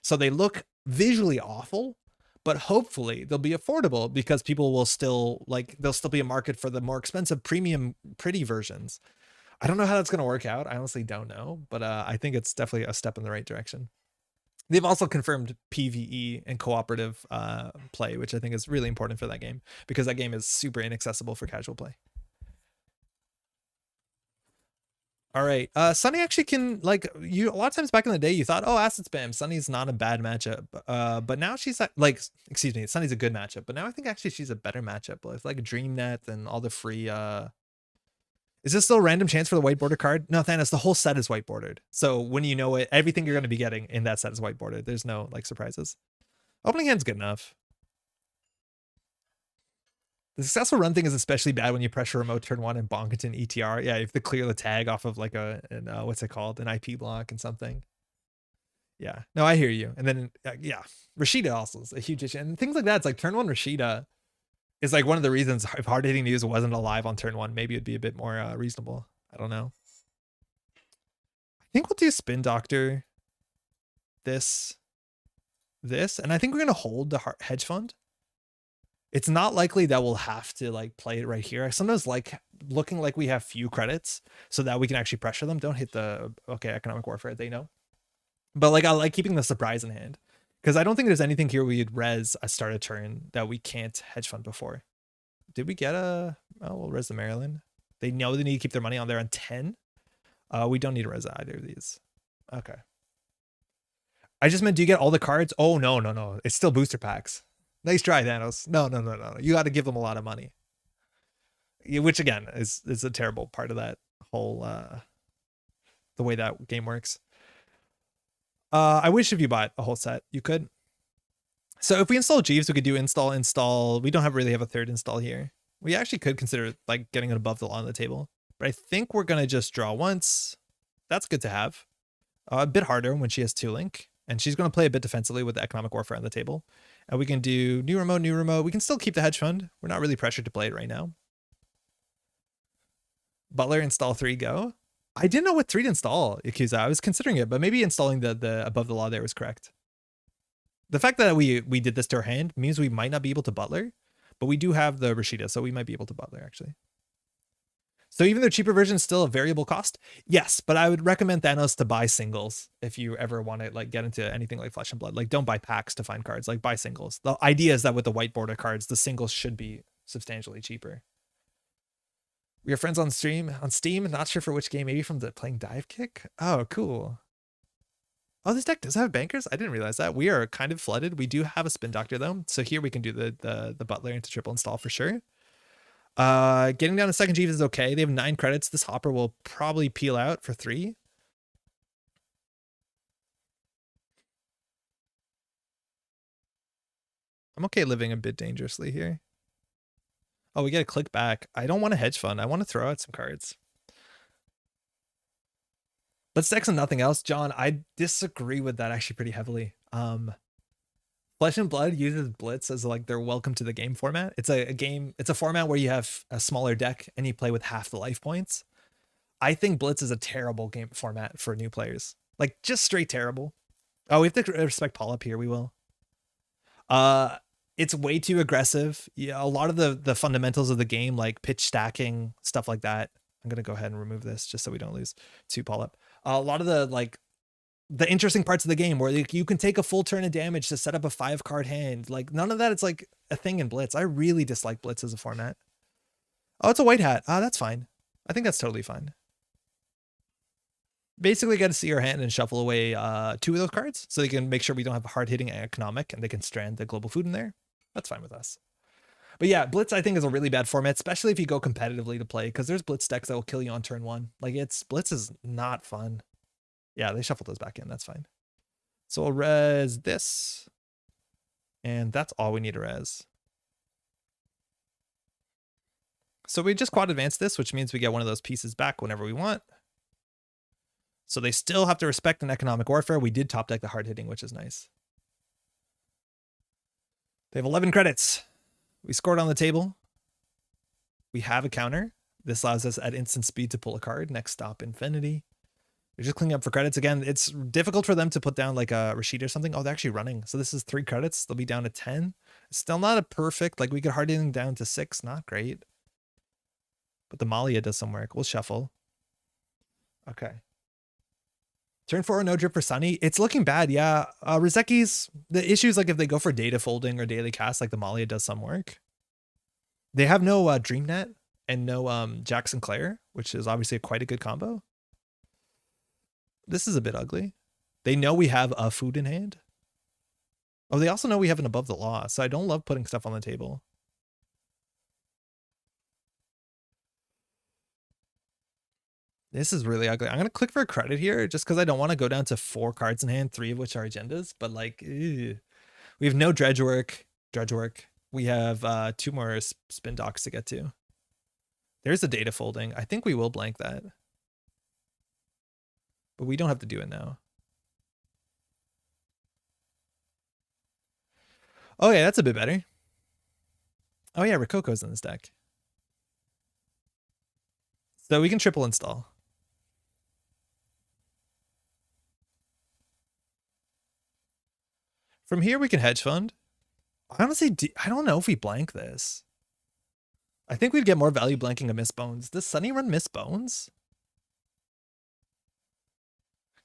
So they look visually awful, but hopefully they'll be affordable because people will still like, there'll still be a market for the more expensive premium pretty versions. I don't know how that's going to work out. I honestly don't know, but I think it's definitely a step in the right direction. They've also confirmed PvE and cooperative play, which I think is really important for that game because that game is super inaccessible for casual play. All right. Sunny actually can, like, you a lot of times back in the day, you thought, oh, acid spam, Sunny's not a bad matchup. But now she's like, excuse me, Sunny's a good matchup. But now I think actually she's a better matchup with like DreamNet and all the free. Is this still a random chance for the white border card? No, Thanos, the whole set is white bordered. So when you know it, everything you're going to be getting in that set is white bordered. There's no like surprises. Opening hand's good enough. The successful run thing is especially bad when you pressure remote turn 1 and bonk it in ETR. Yeah, you have to clear the tag off of like what's it called? An IP block and something. Yeah, no, I hear you. And then, yeah, Rashida also is a huge issue. And things like that, it's like turn 1 Rashida is like one of the reasons if hard hitting news wasn't alive on turn 1, maybe it'd be a bit more reasonable. I don't know. I think we'll do Spin Doctor, this, and I think we're going to hold the hedge fund. It's not likely that we'll have to like play it right here. I sometimes like looking like we have few credits so that we can actually pressure them. Don't hit the, okay, economic warfare, they know. But like I like keeping the surprise in hand because I don't think there's anything here we'd res a start a turn that we can't hedge fund before. Did we get a, oh, we'll res the Maryland. They know they need to keep their money on there on 10. We don't need to res either of these. Okay. I just meant, do you get all the cards? Oh, no. It's still booster packs. Nice try, Thanos. No. You got to give them a lot of money. Which, again, is a terrible part of that whole, the way that game works. I wish if you bought a whole set, you could. So if we install Jeeves, we could do install. We don't really have a third install here. We actually could consider like getting it above the law on the table. But I think we're going to just draw once. That's good to have. A bit harder when she has 2 link. And she's going to play a bit defensively with the economic warfare on the table. And we can do new remote. We can still keep the hedge fund. We're not really pressured to play it right now. Butler, install 3, go. I didn't know what 3 to install, Jakuza. I was considering it, but maybe installing the above the law there was correct. The fact that we did this to our hand means we might not be able to Butler, but we do have the Rashida, so we might be able to Butler, actually. So even though cheaper version is still a variable cost, yes, but I would recommend Thanos to buy singles if you ever want to like get into anything like Flesh and Blood. Like don't buy packs to find cards, like buy singles. The idea is that with the white border cards, the singles should be substantially cheaper. We are friends on Steam, not sure for which game, maybe from the playing Dive Kick. Oh, cool. Oh, this deck does have bankers? I didn't realize that. We are kind of flooded. We do have a Spin Doctor though. So here we can do the Butler into triple install for sure. Getting down to second Jeeves is okay. They have 9 credits. This Hopper will probably peel out for 3. I'm okay living a bit dangerously here. Oh, we get a click back. I don't want a hedge fund. I want to throw out some cards. Let's text on nothing else. John, I disagree with that actually pretty heavily. Flesh and Blood uses Blitz as like their welcome to the game format. It's a game, it's a format where you have a smaller deck and you play with half the life points. I think Blitz is a terrible game format for new players. Like just straight terrible. Oh, we have to respect Paul up here. We will. It's way too aggressive. Yeah, a lot of the fundamentals of the game, like pitch stacking, stuff like that. I'm gonna go ahead and remove this just so we don't lose to Paul up. A lot of the interesting parts of the game where you can take a full turn of damage to set up a 5-card hand. Like none of that. It's like a thing in Blitz. I really dislike Blitz as a format. Oh, it's a white hat. That's fine. I think that's totally fine. Basically got to see your hand and shuffle away 2 of those cards so they can make sure we don't have a hard-hitting economic and they can strand the global food in there. That's fine with us. But yeah, Blitz I think is a really bad format, especially if you go competitively to play, because there's Blitz decks that will kill you on turn 1. Like Blitz is not fun. Yeah, they shuffled those back in. That's fine. So we'll res this. And that's all we need to res. So we just quad advance this, which means we get one of those pieces back whenever we want. So they still have to respect an economic warfare. We did top deck the hard hitting, which is nice. They have 11 credits. We scored on the table. We have a counter. This allows us at instant speed to pull a card. Next stop, Infinity. We're just cleaning up for credits. Again, it's difficult for them to put down like a Rashid or something. Oh, they're actually running. So this is 3 credits. They'll be down to 10. It's still not a perfect, like we could hard hitting down to 6. Not great. But the Malia does some work. We'll shuffle. Okay. Turn 4, no drip for Sunny. It's looking bad, yeah. Rizeki's, the issue is like if they go for data folding or daily cast, like the Malia does some work. They have no DreamNet and no Jackson Claire, which is obviously quite a good combo. This is a bit ugly. They know we have a food in hand. Oh, they also know we have an above the law, so I don't love putting stuff on the table. This is really ugly. I'm going to click for a credit here just because I don't want to go down to 4 cards in hand, 3 of which are agendas. But like, ew. We have no dredge work. We have 2 more spin docks to get to. There's a data folding. I think we will blank that. But we don't have to do it now. Oh yeah, that's a bit better. Oh yeah, Rococo's in this deck. So we can triple install. From here, we can hedge fund. Honestly, I don't know if we blank this. I think we'd get more value blanking a Miss Bones. Does Sunny run Miss Bones?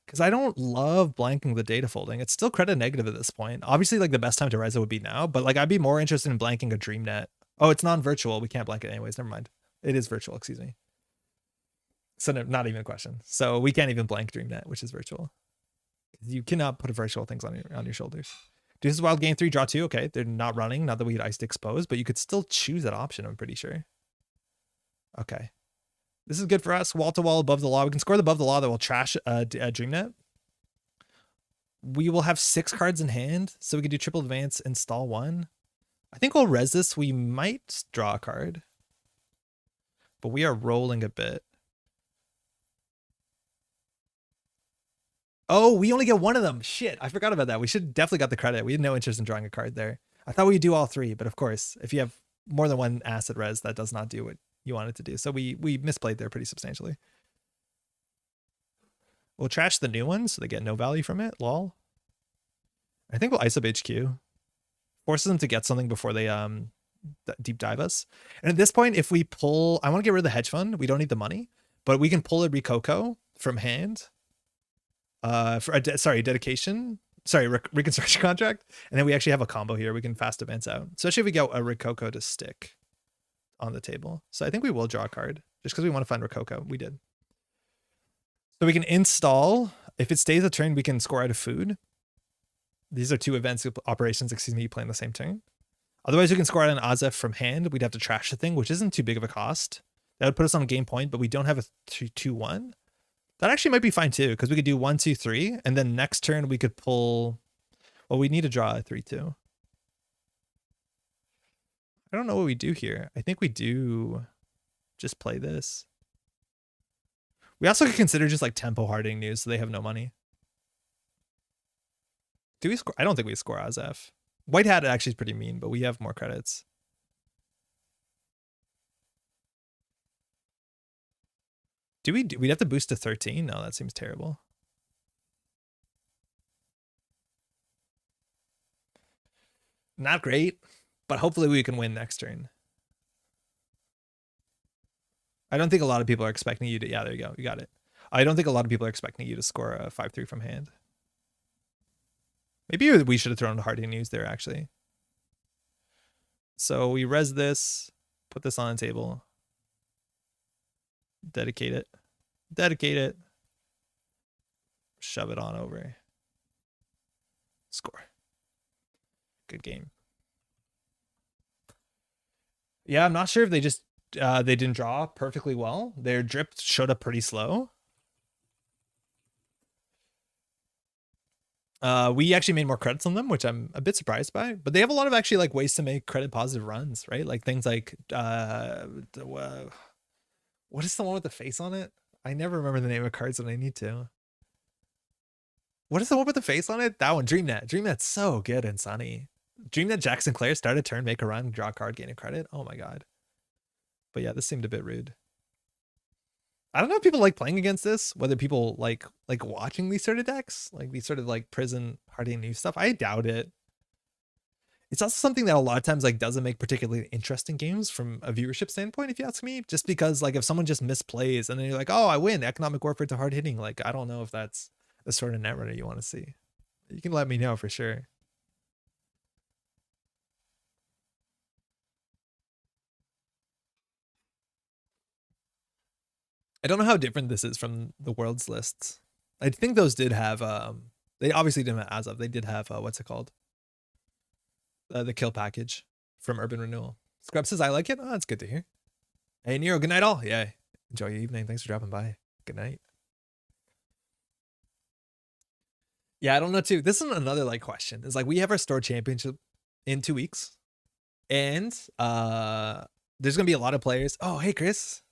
Because I don't love blanking the data folding. It's still credit negative at this point. Obviously, like the best time to res it would be now, but like I'd be more interested in blanking a DreamNet. Oh, it's non-virtual. We can't blank it anyways. Never mind. It is virtual, excuse me. So no, not even a question. So we can't even blank DreamNet, which is virtual. You cannot put virtual things on your shoulders. This is wild game 3, draw 2. Okay, they're not running. Not that we had iced exposed, but you could still choose that option, I'm pretty sure. Okay. This is good for us. Wall to wall above the law. We can score the above the law that will trash DreamNet. We will have 6 cards in hand, so we can do triple advance, install 1. I think we'll res this. We might draw a card, but we are rolling a bit. Oh, we only get 1 of them. Shit, I forgot about that. We should definitely got the credit. We had no interest in drawing a card there. I thought we'd do all 3, but of course, if you have more than 1 asset res, that does not do what you want it to do. So we misplayed there pretty substantially. We'll trash the new one so they get no value from it. Lol. I think we'll ISO HQ. Forces them to get something before they deep dive us. And at this point, if we pull, I want to get rid of the hedge fund. We don't need the money, but we can pull a Rococo from hand. Dedication. Reconstruction contract. And then we actually have a combo here. We can fast advance out. Especially if we get a Rococo to stick on the table. So I think we will draw a card just because we want to find Rococo. We did. So we can install. If it stays a turn, we can score out of food. These are 2 events operations, excuse me, playing the same turn. Otherwise, we can score out an Azef from hand. We'd have to trash the thing, which isn't too big of a cost. That would put us on a game point, but we don't have a 2-1. That actually might be fine too, because we could do 1, 2, 3, and then next turn we could pull. Well, we need to draw a 3-2. I don't know what we do here. I think we do just play this. We also could consider just like tempo hardening news so they have no money. Do we score? I don't think we score ASF. White hat actually is pretty mean, but we have more credits. We'd have to boost to 13? No, that seems terrible. Not great, but hopefully we can win next turn. I don't think a lot of people are expecting you to... Yeah, there you go. You got it. I don't think a lot of people are expecting you to score a 5-3 from hand. Maybe we should have thrown hardening news there, actually. So we res this, put this on the table. Dedicate it. Dedicate it. Shove it on over. Score. Good game. Yeah, I'm not sure if they just they didn't draw perfectly well. Their drip showed up pretty slow. We actually made more credits on them, which I'm a bit surprised by. But they have a lot of actually like ways to make credit positive runs, right? Like things like what is the one with the face on it? I never remember the name of cards when I need to. What is the one with the face on it? That one, DreamNet. DreamNet's so good and Sunny. DreamNet Jackson Clare start a turn, make a run, draw a card, gain a credit. Oh my god. But yeah, this seemed a bit rude. I don't know if people like playing against this, whether people like watching these sort of decks, like these sort of like prison hardening new stuff. I doubt it. It's also something that a lot of times like doesn't make particularly interesting games from a viewership standpoint, if you ask me, just because like if someone just misplays and then you're like, oh, I win economic warfare to hard hitting, like I don't know if that's the sort of Netrunner you want to see. You can let me know for sure. I don't know how different this is from the world's lists. I think those did have they obviously didn't have as of. They did have what's it called? The kill package from Urban Renewal. Scrub says I like it. Oh, that's good to hear. Hey Nero, good night all. Yeah. Enjoy your evening. Thanks for dropping by. Good night. Yeah, I don't know too. This is another like question. It's like we have our store championship in 2 weeks. And there's gonna be a lot of players. Oh, hey Chris.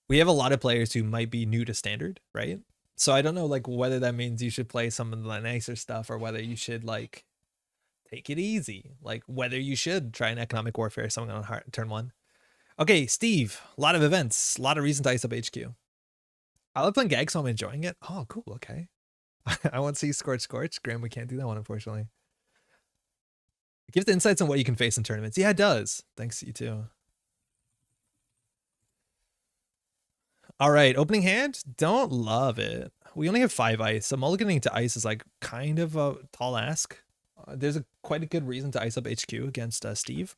We have a lot of players who might be new to standard, right? So I don't know like whether that means you should play some of the nicer stuff or whether you should like take it easy. Like whether you should try an economic warfare, something on turn 1. Okay, Steve, a lot of events, a lot of reasons to ice up HQ. I love playing Gag, so I'm enjoying it. Oh, cool, okay. I want to see Scorch. Graham, we can't do that one, unfortunately. It gives the insights on what you can face in tournaments. Yeah, it does. Thanks, you too. All right, opening hand, don't love it. We only have 5 ice, so mulliganing to ice is like kind of a tall ask. There's quite a good reason to ice up HQ against Steve.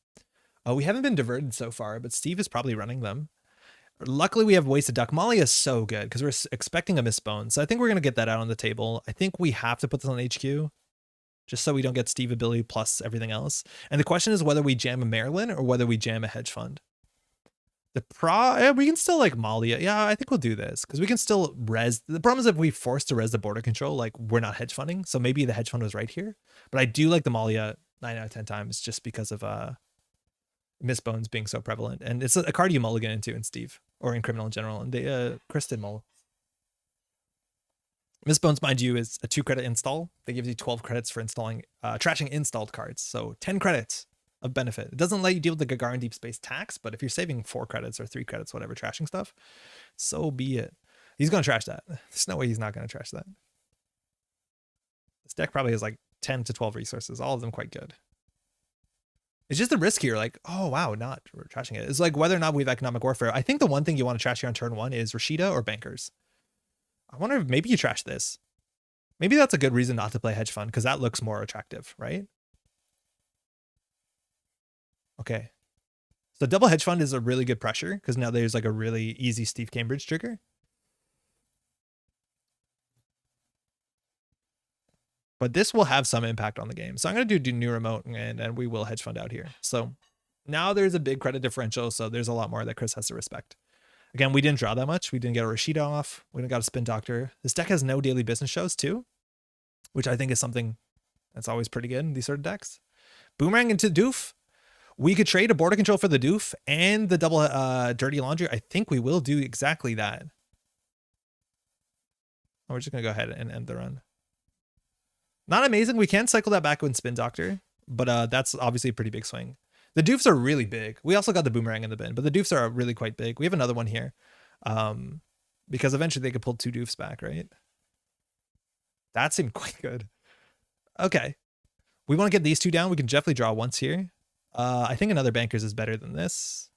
We haven't been diverted so far, but Steve is probably running them. Luckily, we have Wasted Duck. Molly is so good because we're expecting a misbone. So I think we're going to get that out on the table. I think we have to put this on HQ just so we don't get Steve ability plus everything else. And the question is whether we jam a Maryland or whether we jam a hedge fund. We can still like Molly. Yeah, I think we'll do this because we can still res. The problem is if we force to res the border control, like we're not hedge funding. So maybe the hedge fund was right here. But I do like the Molly 9 out of 10 times just because of misbones being so prevalent. And it's a card you mulligan into in Steve or in criminal in general. And they Chris did mull. Misbones, mind you, is a 2 credit install. They give you 12 credits for installing trashing installed cards. So 10 credits of benefit. It doesn't let you deal with the Gagarin Deep Space tax, but if you're saving 4 credits or 3 credits, whatever, trashing stuff, so be it. He's going to trash that. There's no way he's not going to trash that. This deck probably has like 10 to 12 resources, all of them quite good. It's just the risk here, like, oh wow, not we're trashing it. It's like whether or not we have economic warfare. I think the one thing you want to trash here on turn 1 is Rashida or Bankers. I wonder if maybe you trash this. Maybe that's a good reason not to play hedge fund because that looks more attractive, right? Okay. So double hedge fund is a really good pressure because now there's like a really easy Steve Cambridge trigger. But this will have some impact on the game. So I'm going to do new remote and we will hedge fund out here. So now there's a big credit differential. So there's a lot more that Chris has to respect. Again, we didn't draw that much. We didn't get a Rashida off. We didn't got a Spin Doctor. This deck has no daily business shows too, which I think is something that's always pretty good in these sort of decks. Boomerang into Doof. We could trade a border control for the doof and the double dirty laundry. I think we will do exactly that. We're just going to go ahead and end the run. Not amazing. We can cycle that back with Spin Doctor, but that's obviously a pretty big swing. The doofs are really big. We also got the boomerang in the bin, but the doofs are really quite big. We have another one here because eventually they could pull 2 doofs back, right? That seemed quite good. Okay. We want to get these 2 down. We can definitely draw once here. I think another bankers is better than this.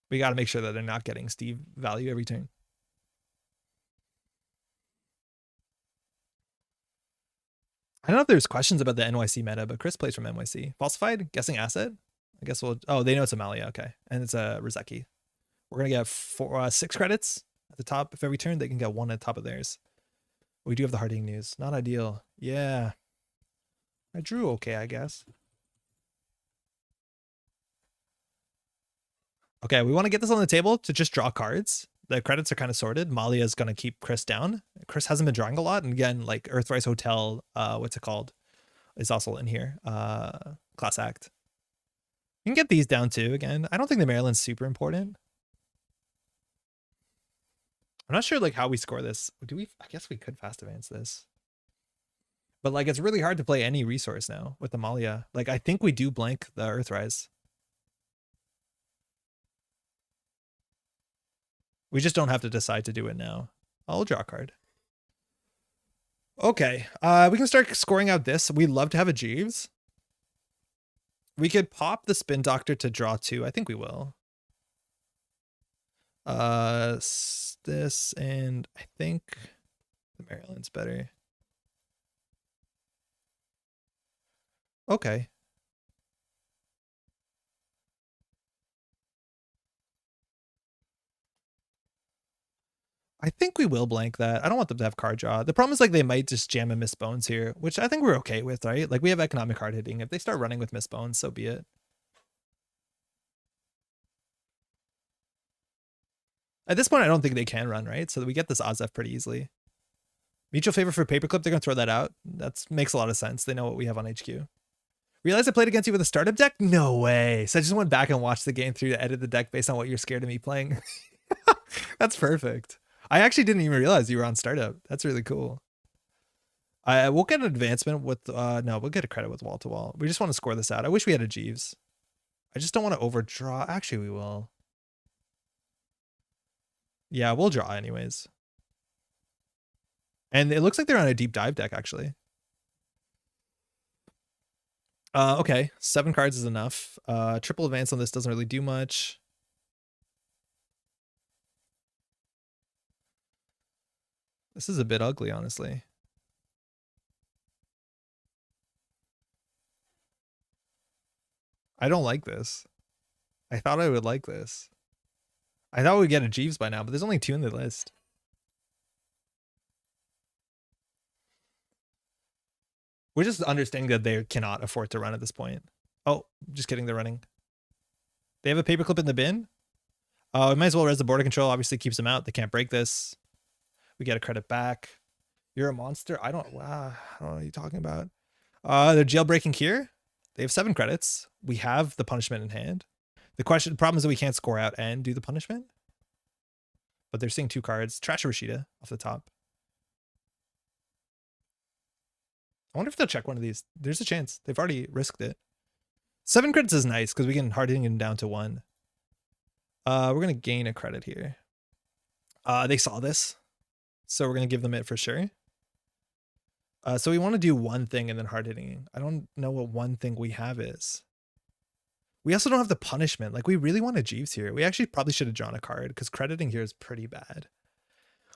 We got to make sure that they're not getting Steve value every turn. I don't know if there's questions about the NYC meta, but Chris plays from NYC. Falsified? Guessing asset? I guess we'll... Oh, they know it's Amalia. Okay. And it's a Rizeki. We're going to get 6 credits at the top. If every turn, they can get 1 at the top of theirs. We do have the hard-hitting news. Not ideal. Yeah. I drew okay, I guess. Okay, we want to get this on the table to just draw cards. The credits are kind of sorted. Malia is going to keep Chris down. Chris hasn't been drawing a lot. And again, like Earthrise Hotel, what's it called? Is also in here. Class Act. You can get these down too. Again, I don't think the Maryland's super important. I'm not sure like how we score this. Do we? I guess we could fast advance this. But like it's really hard to play any resource now with Amalia. Like I think we do blank the Earthrise. We just don't have to decide to do it now. I'll draw a card. Okay, we can start scoring out this. We love to have a Jeeves. We could pop the Spin Doctor to draw 2. I think we will. This and I think the Maryland's better. Okay. I think we will blank that. I don't want them to have card draw. The problem is like they might just jam and miss bones here, which I think we're okay with, right? Like we have economic hard hitting. If they start running with miss bones, so be it. At this point, I don't think they can run, right? So we get this Ozef pretty easily. Mutual favor for Paperclip, they're going to throw that out. That makes a lot of sense. They know what we have on HQ. Realize I played against you with a startup deck? No way. So I just went back and watched the game through to edit the deck based on what you're scared of me playing. That's perfect. I actually didn't even realize you were on startup. That's really cool. We'll get an advancement with, no, we'll get a credit with wall to wall. We just want to score this out. I wish we had a Jeeves. I just don't want to overdraw. Actually, we will. Yeah, we'll draw anyways. And it looks like they're on a deep dive deck, actually. Okay, 7 cards is enough. Triple advance on this doesn't really do much. This is a bit ugly, honestly. I don't like this. I thought I would like this. I thought we'd get a Jeeves by now, but there's only 2 in the list. We're just understanding that they cannot afford to run at this point. Oh, just kidding, they're running. They have a paperclip in the bin. We might as well res the border control. Obviously keeps them out. They can't break this. We get a credit back. You're a monster. I don't know what you're talking about. They're jailbreaking here. They have 7 credits. We have the punishment in hand. The problem is that we can't score out and do the punishment. But they're seeing 2 cards. Trash Rashida off the top. I wonder if they'll check one of these. There's a chance. They've already risked it. 7 credits is nice because we can hard hitting them down to 1. We're going to gain a credit here. They saw this. So we're going to give them it for sure. So we want to do one thing and then hard hitting. I don't know what one thing we have is. We also don't have the punishment. Like we really want a Jeeves here. We actually probably should have drawn a card because crediting here is pretty bad.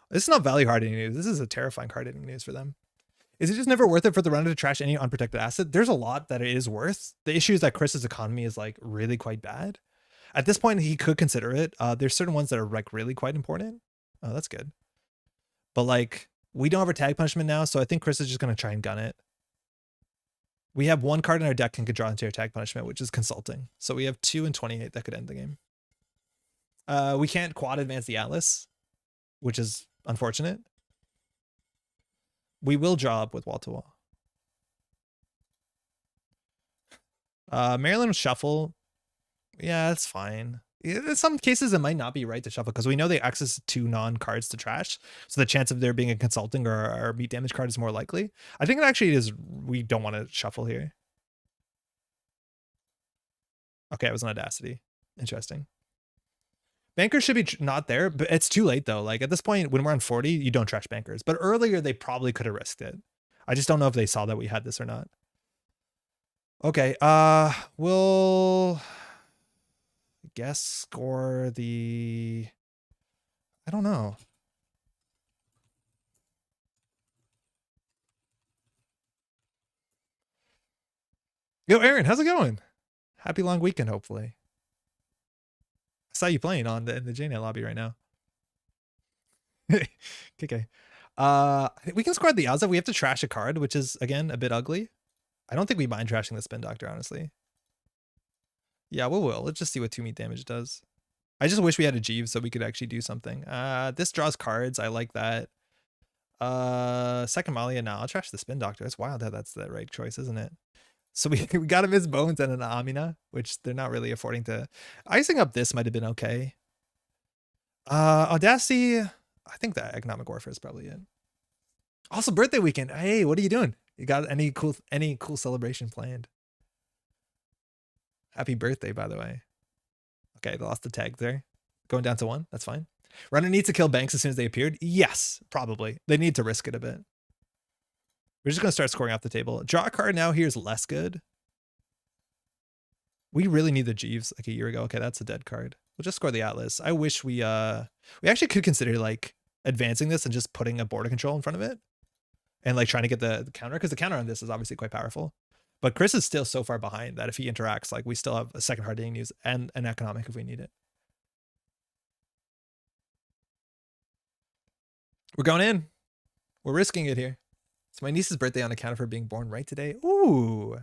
This is not value hard hitting news. This is a terrifying hard hitting news for them. Is it just never worth it for the runner to trash any unprotected asset? There's a lot that it is worth. The issue is that Chris's economy is like really quite bad. At this point, he could consider it. There's certain ones that are like really quite important. Oh, that's good. But like, we don't have our tag punishment now, so I think Chris is just going to try and gun it. We have 1 card in our deck and could draw into our tag punishment, which is consulting. So we have 2 and 28 that could end the game. We can't quad advance the Atlas, which is unfortunate. We will draw up with wall to wall. Maryland shuffle. Yeah, that's fine. In some cases, it might not be right to shuffle because we know they access 2 non-cards to trash. So the chance of there being a consulting or meat damage card is more likely. I think it actually is. We don't want to shuffle here. Okay, it was an Audacity. Interesting. Bankers should be not there, but it's too late though. Like at this point, when we're on 40, you don't trash bankers. But earlier, they probably could have risked it. I just don't know if they saw that we had this or not. Okay, we'll guess score the... I don't know. Yo, Aaron, how's it going? Happy long weekend, hopefully. I saw you playing in the JNet lobby right now. Okay. We can score the Yaza. We have to trash a card, which is, again, a bit ugly. I don't think we mind trashing the Spin Doctor, honestly. Yeah, we will. Let's just see what 2 meat damage does. I just wish we had a Jeeves so we could actually do something. This draws cards. I like that. Second Malia. Now I'll trash the Spin Doctor. It's wild how that's the right choice, isn't it? So we got him his bones and an Amina, which they're not really affording to. Icing up this might have been okay. Audacity. I think that economic warfare is probably it. Also, birthday weekend. Hey, what are you doing? You got any cool celebration planned? Happy birthday, by the way. Okay, they lost the tag there. Going down to 1. That's fine. Runner needs to kill banks as soon as they appeared. Yes, probably. They need to risk it a bit. We're just going to start scoring off the table. Draw a card now here is less good. We really need the Jeeves like a year ago. Okay, that's a dead card. We'll just score the Atlas. I wish we actually could consider like advancing this and just putting a border control in front of it. And like trying to get the counter, because the counter on this is obviously quite powerful. But Chris is still so far behind that if he interacts, like we still have a second hard hitting news and an economic if we need it. We're going in. We're risking it here. It's my niece's birthday on account of her being born right today. Ooh.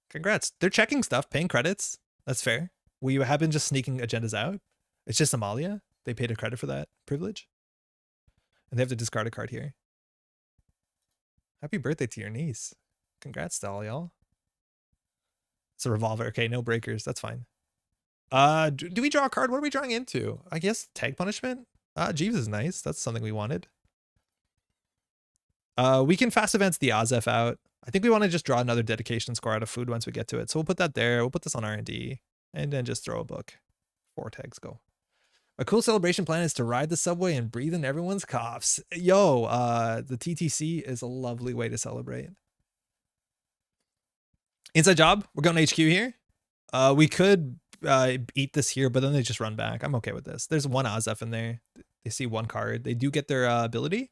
Congrats. They're checking stuff, paying credits. That's fair. We have been just sneaking agendas out. It's just Amalia. They paid a credit for that privilege. And they have to discard a card here. Happy birthday to your niece. Congrats to all y'all. It's a revolver. Okay, no breakers. That's fine. Do we draw a card? What are we drawing into? I guess tag punishment? Jeeves is nice. That's something we wanted. We can fast advance the Azef out. I think we want to just draw another dedication score out of food once we get to it. So we'll put that there. We'll put this on R&D and then just throw a book. 4 tags go. A cool celebration plan is to ride the subway and breathe in everyone's coughs. Yo, the TTC is a lovely way to celebrate. Inside job. We're going to HQ here. We could eat this here, but then they just run back. I'm okay with this. There's 1 Azef in there. They see 1 card. They do get their ability.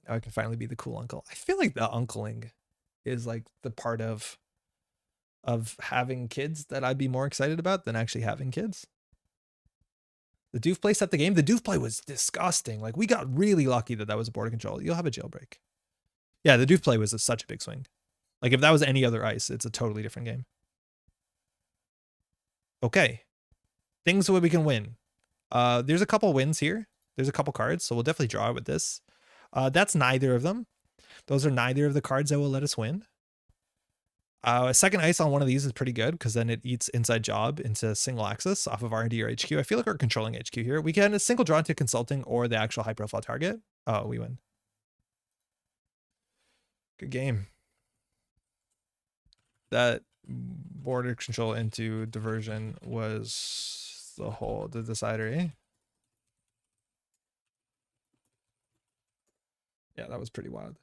Now I can finally be the cool uncle. I feel like the uncling is like the part of having kids that I'd be more excited about than actually having kids. The doof play set the game. The doof play was disgusting. Like we got really lucky that was a border control. You'll have a jailbreak. Yeah, the doof play was such a big swing. Like if that was any other ice, it's a totally different game. Okay. Things where we can win. There's a couple wins here. There's a couple cards, so we'll definitely draw it with this. That's neither of them. Those are neither of the cards that will let us win. A second ice on one of these is pretty good because then it eats inside job into single access off of R&D or HQ. I feel like we're controlling HQ here. We can a single draw into consulting or the actual high profile target. Oh, we win. Good game. That border control into diversion was the decider, eh? Yeah, that was pretty wild.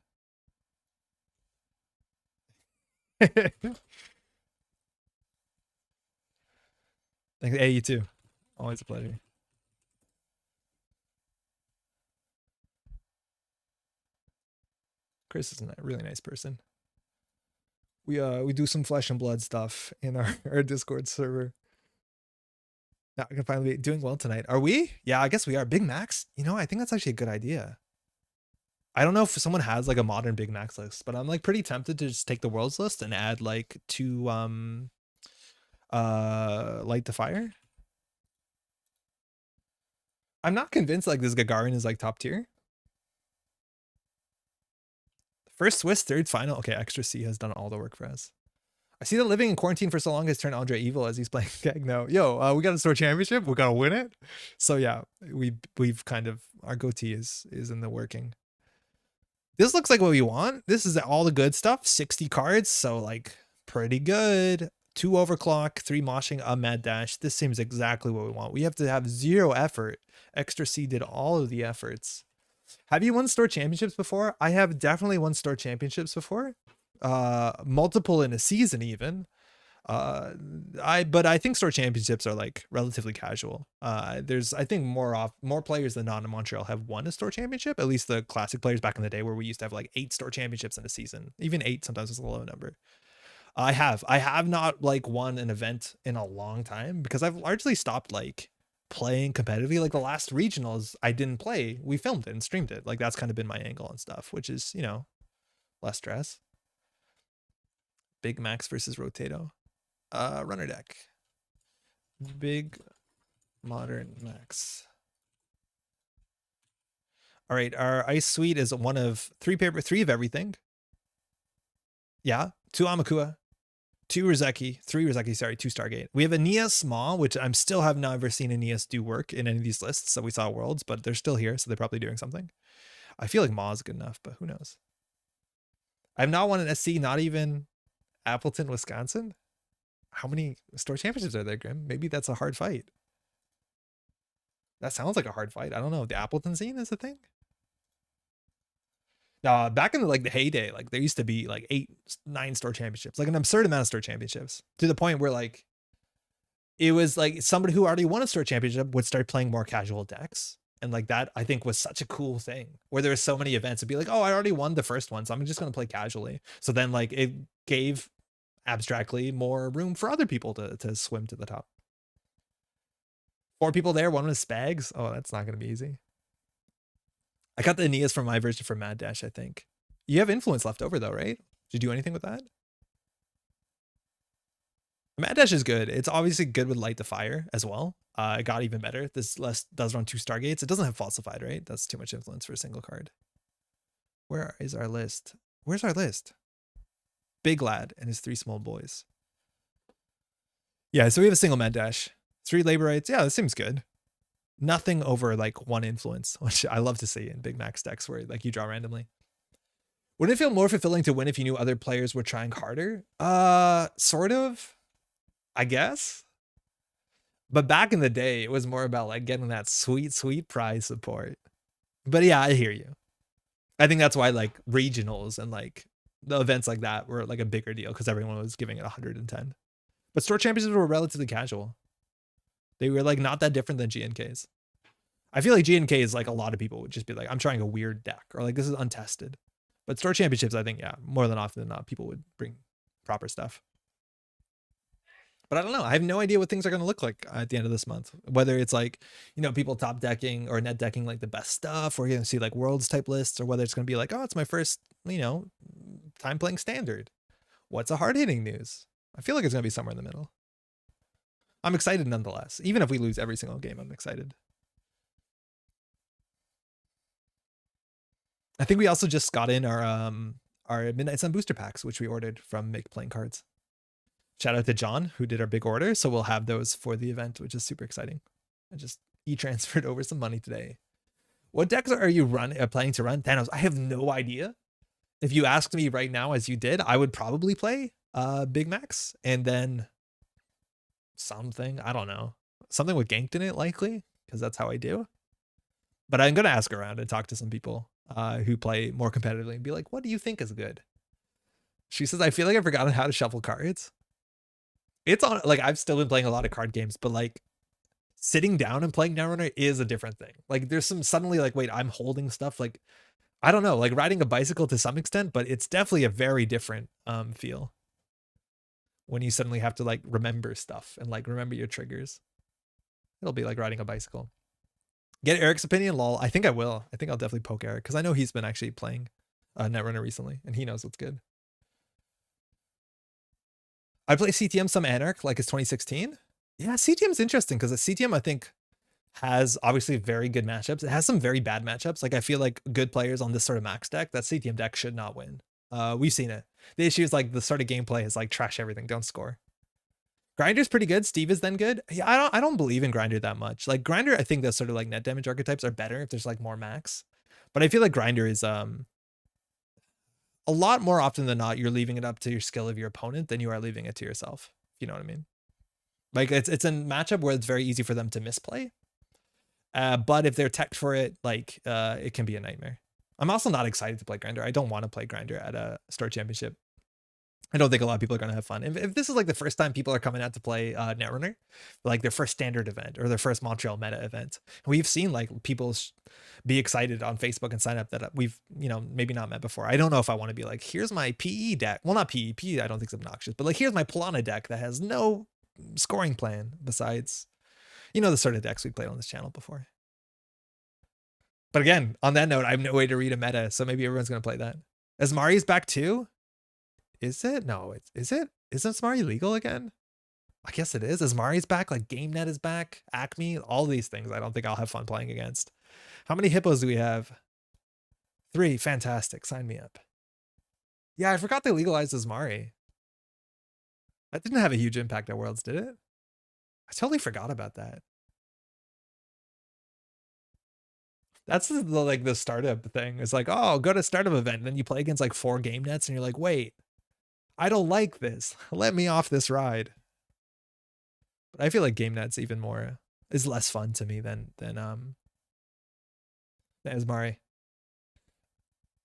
Hey, you too. Always a pleasure. Chris is a really nice person. We do some flesh and blood stuff in our Discord server. Now I can finally be doing well tonight. Are we? Yeah, I guess we are. big-MaxX. You know, I think that's actually a good idea. I don't know if someone has like a modern big-MaxX list, but I'm like pretty tempted to just take the world's list and add like 2 light to fire. I'm not convinced like this Gagarin is like top tier. First Swiss, third final. Okay, extra C has done all the work for us. I see that living in quarantine for so long has turned Andre evil as he's playing Gagno. Yo, we got a store championship. We gotta win it. So yeah, we've kind of, our goatee is in the working. This looks like what we want. This is all the good stuff. 60 cards, so like pretty good. 2 overclock, 3 moshing, a mad dash. This seems exactly what we want. We have to have 0 effort. Extra C did all of the efforts. Have you won store championships before? I have definitely won store championships before. Multiple in a season even. But I think store championships are like relatively casual. There's, I think, more players than not in Montreal have won a store championship. At least the classic players back in the day, where we used to have like 8 store championships in a season. Even 8 sometimes is a low number. I have not like won an event in a long time because I've largely stopped like playing competitively. Like the last regionals I didn't play, we filmed it and streamed it. Like that's kind of been my angle and stuff, which is, you know, less stress. big-MaxX versus Rotato. Runner deck. Big Modern Max. All right, our ice suite is one of 3 paper, 3 of everything. Yeah, 2 Amakua, 2 Rizeki, 3 Rizeki, sorry, 2 Stargate. We have a Nias Maw, which I'm still have never seen a Nias do work in any of these lists. So we saw Worlds, but they're still here, so they're probably doing something. I feel like Maw is good enough, but who knows? I've not won an SC, not even Appleton, Wisconsin. How many store championships are there, Grim? Maybe that's a hard fight. That sounds like a hard fight. I don't know. The Appleton scene is a thing. Back in the heyday, like there used to be like 8, 9 store championships, like an absurd amount of store championships, to the point where like it was like somebody who already won a store championship would start playing more casual decks. And like that, I think, was such a cool thing where there were so many events. It'd be like, oh, I already won the first one, so I'm just going to play casually. So then like it gave abstractly more room for other people to swim to the top. 4 people there, 1 was Spags. Oh, that's not going to be easy. I got the Aeneas from my version for Mad Dash, I think. You have influence left over though, right? Did you do anything with that? Mad Dash is good. It's obviously good with Light the Fire as well. It got even better. This list does run 2 Stargates. It doesn't have Falsified, right? That's too much influence for a single card. Where is our list? Where's our list? Big Lad and his 3 small boys. Yeah, so we have a single Mad Dash. 3 Laborites. Yeah, this seems good. Nothing over like 1 influence, which I love to see in big-MaxX decks where like you draw randomly. Wouldn't it feel more fulfilling to win if you knew other players were trying harder? Sort of, I guess. But back in the day, it was more about like getting that sweet, sweet prize support. But yeah, I hear you. I think that's why like regionals and like the events like that were like a bigger deal because everyone was giving it 110. But store championships were relatively casual. They were like not that different than GNKs. I feel like GNKs, like a lot of people would just be like, I'm trying a weird deck, or like this is untested. But store championships, I think, yeah, more than often than not, people would bring proper stuff. But I don't know. I have no idea what things are going to look like at the end of this month. Whether it's like, you know, people top decking or net decking like the best stuff, or you're going to see like Worlds type lists, or whether it's going to be like, oh, it's my first, you know, time playing Standard. What's a hard hitting news? I feel like it's going to be somewhere in the middle. I'm excited nonetheless. Even if we lose every single game, I'm excited. I think we also just got in our Midnight Sun booster packs, which we ordered from Make Playing Cards. Shout out to John, who did our big order. So we'll have those for the event, which is super exciting. I just e-transferred over some money today. What decks are you planning to run? Thanos, I have no idea. If you asked me right now, as you did, I would probably play big-MaxX and then something, I don't know, something with ganked in it, likely, because that's how I do. But I'm gonna ask around and talk to some people who play more competitively and be like, what do you think is good? She says, I feel like I've forgotten how to shuffle cards. It's on, like, I've still been playing a lot of card games, but like sitting down and playing Netrunner is a different thing. Like there's some suddenly like, wait, I'm holding stuff, like I don't know, like riding a bicycle to some extent, but it's definitely a very different feel when you suddenly have to like remember stuff and like remember your triggers. It'll be like riding a bicycle. Get Eric's opinion, lol. I think I will. I think I'll definitely poke Eric because I know he's been actually playing Netrunner recently and he knows what's good. I play CTM some Anarch like it's 2016. Yeah, CTM's interesting because CTM I think has obviously very good matchups. It has some very bad matchups. Like I feel like good players on this sort of max deck, that CTM deck should not win. We've seen it. The issue is like the sort of gameplay is like trash everything, don't score. Grinder's pretty good. Steve is then good. Yeah, I don't believe in Grinder that much. Like Grinder, I think those sort of like net damage archetypes are better if there's like more max. But I feel like Grinder is a lot more often than not, you're leaving it up to your skill of your opponent than you are leaving it to yourself. You know what I mean? Like it's a matchup where it's very easy for them to misplay. But if they're teched for it, like it can be a nightmare. I'm also not excited to play Grinder. I don't want to play Grinder at a Store Championship. I don't think a lot of people are going to have fun. If this is like the first time people are coming out to play Netrunner, like their first standard event or their first Montreal meta event, we've seen like people be excited on Facebook and sign up that we've, you know, maybe not met before. I don't know if I want to be like, here's my PE deck. Well, not PE. I don't think it's obnoxious, but like, here's my Polana deck that has no scoring plan besides, you know, the sort of decks we played on this channel before. But again, on that note, I have no way to read a meta, so maybe everyone's going to play that. Asmari's back too? Is it? No, is it? Is Asmari legal again? I guess it is. Asmari's back, like GameNet is back, Acme, all these things I don't think I'll have fun playing against. How many hippos do we have? 3. Fantastic. Sign me up. Yeah, I forgot they legalized Asmari. That didn't have a huge impact at Worlds, did it? I totally forgot about that. That's like the startup thing. It's like, oh, go to startup event. And then you play against like 4 game nets and you're like, wait, I don't like this. Let me off this ride. But I feel like game nets even more is less fun to me than Asmari.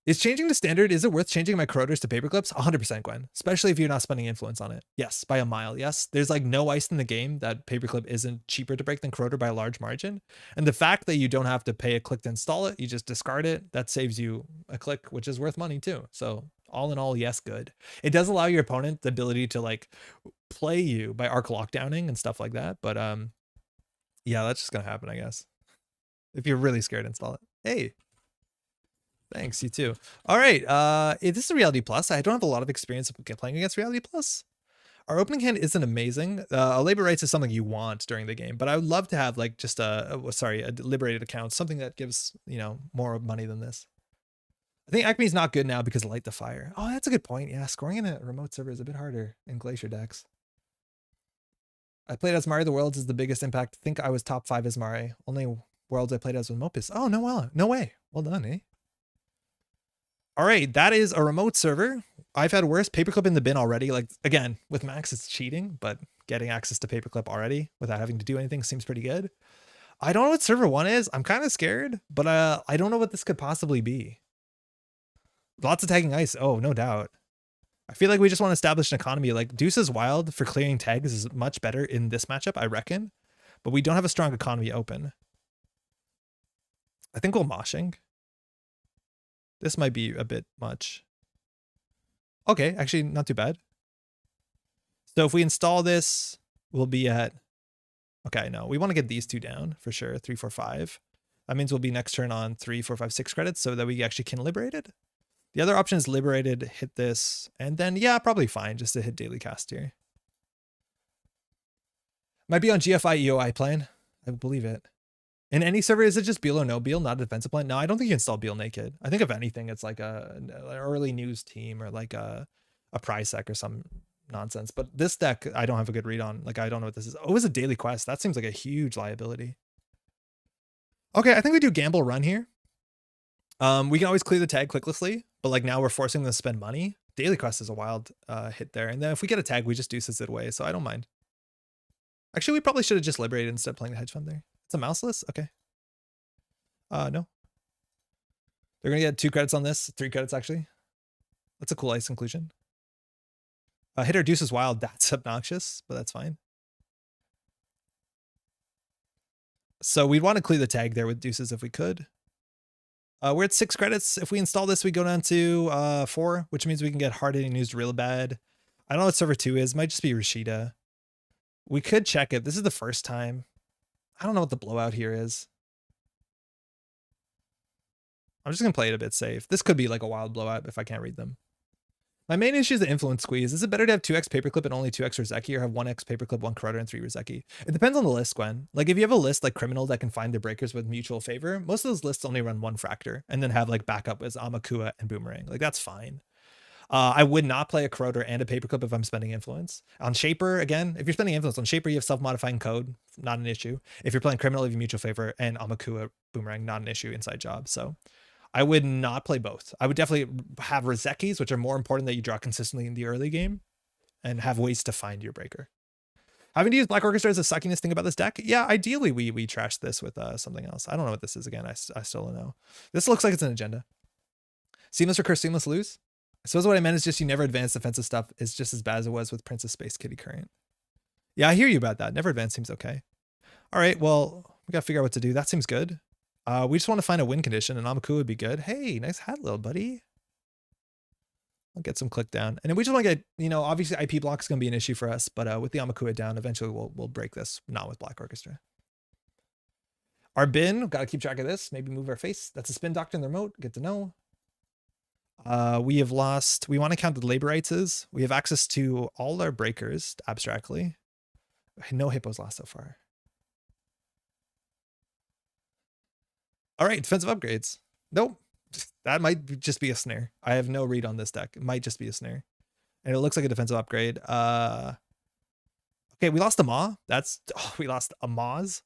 Is changing to standard, is it worth changing my Corroders to paper clips? 100% Gwen, especially if you're not spending influence on it. Yes, by a mile. Yes, there's like no ice in the game that paperclip isn't cheaper to break than Corroder by a large margin. And the fact that you don't have to pay a click to install it, you just discard it, that saves you a click, which is worth money too. So all in all, yes, good. It does allow your opponent the ability to like play you by arc lockdowning and stuff like that. But yeah, that's just gonna happen, I guess. If you're really scared, install it. Hey. Thanks, you too. All right, this is Reality Plus. I don't have a lot of experience playing against Reality Plus. Our opening hand isn't amazing. A labor rights is something you want during the game, but I would love to have like just a liberated account, something that gives, you know, more money than this. I think Acme's not good now because of Light the Fire. Oh, that's a good point. Yeah, scoring in a remote server is a bit harder in Glacier decks. I played Asmari the Worlds is the biggest impact. I think I was top 5 Asmari. Only Worlds I played as with Mopus. Oh, no way. Well done, eh? All right, that is a remote server. I've had worse. Paperclip in the bin already. Like, again, with Max, it's cheating, but getting access to Paperclip already without having to do anything seems pretty good. I don't know what server 1 is. I'm kind of scared, but I don't know what this could possibly be. Lots of tagging ice. Oh, no doubt. I feel like we just want to establish an economy. Like, Deuce's Wild for clearing tags is much better in this matchup, I reckon. But we don't have a strong economy open. I think we'll moshing. This might be a bit much. Okay, actually not too bad. So if we install this, we'll be at, okay, no, we want to get these 2 down for sure. 3, 4, 5. That means we'll be next turn on 3, 4, 5, 6 credits so that we actually can liberate it. The other option is liberated, hit this, and then, yeah, probably fine just to hit daily cast here. Might be on GFI EOI plane. I believe it. In any server, is it just Beal or no Beal, not a defensive plan? No, I don't think you install Beal naked. I think if anything, it's like an early news team or like a prize sec or some nonsense. But this deck, I don't have a good read on. Like, I don't know what this is. Oh, it was a daily quest. That seems like a huge liability. Okay, I think we do gamble run here. We can always clear the tag clicklessly, but like now we're forcing them to spend money. Daily quest is a wild hit there. And then if we get a tag, we just deuces it away. So I don't mind. Actually, we probably should have just liberated instead of playing the hedge fund there. It's a mouseless? Okay. No. They're going to get 2 credits on this. 3 credits, actually. That's a cool ice inclusion. Hitter Deuce is wild. That's obnoxious, but that's fine. So we'd want to clear the tag there with deuces if we could. We're at 6 credits. If we install this, we go down to 4, which means we can get hard hitting news real bad. I don't know what server 2 is. Might just be Rashida. We could check it. This is the first time. I don't know what the blowout here is. I'm just going to play it a bit safe. This could be like a wild blowout if I can't read them. My main issue is the influence squeeze. Is it better to have 2x paperclip and only 2x Rizeki, or have 1x paperclip, 1 Corrodor, and 3 Rizeki? It depends on the list, Gwen. Like if you have a list like Criminal that can find their breakers with mutual favor, most of those lists only run 1 Fractor and then have like backup as Amakua and Boomerang. Like that's fine. I would not play a Corroder and a Paperclip if I'm spending influence. On Shaper, again, if you're spending influence on Shaper, you have self-modifying code, not an issue. If you're playing Criminal, you have mutual favor, and Amakua Boomerang, not an issue. Inside job. So I would not play both. I would definitely have Rozekis, which are more important that you draw consistently in the early game, and have ways to find your breaker. Having to use Black Orchestra is the suckiness thing about this deck. Yeah, ideally we trash this with something else. I don't know what this is again. I still don't know. This looks like it's an agenda. Seamless recurse, seamless lose. I suppose what I meant is just you never advance defensive stuff. It's just as bad as it was with Princess Space Kitty Current. Yeah, I hear you about that. Never advance seems okay. All right, well, we got to figure out what to do. That seems good. We just want to find a win condition, and Amaku would be good. Hey, nice hat, little buddy. I'll get some click down. And then we just want to get, you know, obviously IP block is going to be an issue for us, but with the Amakua down, eventually we'll break this, not with Black Orchestra. Our bin, got to keep track of this. Maybe move our face. That's a spin doctor in the remote. Good to know. We have lost, we want to count the labor rights. We have access to all our breakers abstractly. No hippos lost so far. All right, defensive upgrades. Nope. That might just be a snare. I have no read on this deck. It might just be a snare. And it looks like a defensive upgrade. Okay, we lost a Maw. We lost a Maz.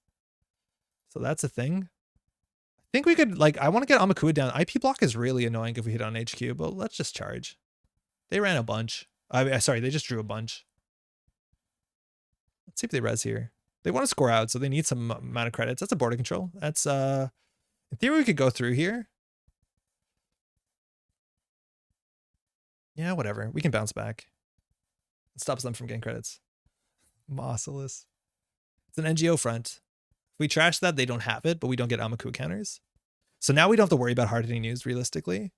So that's a thing. I think we could, like, I want to get Amakua down. IP block is really annoying if we hit on HQ, but let's just charge. They ran a bunch. Sorry, they just drew a bunch. Let's see if they res here. They want to score out, so they need some amount of credits. That's a border control. That's, in theory, we could go through here. Yeah, whatever. We can bounce back. It stops them from getting credits. Mossilus. It's an NGO front. If we trash that, they don't have it, but we don't get Amakua counters. So now we don't have to worry about hard-hitting news, realistically.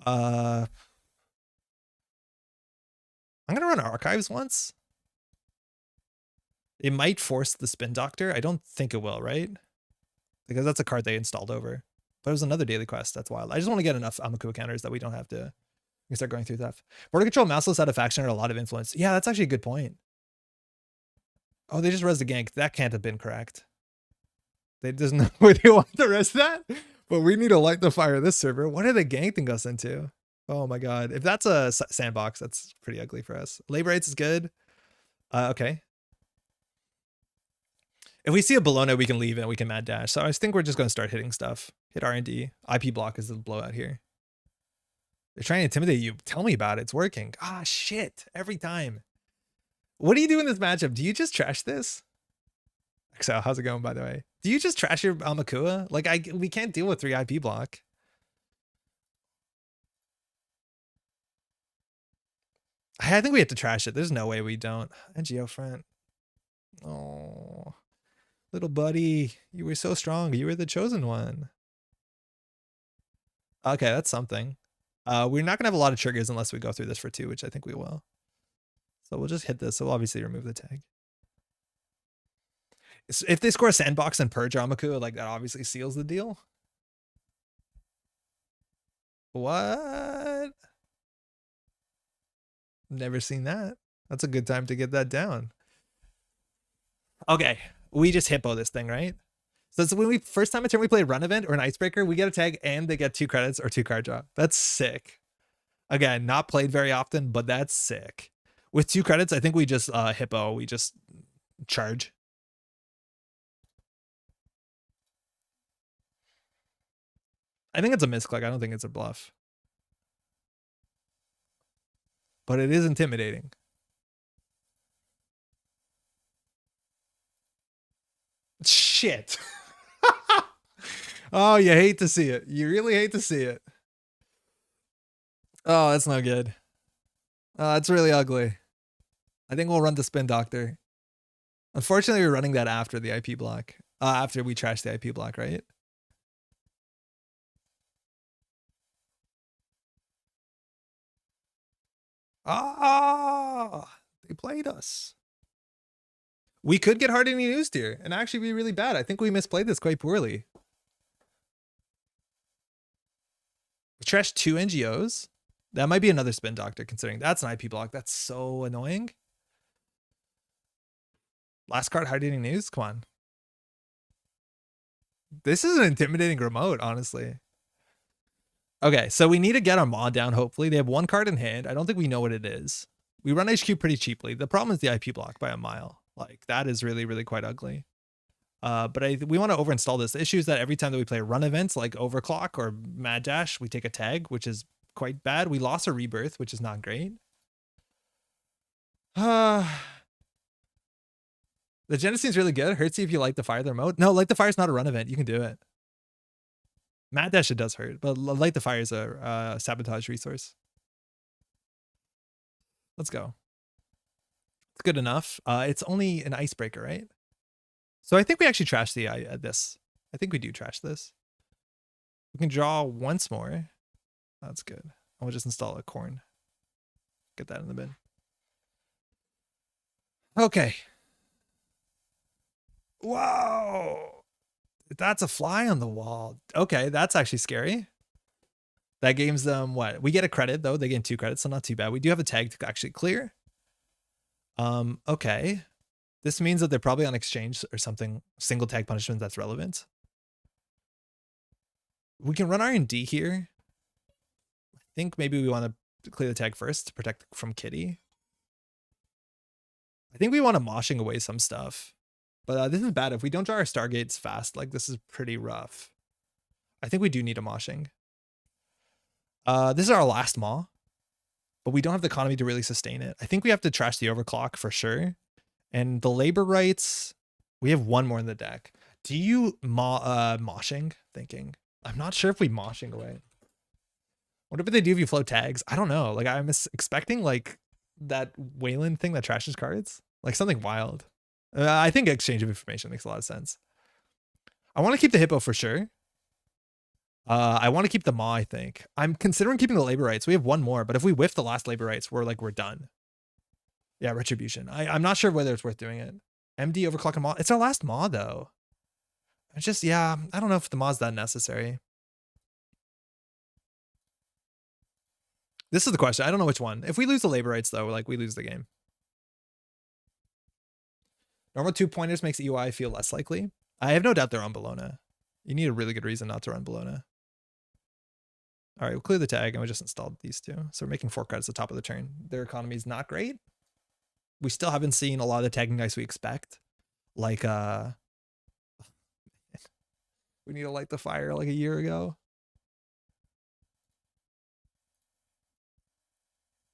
I'm going to run Archives once. It might force the Spin Doctor. I don't think it will, right? Because that's a card they installed over. But it was another daily quest. That's wild. I just want to get enough Amakua counters that we don't have to... We can start going through that. Border control, mouseless out of faction are a lot of influence. Yeah, that's actually a good point. Oh, they just res the gank. That can't have been correct. There's no way they want to res that. But we need to light the fire of this server. What are they ganking us into? Oh my god. If that's a sandbox, that's pretty ugly for us. Labor rates is good. Okay. If we see a Bologna, we can leave and we can mad dash. So I think we're just going to start hitting stuff. Hit R&D. IP block is the blowout here. They're trying to intimidate you. Tell me about it. It's working. Ah, shit. Every time. What do you do in this matchup? Do you just trash this? Excel, how's it going, by the way? Do you just trash your Amakua? Like, we can't deal with 3 IP block. I think we have to trash it. There's no way we don't. NGO front. Oh, little buddy. You were so strong. You were the chosen one. Okay, that's something. We're not going to have a lot of triggers unless we go through this for 2, which I think we will. So we'll just hit this. So we'll obviously remove the tag. If they score a sandbox and purge Amakua, like that obviously seals the deal. What? Never seen that. That's a good time to get that down. Okay, we just hippo this thing, right? So it's when first time we play a run event or an icebreaker, we get a tag and they get 2 credits or 2 card draw. That's sick. Again, not played very often, but that's sick. With 2 credits, I think we just hippo. We just charge. I think it's a misclick. I don't think it's a bluff. But it is intimidating. Shit. Oh, you hate to see it. You really hate to see it. Oh, that's no good. It's really ugly. I think we'll run the Spin Doctor. Unfortunately, we're running that after the IP block. After we trash the IP block, right? Ah, they played us. We could get hard any news here and actually be really bad. I think we misplayed this quite poorly. We trashed 2 NGOs. That might be another Spin Doctor, considering that's an IP block. That's so annoying. Last card, hard hitting news. Come on. This is an intimidating remote, honestly. Okay, so we need to get our Maw down, hopefully. They have one card in hand. I don't think we know what it is. We run HQ pretty cheaply. The problem is the IP block by a mile. Like, that is really, really quite ugly. But we want to overinstall this. The issue is that every time that we play run events like Overclock or Mad Dash, we take a tag, which is quite bad. We lost a Rebirth, which is not great. The Genesee's really good. Hurts you if you light the fire the remote. No, light the fire is not a run event. You can do it. Mad Dash, it does hurt, but light the fire is a sabotage resource. Let's go. It's good enough. It's only an icebreaker, right? So I think we actually trash this. I think we do trash this. We can draw once more. That's good. I'll just install a corn. Get that in the bin. Okay. Whoa. That's a fly on the wall. Okay, that's actually scary. That gains them what? We get a credit though. They gain 2 credits, so not too bad. We do have a tag to actually clear. Okay. This means that they're probably on exchange or something, single tag punishment that's relevant. We can run R&D here. I think maybe we want to clear the tag first to protect from Kitty. I think we want to moshing away some stuff. But this is bad. If we don't draw our Stargates fast, like this is pretty rough. I think we do need a moshing. This is our last Maw. But we don't have the economy to really sustain it. I think we have to trash the Overclock for sure. And the labor rights, we have one more in the deck. Do you moshing? Thinking. I'm not sure if we moshing away. What if they do if you float tags? I don't know. Like I'm expecting like that Wayland thing that trashes cards. Like something wild. I think exchange of information makes a lot of sense. I want to keep the Hippo for sure. I want to keep the Maw, I think. I'm considering keeping the labor rights. We have one more, but if we whiff the last labor rights, we're done. Yeah, Retribution. I'm not sure whether it's worth doing it. MD, Overclock, and Maw. It's our last Maw, though. It's just, yeah, I don't know if the Maw's that necessary. This is the question. I don't know which one. If we lose the labor rights, though, like, we lose the game. Normal 2-pointers makes EUI feel less likely. I have no doubt they're on Bologna. You need a really good reason not to run Bologna. All right, we'll clear the tag, and we just installed these two. So we're making 4 credits at the top of the turn. Their economy is not great. We still haven't seen a lot of the tagging dice we expect. Like, we need to light the fire like a year ago.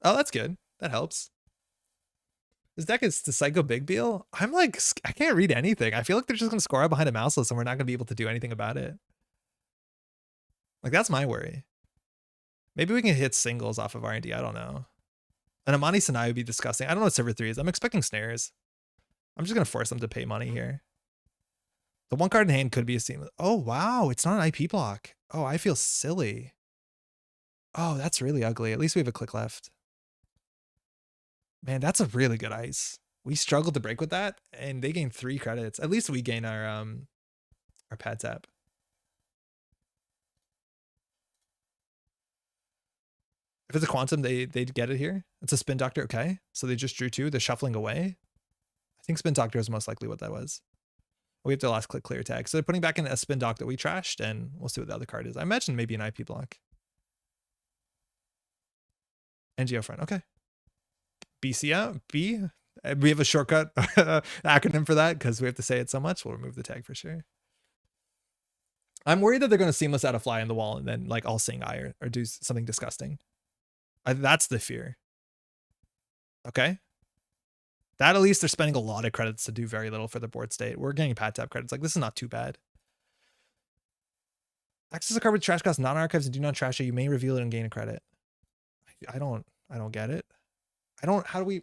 Oh, that's good. That helps. This deck is the Psycho Big Deal. I'm like, I can't read anything. I feel like they're just going to score out behind a mouseless and we're not going to be able to do anything about it. Like, that's my worry. Maybe we can hit singles off of R&D. I don't know. An Amani Sanai would be disgusting. I don't know what Server 3 is. I'm expecting snares. I'm just going to force them to pay money here. The one card in hand could be a scene. Oh, wow. It's not an IP block. Oh, I feel silly. Oh, that's really ugly. At least we have a click left. Man, that's a really good ice. We struggled to break with that, and they gain 3 credits. At least we gain our pad tap. If it's a quantum, they'd get it here. It's a Spin Doctor, okay. So they just drew 2. They're shuffling away. I think Spin Doctor is most likely what that was. We have the last click clear tag. So they're putting back in a Spin Doc that we trashed, and we'll see what the other card is. I imagine maybe an IP block. NGO front, okay. BCA, B. We have a shortcut acronym for that because we have to say it so much. We'll remove the tag for sure. I'm worried that they're going to seamless out a fly in the wall and then like all seeing eye or do something disgusting. That's the fear. Okay. That at least they're spending a lot of credits to do very little for the board state. We're getting pad tap credits. Like this is not too bad. Access a card with trash cost non-archives and do not trash it. You may reveal it and gain a credit. I don't get it. How do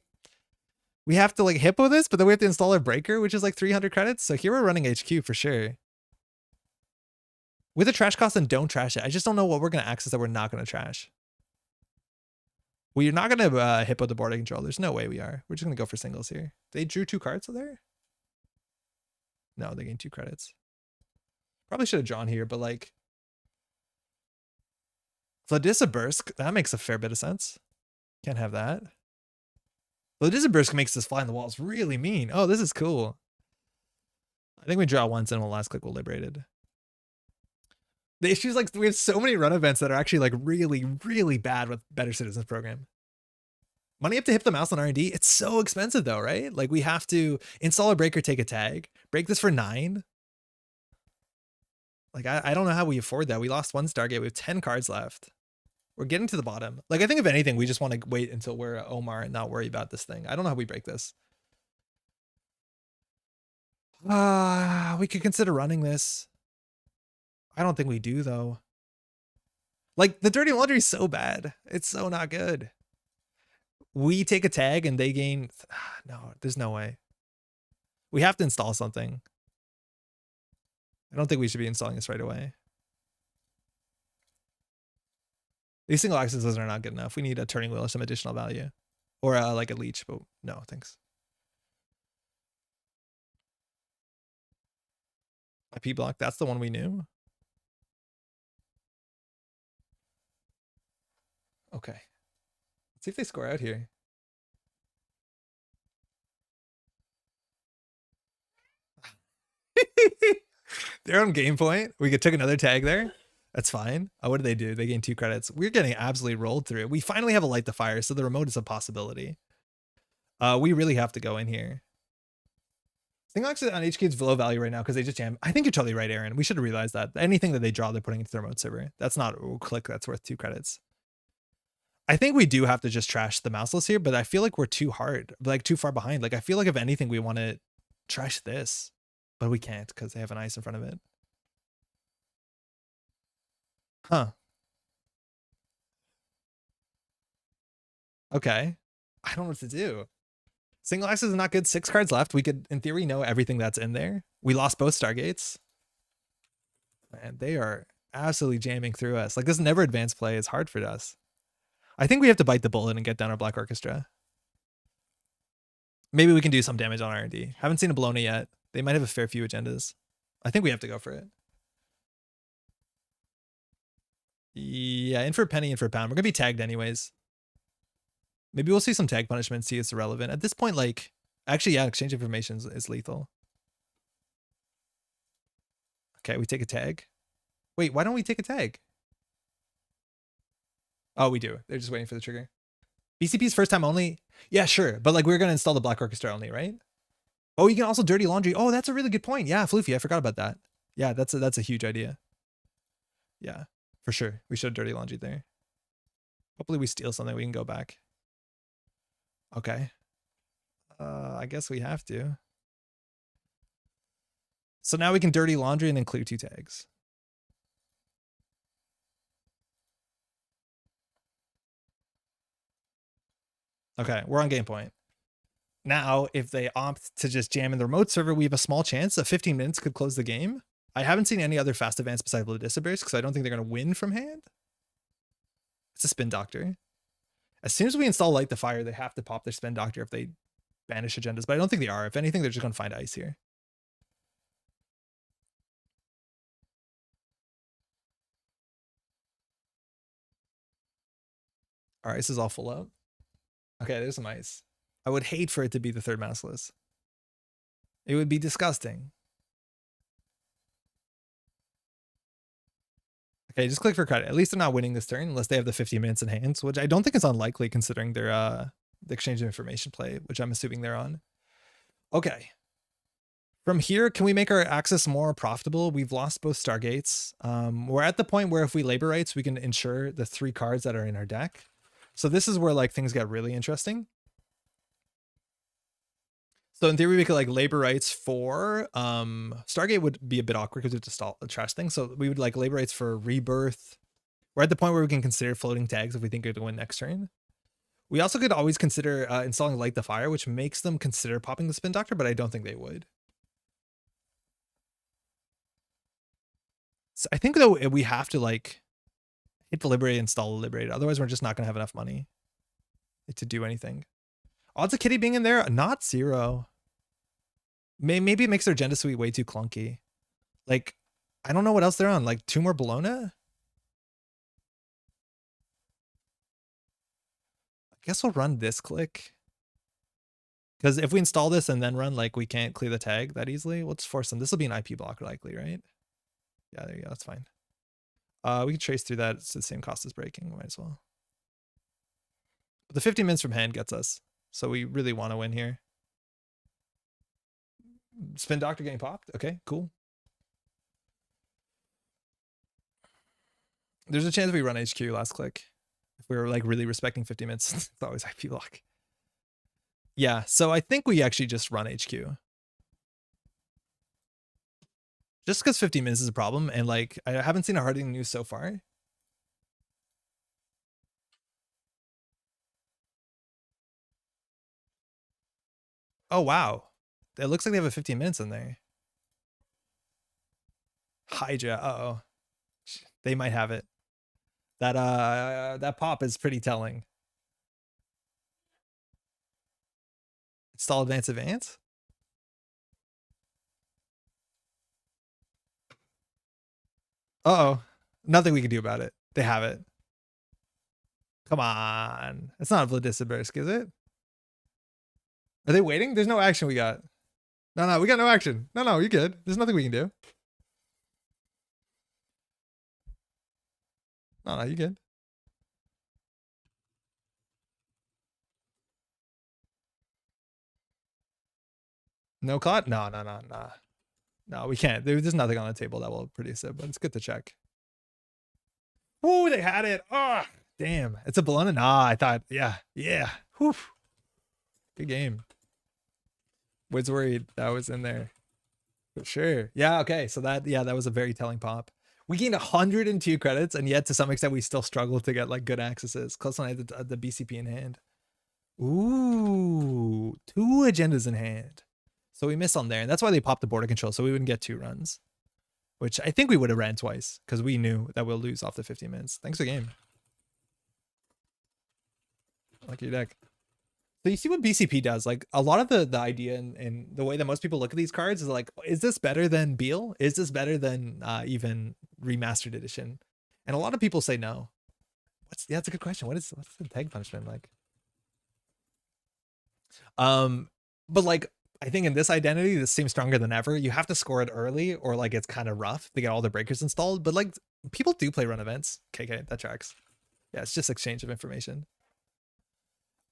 we have to like hippo this, but then we have to install a breaker, which is like 300 credits. So here we're running HQ for sure. With a trash cost and don't trash it. I just don't know what we're going to access that we're not going to trash. We're not going to hippo the board control. There's no way we are. We're just going to go for singles here. They drew 2 cards there? No, they gained 2 credits. Probably should have drawn here, but like Vladisbursk, that makes a fair bit of sense. Can't have that. Vladisbursk makes this fly in the walls really mean. Oh, this is cool. I think we draw once and we'll last click we'll liberated. The issue is like we have so many run events that are actually like really, really bad with Better Citizens program. Money up to hit the mouse on R&D. It's so expensive though, right? Like we have to install a break or take a tag. Break this for 9. Like I don't know how we afford that. We lost 1 Stargate. We have 10 cards left. We're getting to the bottom. Like I think if anything, we just want to wait until we're Omar and not worry about this thing. I don't know how we break this. We could consider running this. I don't think we do though. Like the dirty laundry is so bad. It's so not good. We take a tag and they gain. No, there's no way. We have to install something. I don't think we should be installing this right away. These single accesses are not good enough. We need a turning wheel or some additional value. Or like a leech, but no, thanks. IP block, that's the one we knew. Okay. Let's see if they score out here. They're on game point. We took another tag there. That's fine. What did they do? They gained 2 credits. We're getting absolutely rolled through. We finally have a light the fire, so the remote is a possibility. We really have to go in here. Single access on HQ is below value right now because they just jam. I think you're totally right, Aaron. We should have realized that. Anything that they draw, they're putting into the remote server. That's not a click that's worth 2 credits. I think we do have to just trash the mouseless here, but I feel like we're too hard, like too far behind. Like I feel like if anything, we want to trash this, but we can't because they have an ice in front of it. Huh. Okay. I don't know what to do. Single access is not good. 6 cards left. We could, in theory, know everything that's in there. We lost both Stargates. And they are absolutely jamming through us. Like this never advanced play is hard for us. I think we have to bite the bullet and get down our Black Orchestra. Maybe we can do some damage on R&D. Haven't seen a Bologna yet. They might have a fair few agendas. I think we have to go for it. Yeah, in for a penny, in for a pound. We're going to be tagged anyways. Maybe we'll see some tag punishment, see it's irrelevant. At this point, like, actually, yeah, exchange information is lethal. Okay, we take a tag. Wait, why don't we take a tag? Oh, we do. They're just waiting for the trigger. BCP's first time only? Yeah, sure. But like we're going to install the Black Orchestra only, right? Oh, you can also dirty laundry. Oh, that's a really good point. Yeah, Floofy, I forgot about that. Yeah, that's a huge idea. Yeah, for sure. We should have dirty laundry there. Hopefully we steal something. We can go back. Okay. I guess we have to. So now we can dirty laundry and then clear 2 tags. Okay, we're on game point. Now, if they opt to just jam in the remote server, we have a small chance that 15 minutes could close the game. I haven't seen any other fast advance besides Ludiciburst because I don't think they're going to win from hand. It's a Spin Doctor. As soon as we install Light the Fire, they have to pop their Spin Doctor if they banish agendas, but I don't think they are. If anything, they're just going to find ice here. Our ice is all full up. Okay, there's some ice. I would hate for it to be the 3rd mouseless. It would be disgusting. Okay, just click for credit. At least they're not winning this turn unless they have the 50 minutes in hands, which I don't think is unlikely considering their the exchange of information play, which I'm assuming they're on. Okay. From here, can we make our access more profitable? We've lost both Stargates. We're at the point where if we labor rights, we can ensure the 3 cards that are in our deck. So this is where like things get really interesting. So in theory, we could like labor rights for Stargate would be a bit awkward because it's a trash thing. So we would like labor rights for Rebirth. We're at the point where we can consider floating tags if we think we're going to win next turn. We also could always consider installing Light the Fire, which makes them consider popping the Spin Doctor, but I don't think they would. So I think though we have to like hit the Liberate, install the Liberate. Otherwise, we're just not going to have enough money to do anything. Odds of Kitty being in there, not 0. Maybe it makes their agenda suite way too clunky. Like, I don't know what else they're on. Like 2 more Bologna? I guess we'll run this click. Because if we install this and then run, like, we can't clear the tag that easily. Let's force them. This will be an IP blocker likely, right? Yeah, there you go. That's fine. We can trace through that. It's the same cost as breaking. Might as well. But the 50 minutes from hand gets us. So we really want to win here. Spin Doctor getting popped. Okay, cool. There's a chance we run HQ last click. If we were like really respecting 50 minutes, it's always IP lock. Yeah, so I think we actually just run HQ. Just because 50 minutes is a problem, and like I haven't seen a hardening news so far. Oh wow. It looks like they have a 15 minutes in there. Hydra, uh-oh. They might have it. That pop is pretty telling. Install advance. Uh-oh. Nothing we can do about it. They have it. Come on. It's not a Vladisibirsk, is it? Are they waiting? There's no action we got. No, we got no action. No, you're good. There's nothing we can do. No, you're good. No caught? No. No, we can't. There's nothing on the table that will produce it, but it's good to check. Oh, they had it. Oh, damn. It's a Bologna. Nah, I thought, yeah. Whew. Good game. Was worried that was in there. For sure. Yeah, okay. So that was a very telling pop. We gained 102 credits, and yet to some extent we still struggle to get like good accesses. Close one had the BCP in hand. Ooh, 2 agendas in hand. So we missed on there, and that's why they popped the border control, so we wouldn't get 2 runs. Which I think we would have ran twice, because we knew that we'll lose off the 15 minutes. Thanks for the game. Like your deck. So you see what BCP does? Like a lot of the idea and the way that most people look at these cards is like, is this better than Beal? Is this better than even remastered edition? And a lot of people say no. That's a good question. What's the tag punishment like? But like I think in this identity, this seems stronger than ever. You have to score it early, or like it's kind of rough to get all the breakers installed. But like people do play run events. KK, that tracks. Yeah, it's just exchange of information.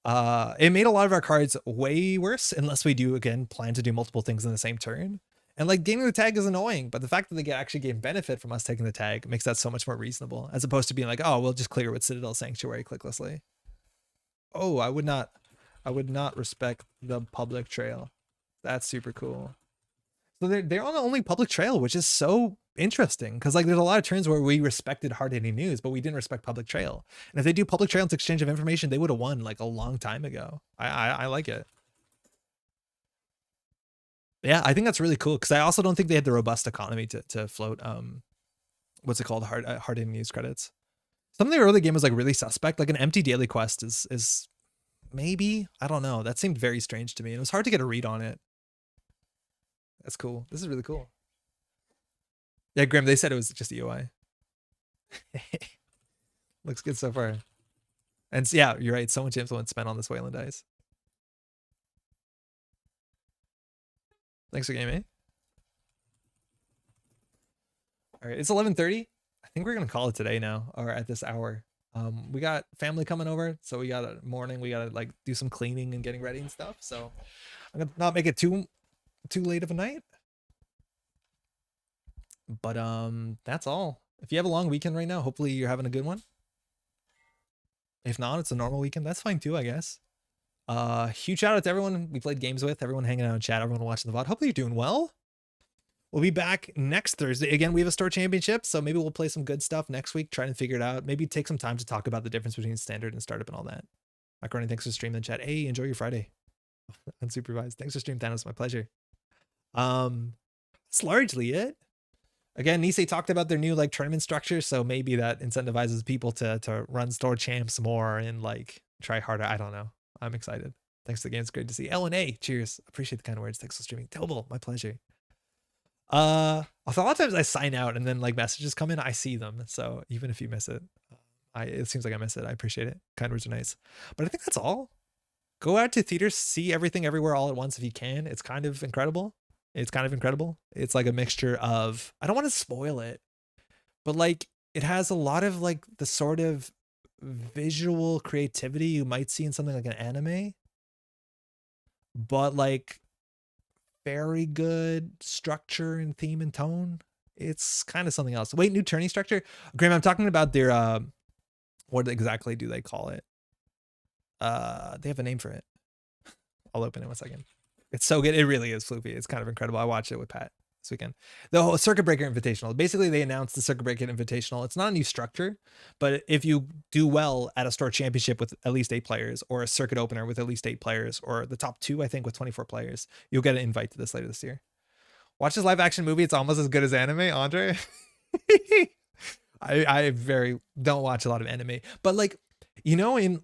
It made a lot of our cards way worse unless we do again plan to do multiple things in the same turn. And like gaining the tag is annoying, but the fact that they actually gain benefit from us taking the tag makes that so much more reasonable, as opposed to being like, oh, we'll just clear with Citadel Sanctuary clicklessly. Oh, I would not respect the public trail. That's super cool. So they're on the only public trail, which is so interesting, because like there's a lot of turns where we respected hard-hitting news, but we didn't respect public trail. And if they do public trail into exchange of information, they would have won like a long time ago. I like it. Yeah, I think that's really cool, because I also don't think they had the robust economy to float what's it called, hard-hitting news credits. Some of the early game was like really suspect. Like an empty daily quest is maybe, I don't know. That seemed very strange to me. It was hard to get a read on it. That's cool. This is really cool. Yeah, Grim, they said it was just EOI. Looks good so far. And yeah, you're right. So much influence spent on this Wayland dice. Thanks for game, eh? All right, it's 11:30. I think we're gonna call it today now, or at this hour. We got family coming over, so we got a morning. We gotta like do some cleaning and getting ready and stuff. So I'm gonna not make it too late of a night. But that's all. If you have a long weekend right now, hopefully you're having a good one. If not, it's a normal weekend. That's fine too, I guess. Huge shout out to everyone we played games with, everyone hanging out in chat, everyone watching the VOD. Hopefully you're doing well. We'll be back next Thursday. Again, we have a store championship, so maybe we'll play some good stuff next week, trying to figure it out. Maybe take some time to talk about the difference between standard and startup and all that. Macaroni, thanks for streaming in chat. Hey, enjoy your Friday. Unsupervised. Thanks for streaming, Thanos. My pleasure. That's largely it. Again, Nisei talked about their new like tournament structure, so maybe that incentivizes people to run store champs more and like try harder. I don't know. I'm excited. Thanks again. It's great to see. LNA, cheers. Appreciate the kind words. Thanks for streaming. Tobal, my pleasure. A lot of times I sign out and then like messages come in, I see them. So even if you miss it, it seems like I miss it. I appreciate it. Kind words are nice. But I think that's all. Go out to theaters, see everything everywhere all at once if you can. It's kind of incredible. It's like a mixture of, I don't want to spoil it, but like it has a lot of like the sort of visual creativity you might see in something like an anime, but like very good structure and theme and tone. It's kind of something else. Wait, new turning structure? Graham, I'm talking about their what exactly do they call it? They have a name for it. I'll open it 1 second. It's so good. It really is, Floopy. It's kind of incredible. I watched it with Pat this weekend. The whole Circuit Breaker Invitational. Basically, they announced the Circuit Breaker Invitational. It's not a new structure, but if you do well at a store championship with at least 8 players, or a circuit opener with at least 8 players, or the top 2, I think, with 24 players, you'll get an invite to this later this year. Watch this live action movie. It's almost as good as anime, Andre. I very don't watch a lot of anime, but like, you know, in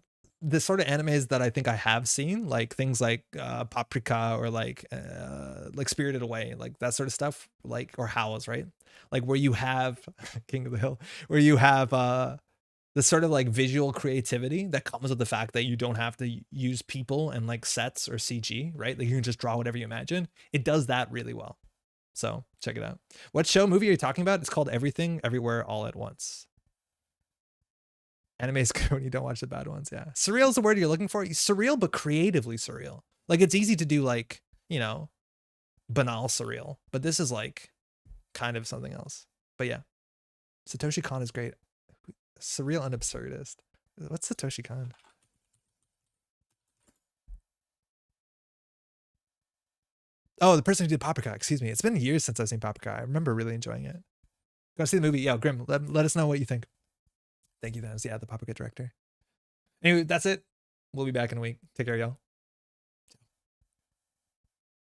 the sort of animes that I think I have seen, like things like Paprika, or like Spirited Away, like that sort of stuff, like, or Howls, right? Like where you have King of the Hill, where you have the sort of like visual creativity that comes with the fact that you don't have to use people and like sets or CG, right? Like you can just draw whatever you imagine. It does that really well. So check it out. What show, movie are you talking about? It's called Everything Everywhere All at Once. Anime is good when you don't watch the bad ones. Yeah. Surreal is the word you're looking for. Surreal, but creatively surreal. Like it's easy to do like, you know, banal surreal, but this is like kind of something else. But yeah, Satoshi Kon is great. Surreal and absurdist. What's Satoshi Kon? Oh, the person who did Paprika. Excuse me. It's been years since I've seen Paprika. I remember really enjoying it. Go see the movie. Yeah, Grim. Let us know what you think. Thank you, Vans. Yeah, the Paprika director. Anyway, that's it. We'll be back in a week. Take care, y'all.